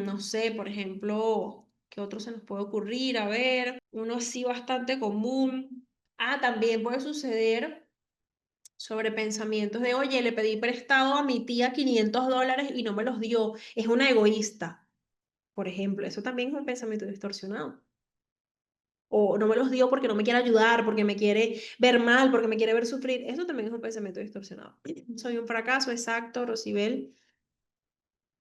No sé, por ejemplo, ¿qué otro se nos puede ocurrir? A ver, uno así bastante común. Ah, también puede suceder sobre pensamientos de, oye, le pedí prestado a mi tía $500 y no me los dio. Es una egoísta, por ejemplo. Eso también es un pensamiento distorsionado. O no me los dio porque no me quiere ayudar, porque me quiere ver mal, porque me quiere ver sufrir. Eso también es un pensamiento distorsionado. Soy un fracaso, exacto, Rosibel.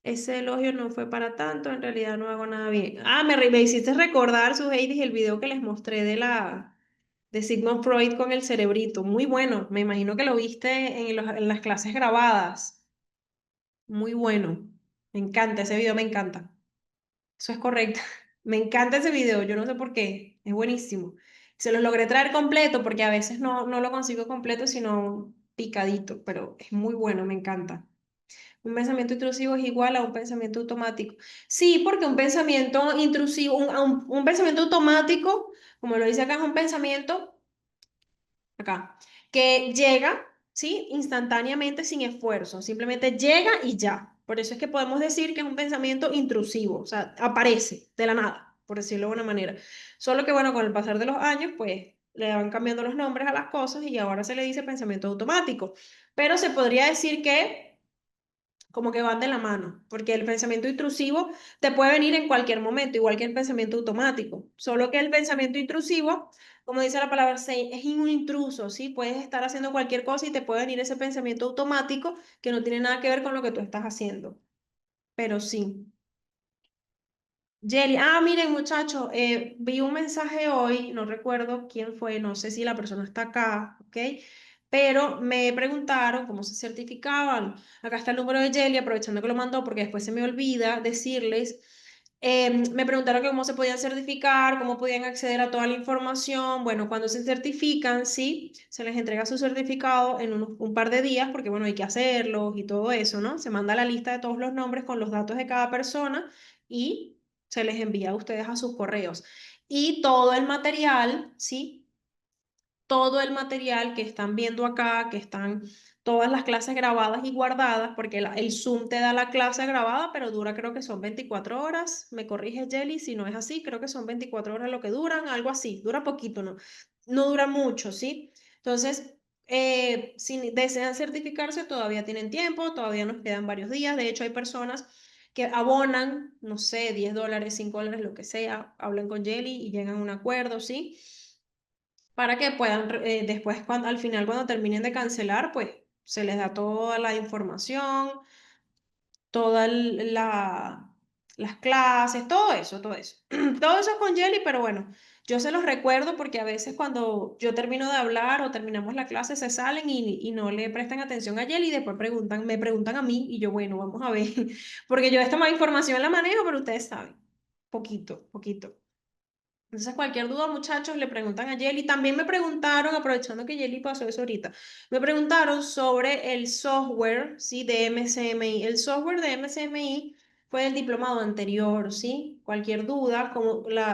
Ese elogio no fue para tanto, en realidad no hago nada bien. Ah, me hiciste recordar, su Heidi, el video que les mostré de Sigmund Freud con el cerebrito. Muy bueno, me imagino que lo viste en las clases grabadas. Muy bueno. Me encanta, ese video me encanta. Eso es correcto. Me encanta ese video, yo no sé por qué. Es buenísimo. Se los logré traer completo porque a veces no lo consigo completo, sino picadito, pero es muy bueno, me encanta. Un pensamiento intrusivo es igual a un pensamiento automático. Sí, porque un pensamiento intrusivo, un pensamiento automático, como lo dice acá, es un pensamiento, acá, que llega, ¿sí? Instantáneamente sin esfuerzo, simplemente llega y ya. Por eso es que podemos decir que es un pensamiento intrusivo, o sea, aparece de la nada, por decirlo de una manera. Solo que, bueno, con el pasar de los años, pues le van cambiando los nombres a las cosas y ahora se le dice pensamiento automático. Pero se podría decir que como que van de la mano, porque el pensamiento intrusivo te puede venir en cualquier momento, igual que el pensamiento automático, solo que el pensamiento intrusivo, como dice la palabra, es un intruso, ¿sí? Puedes estar haciendo cualquier cosa y te puede venir ese pensamiento automático que no tiene nada que ver con lo que tú estás haciendo, pero sí. Jelly, miren muchachos, vi un mensaje hoy, no recuerdo quién fue, no sé si la persona está acá, ¿ok? Pero me preguntaron cómo se certificaban. Acá está el número de Jelly, aprovechando que lo mandó porque después se me olvida decirles. Me preguntaron que cómo se podían certificar, cómo podían acceder a toda la información. Bueno, cuando se certifican, sí, se les entrega su certificado en un par de días porque, bueno, hay que hacerlos y todo eso, ¿no? Se manda la lista de todos los nombres con los datos de cada persona y se les envía a ustedes a sus correos. Y todo el material, ¿sí? Todo el material que están viendo acá, que están todas las clases grabadas y guardadas, porque el Zoom te da la clase grabada, pero dura creo que son 24 horas. Me corrige Jelly, si no es así, creo que son 24 horas lo que duran, algo así. Dura poquito, ¿no? No dura mucho, ¿sí? Entonces, si desean certificarse, todavía tienen tiempo, todavía nos quedan varios días. De hecho, hay personas que abonan, no sé, $10, $5, lo que sea, hablan con Jelly y llegan a un acuerdo, ¿sí? Para que puedan después, al final, cuando terminen de cancelar, pues se les da toda la información, todas las clases, todo eso, todo eso. Todo eso es con Jelly, pero bueno, yo se los recuerdo porque a veces cuando yo termino de hablar o terminamos la clase se salen y no le prestan atención a Jelly y después me preguntan a mí y yo, bueno, vamos a ver, porque yo esta más información la manejo, pero ustedes saben, poquito, poquito. Entonces, cualquier duda, muchachos, le preguntan a Jelly. También me preguntaron, aprovechando que Jelly pasó eso ahorita, me preguntaron sobre el software, ¿sí? De MCMI. El software de MCMI fue el diplomado anterior, ¿sí? Cualquier duda,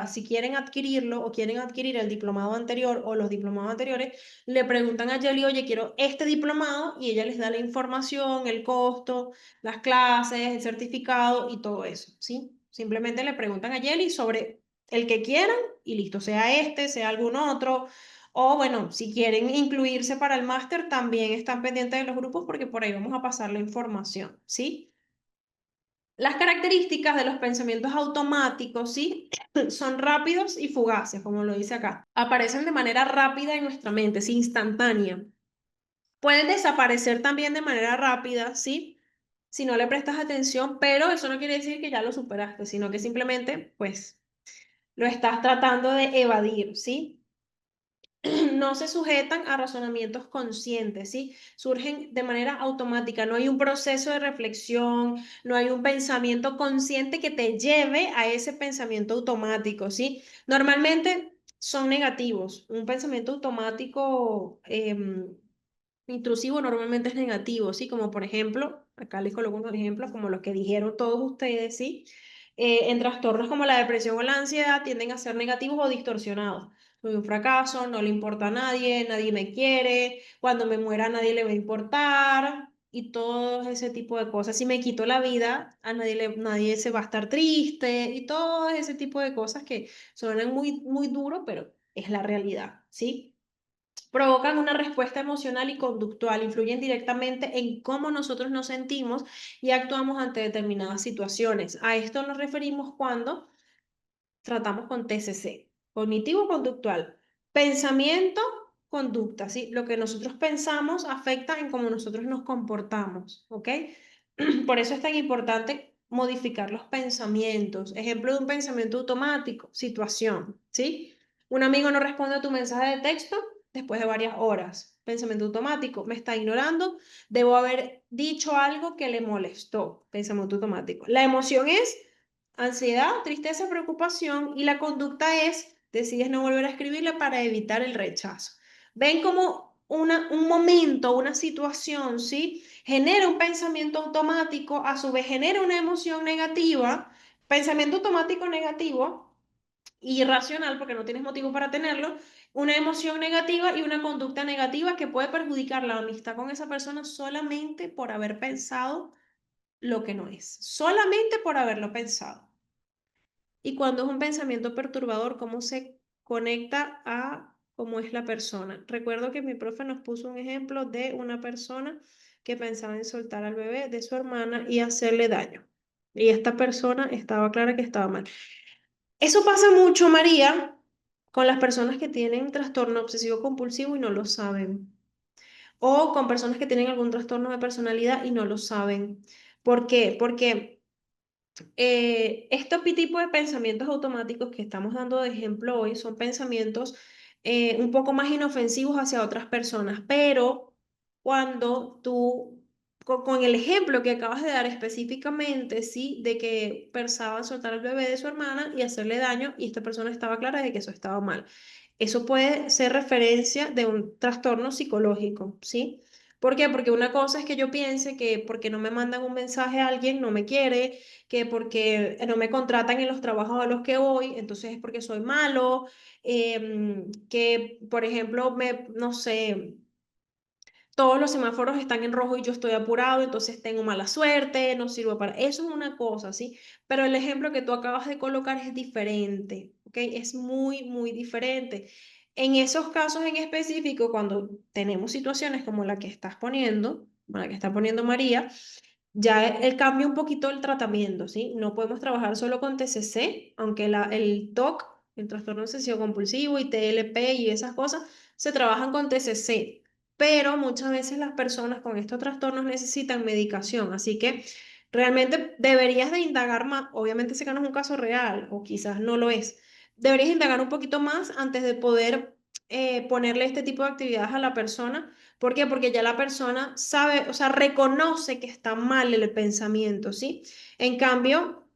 si quieren adquirirlo o quieren adquirir el diplomado anterior o los diplomados anteriores, le preguntan a Jelly, oye, quiero este diplomado y ella les da la información, el costo, las clases, el certificado y todo eso, ¿sí? Simplemente le preguntan a Jelly sobre el que quieran y listo, sea este, sea algún otro. O bueno, si quieren incluirse para el máster, también están pendientes de los grupos porque por ahí vamos a pasar la información, ¿sí? Las características de los pensamientos automáticos, ¿sí? Son rápidos y fugaces, como lo dice acá. Aparecen de manera rápida en nuestra mente, es instantánea. Pueden desaparecer también de manera rápida, ¿sí? Si no le prestas atención, pero eso no quiere decir que ya lo superaste, sino que simplemente, pues, lo estás tratando de evadir, ¿sí? no se sujetan a razonamientos conscientes, ¿sí? Surgen de manera automática, no hay un proceso de reflexión, no hay un pensamiento consciente que te lleve a ese pensamiento automático, ¿sí? Normalmente son negativos, un pensamiento automático intrusivo normalmente es negativo, ¿sí? Como por ejemplo, acá les coloco unos ejemplos como los que dijeron todos ustedes, ¿sí? En trastornos como la depresión o la ansiedad tienden a ser negativos o distorsionados. Soy un fracaso, no le importa a nadie, nadie me quiere, cuando me muera a nadie le va a importar y todo ese tipo de cosas. Si me quito la vida, a nadie se va a estar triste y todo ese tipo de cosas que suenan muy, muy duro, pero es la realidad, ¿sí? Provocan una respuesta emocional y conductual, influyen directamente en cómo nosotros nos sentimos y actuamos ante determinadas situaciones. A esto nos referimos cuando tratamos con TCC, cognitivo-conductual, pensamiento, conducta, ¿sí? Lo que nosotros pensamos afecta en cómo nosotros nos comportamos, ¿ok? Por eso es tan importante modificar los pensamientos. Ejemplo de un pensamiento automático, situación, ¿sí? Un amigo no responde a tu mensaje de texto después de varias horas. Pensamiento automático, me está ignorando, debo haber dicho algo que le molestó. Pensamiento automático. La emoción es ansiedad, tristeza, preocupación y la conducta es, decides no volver a escribirle para evitar el rechazo. Ven como un momento, una situación, ¿sí? Genera un pensamiento automático, a su vez genera una emoción negativa, pensamiento automático negativo, irracional porque no tienes motivo para tenerlo, una emoción negativa y una conducta negativa que puede perjudicar la amistad con esa persona solamente por haber pensado lo que no es, solamente por haberlo pensado. Y cuando es un pensamiento perturbador, ¿cómo se conecta a cómo es la persona? Recuerdo que mi profe nos puso un ejemplo de una persona que pensaba en soltar al bebé de su hermana y hacerle daño. Y esta persona estaba clara que estaba mal. Eso pasa mucho, María, con las personas que tienen trastorno obsesivo compulsivo y no lo saben. O con personas que tienen algún trastorno de personalidad y no lo saben. ¿Por qué? Porque estos tipos de pensamientos automáticos que estamos dando de ejemplo hoy son pensamientos un poco más inofensivos hacia otras personas, pero cuando tú, con el ejemplo que acabas de dar específicamente, sí, de que pensaba soltar al bebé de su hermana y hacerle daño, y esta persona estaba clara de que eso estaba mal. Eso puede ser referencia de un trastorno psicológico, ¿sí? ¿Por qué? Porque una cosa es que yo piense que porque no me mandan un mensaje a alguien no me quiere, que porque no me contratan en los trabajos a los que voy, entonces es porque soy malo, que por ejemplo, no sé, todos los semáforos están en rojo y yo estoy apurado, entonces tengo mala suerte, no sirvo para... Eso es una cosa, ¿sí? Pero el ejemplo que tú acabas de colocar es diferente, ¿ok? Es muy, muy diferente. En esos casos en específico, cuando tenemos situaciones como la que estás poniendo, como la que está poniendo María, ya el cambia un poquito el tratamiento, ¿sí? No podemos trabajar solo con TCC, aunque el TOC, el trastorno obsesivo compulsivo y TLP y esas cosas, se trabajan con TCC, pero muchas veces las personas con estos trastornos necesitan medicación, así que realmente deberías de indagar más, obviamente sé que no es un caso real o quizás no lo es, deberías indagar un poquito más antes de poder ponerle este tipo de actividades a la persona. ¿Por qué? Porque ya la persona sabe, o sea, reconoce que está mal el pensamiento, ¿sí? En cambio,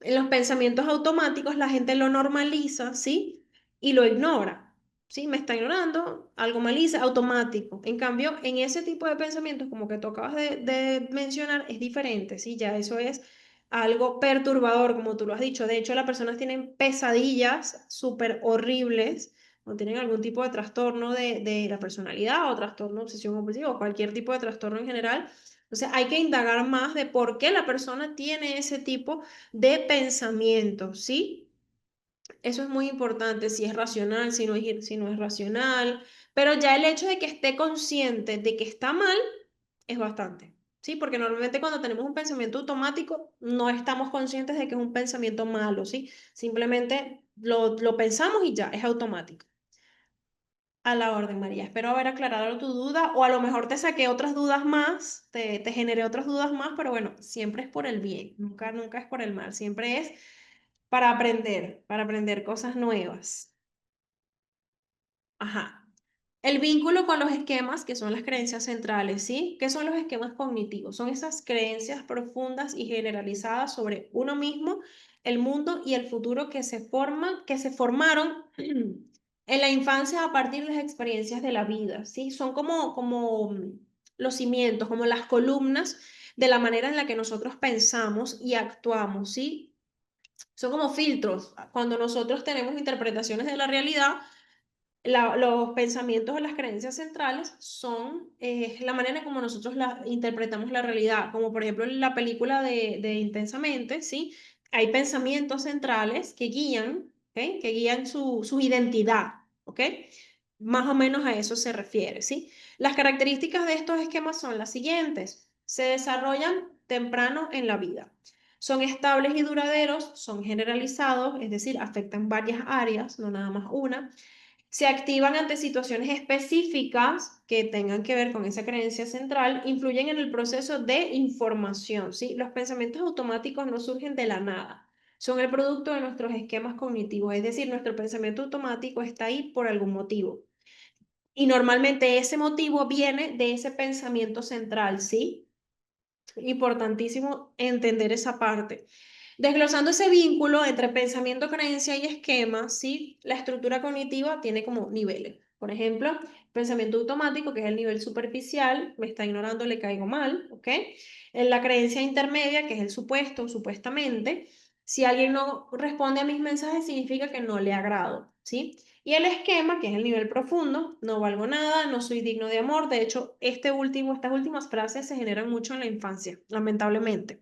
en los pensamientos automáticos la gente lo normaliza, ¿sí? Y lo ignora, ¿sí? Me está ignorando, algo maliza, automático. En cambio, en ese tipo de pensamientos, como que tú acabas de mencionar, es diferente, ¿sí? Ya eso es algo perturbador, como tú lo has dicho. De hecho, las personas tienen pesadillas súper horribles o tienen algún tipo de trastorno de la personalidad o trastorno obsesión compulsiva o cualquier tipo de trastorno en general. Entonces, hay que indagar más de por qué la persona tiene ese tipo de pensamiento, ¿sí? Eso es muy importante, si es racional, si no es racional, pero ya el hecho de que esté consciente de que está mal es bastante, ¿sí? Porque normalmente cuando tenemos un pensamiento automático no estamos conscientes de que es un pensamiento malo, ¿sí? Simplemente lo pensamos y ya, es automático. A la orden, María. Espero haber aclarado tu duda o a lo mejor te saqué otras dudas más, te generé otras dudas más, pero bueno, siempre es por el bien, nunca, nunca es por el mal, siempre es para aprender cosas nuevas. Ajá. El vínculo con los esquemas, que son las creencias centrales, ¿sí? ¿Qué son los esquemas cognitivos? Son esas creencias profundas y generalizadas sobre uno mismo, el mundo y el futuro que se formaron en la infancia a partir de las experiencias de la vida, ¿sí? Son como los cimientos, como las columnas de la manera en la que nosotros pensamos y actuamos, ¿sí? Son como filtros. Cuando nosotros tenemos interpretaciones de la realidad, los pensamientos o las creencias centrales son la manera como nosotros interpretamos la realidad, como por ejemplo en la película de Intensamente, ¿sí? Hay pensamientos centrales que guían, ¿ok? Que guían su identidad, ¿ok? Más o menos a eso se refiere, ¿sí? Las características de estos esquemas son las siguientes. Se desarrollan temprano en la vida. Son estables y duraderos, son generalizados, es decir, afectan varias áreas, no nada más una. Se activan ante situaciones específicas que tengan que ver con esa creencia central, influyen en el proceso de información, ¿sí? Los pensamientos automáticos no surgen de la nada, son el producto de nuestros esquemas cognitivos, es decir, nuestro pensamiento automático está ahí por algún motivo. Y normalmente ese motivo viene de ese pensamiento central, ¿sí? Importantísimo entender esa parte. Desglosando ese vínculo entre pensamiento, creencia y esquema, ¿sí? La estructura cognitiva tiene como niveles. Por ejemplo, pensamiento automático, que es el nivel superficial, me está ignorando, le caigo mal, ¿ok? En la creencia intermedia, que es el supuesto, supuestamente, si alguien no responde a mis mensajes, significa que no le agrado, ¿sí? Y el esquema, que es el nivel profundo, no valgo nada, no soy digno de amor. De hecho, estas últimas frases se generan mucho en la infancia, lamentablemente.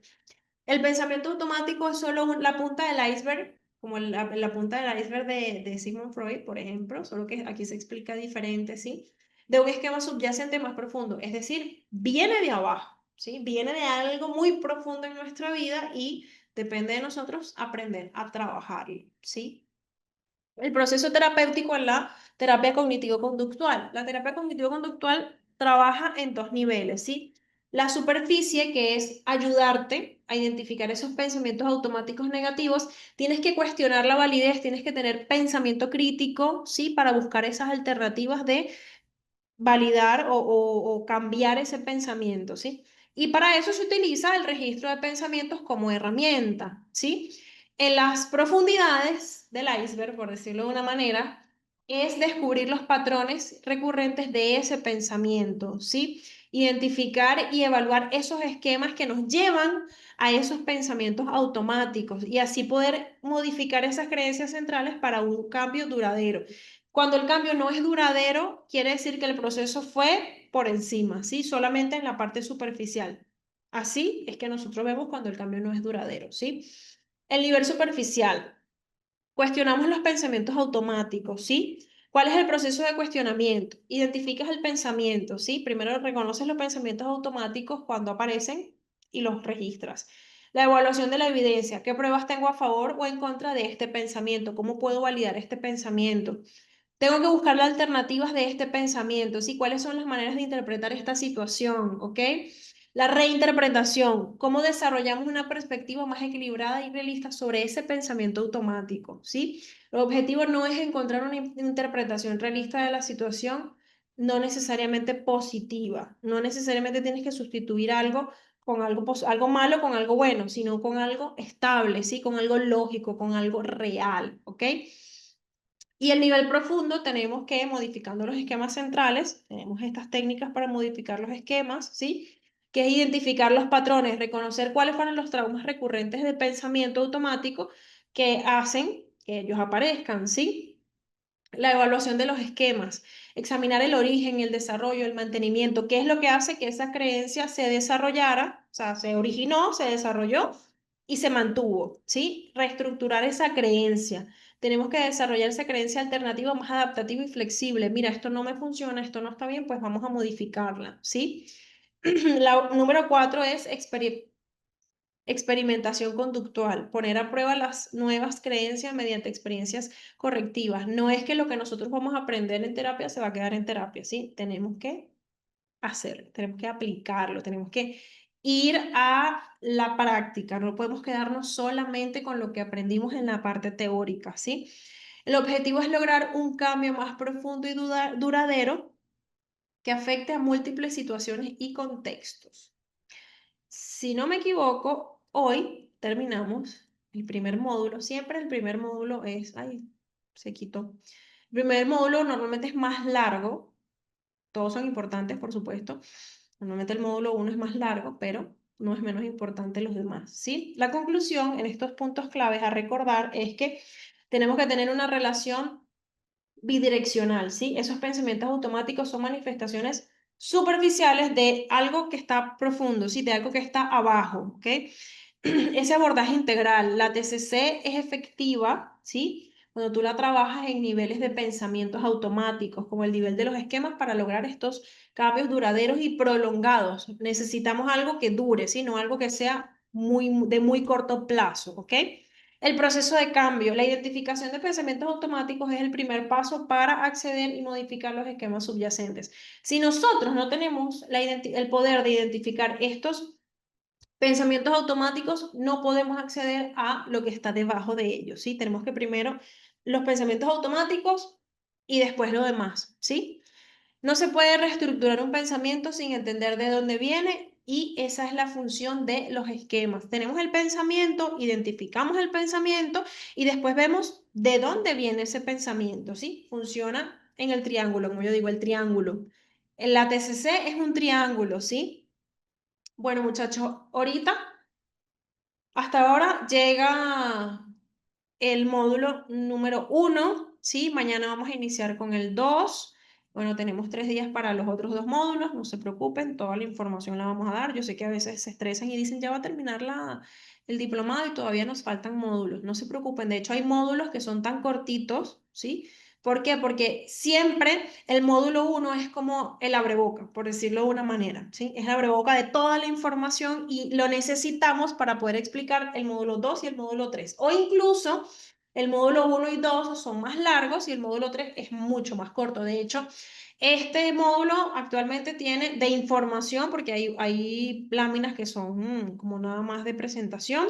El pensamiento automático es solo la punta del iceberg, como la punta del iceberg de Sigmund Freud, por ejemplo, solo que aquí se explica diferente, ¿sí? De un esquema subyacente más profundo, es decir, viene de abajo, ¿sí? Viene de algo muy profundo en nuestra vida y depende de nosotros aprender a trabajarlo, ¿sí? El proceso terapéutico en la terapia cognitivo-conductual. La terapia cognitivo-conductual trabaja en dos niveles, ¿sí? La superficie, que es ayudarte a identificar esos pensamientos automáticos negativos, tienes que cuestionar la validez, tienes que tener pensamiento crítico, ¿sí? Para buscar esas alternativas de validar o cambiar ese pensamiento, ¿sí? Y para eso se utiliza el registro de pensamientos como herramienta, ¿sí? En las profundidades del iceberg, por decirlo de una manera, es descubrir los patrones recurrentes de ese pensamiento, ¿sí? Identificar y evaluar esos esquemas que nos llevan a esos pensamientos automáticos y así poder modificar esas creencias centrales para un cambio duradero. Cuando el cambio no es duradero, quiere decir que el proceso fue por encima, ¿sí? Solamente en la parte superficial. Así es que nosotros vemos cuando el cambio no es duradero, ¿sí? El nivel superficial. Cuestionamos los pensamientos automáticos, ¿sí? ¿Cuál es el proceso de cuestionamiento? Identificas el pensamiento, ¿sí? Primero reconoces los pensamientos automáticos cuando aparecen y los registras. La evaluación de la evidencia. ¿Qué pruebas tengo a favor o en contra de este pensamiento? ¿Cómo puedo validar este pensamiento? Tengo que buscar las alternativas de este pensamiento, ¿sí? ¿Cuáles son las maneras de interpretar esta situación? ¿Ok? La reinterpretación, cómo desarrollamos una perspectiva más equilibrada y realista sobre ese pensamiento automático, ¿sí? El objetivo no es encontrar una interpretación realista de la situación, no necesariamente positiva, no necesariamente tienes que sustituir algo con algo malo con algo bueno, sino con algo estable, ¿sí? Con algo lógico, con algo real, ¿ok? Y el nivel profundo tenemos que, modificando los esquemas centrales, tenemos estas técnicas para modificar los esquemas, ¿sí? Que es identificar los patrones, reconocer cuáles fueron los traumas recurrentes de pensamiento automático que hacen que ellos aparezcan, ¿sí? La evaluación de los esquemas, examinar el origen, el desarrollo, el mantenimiento, qué es lo que hace que esa creencia se desarrollara, o sea, se originó, se desarrolló y se mantuvo, ¿sí? Reestructurar esa creencia. Tenemos que desarrollar esa creencia alternativa más adaptativa y flexible. Mira, esto no me funciona, esto no está bien, pues vamos a modificarla, ¿sí? La número 4 es experimentación conductual, poner a prueba las nuevas creencias mediante experiencias correctivas. No es que lo que nosotros vamos a aprender en terapia se va a quedar en terapia, ¿sí? Tenemos que hacerlo, tenemos que aplicarlo, tenemos que ir a la práctica, no podemos quedarnos solamente con lo que aprendimos en la parte teórica, ¿sí? El objetivo es lograr un cambio más profundo y duradero que afecte a múltiples situaciones y contextos. Si no me equivoco, hoy terminamos el primer módulo. Siempre el primer módulo es, ay, se quitó. El primer módulo normalmente es más largo. Todos son importantes, por supuesto. Normalmente el módulo 1 es más largo, pero no es menos importante los demás, ¿sí? La conclusión en estos puntos claves a recordar es que tenemos que tener una relación bidireccional, ¿sí? Esos pensamientos automáticos son manifestaciones superficiales de algo que está profundo, ¿sí? De algo que está abajo, ¿ok? Ese abordaje integral, la TCC es efectiva, ¿sí? Cuando tú la trabajas en niveles de pensamientos automáticos, como el nivel de los esquemas, para lograr estos cambios duraderos y prolongados. Necesitamos algo que dure, ¿sí? No algo que sea de muy corto plazo, ¿ok? El proceso de cambio, la identificación de pensamientos automáticos es el primer paso para acceder y modificar los esquemas subyacentes. Si nosotros no tenemos el poder de identificar estos pensamientos automáticos, no podemos acceder a lo que está debajo de ellos, ¿sí? Tenemos que primero los pensamientos automáticos y después lo demás, ¿sí? No se puede reestructurar un pensamiento sin entender de dónde viene y esa es la función de los esquemas. Tenemos el pensamiento, identificamos el pensamiento y después vemos de dónde viene ese pensamiento, ¿sí? Funciona en el triángulo, como yo digo, el triángulo. En la TCC es un triángulo, ¿sí? Bueno, muchachos, ahorita, hasta ahora llega el módulo número 1, ¿sí? Mañana vamos a iniciar con el 2. Bueno, tenemos 3 días para los otros 2 módulos, no se preocupen, toda la información la vamos a dar. Yo sé que a veces se estresan y dicen, ya va a terminar el diplomado y todavía nos faltan módulos. No se preocupen, de hecho hay módulos que son tan cortitos, ¿sí? ¿Por qué? Porque siempre el módulo 1 es como el abreboca, por decirlo de una manera, ¿sí? Es el abreboca de toda la información y lo necesitamos para poder explicar el módulo 2 y el módulo 3. O incluso el módulo 1 y 2 son más largos y el módulo 3 es mucho más corto. De hecho, este módulo actualmente tiene de información, porque hay láminas que son como nada más de presentación,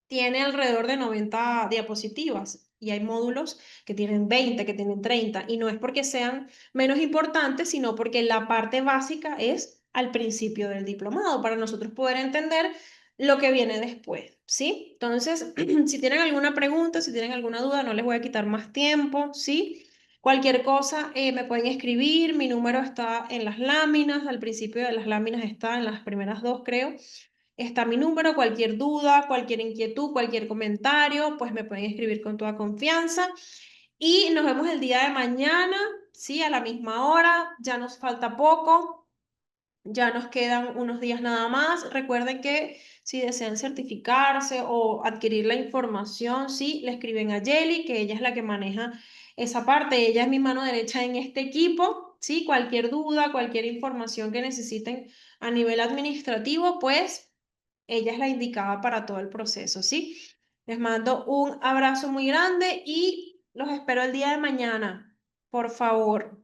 tiene alrededor de 90 diapositivas y hay módulos que tienen 20, que tienen 30 y no es porque sean menos importantes, sino porque la parte básica es al principio del diplomado para nosotros poder entender lo que viene después, ¿sí? Entonces, si tienen alguna pregunta, si tienen alguna duda, no les voy a quitar más tiempo, ¿sí? Cualquier cosa me pueden escribir, mi número está en las láminas, al principio de las láminas está en las primeras dos, creo. Está mi número, cualquier duda, cualquier inquietud, cualquier comentario, pues me pueden escribir con toda confianza. Y nos vemos el día de mañana, sí, a la misma hora. Ya nos falta poco, ya nos quedan unos días nada más. Recuerden que si desean certificarse o adquirir la información, sí, le escriben a Yeli, que ella es la que maneja esa parte. Ella es mi mano derecha en este equipo, sí, cualquier duda, cualquier información que necesiten a nivel administrativo, pues ella es la indicada para todo el proceso, ¿sí? Les mando un abrazo muy grande y los espero el día de mañana, por favor,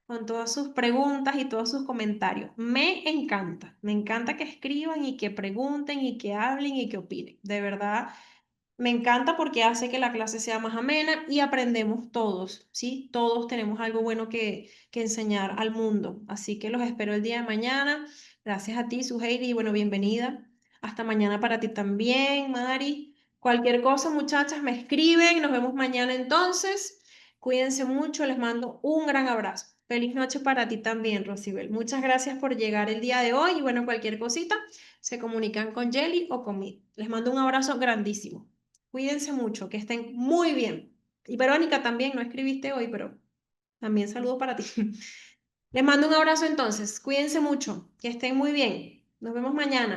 con todas sus preguntas y todos sus comentarios. Me encanta que escriban y que pregunten y que hablen y que opinen. De verdad, me encanta porque hace que la clase sea más amena y aprendemos todos, ¿sí? Todos tenemos algo bueno que enseñar al mundo. Así que los espero el día de mañana. Gracias a ti, Suheili, y bueno, bienvenida. Hasta mañana para ti también, Mari. Cualquier cosa, muchachas, me escriben. Nos vemos mañana entonces. Cuídense mucho, les mando un gran abrazo. Feliz noche para ti también, Rosibel. Muchas gracias por llegar el día de hoy y bueno, cualquier cosita, se comunican con Jelly o conmigo. Les mando un abrazo grandísimo. Cuídense mucho, que estén muy bien. Y Verónica también, no escribiste hoy, pero también saludo para ti. Les mando un abrazo entonces. Cuídense mucho, que estén muy bien. Nos vemos mañana.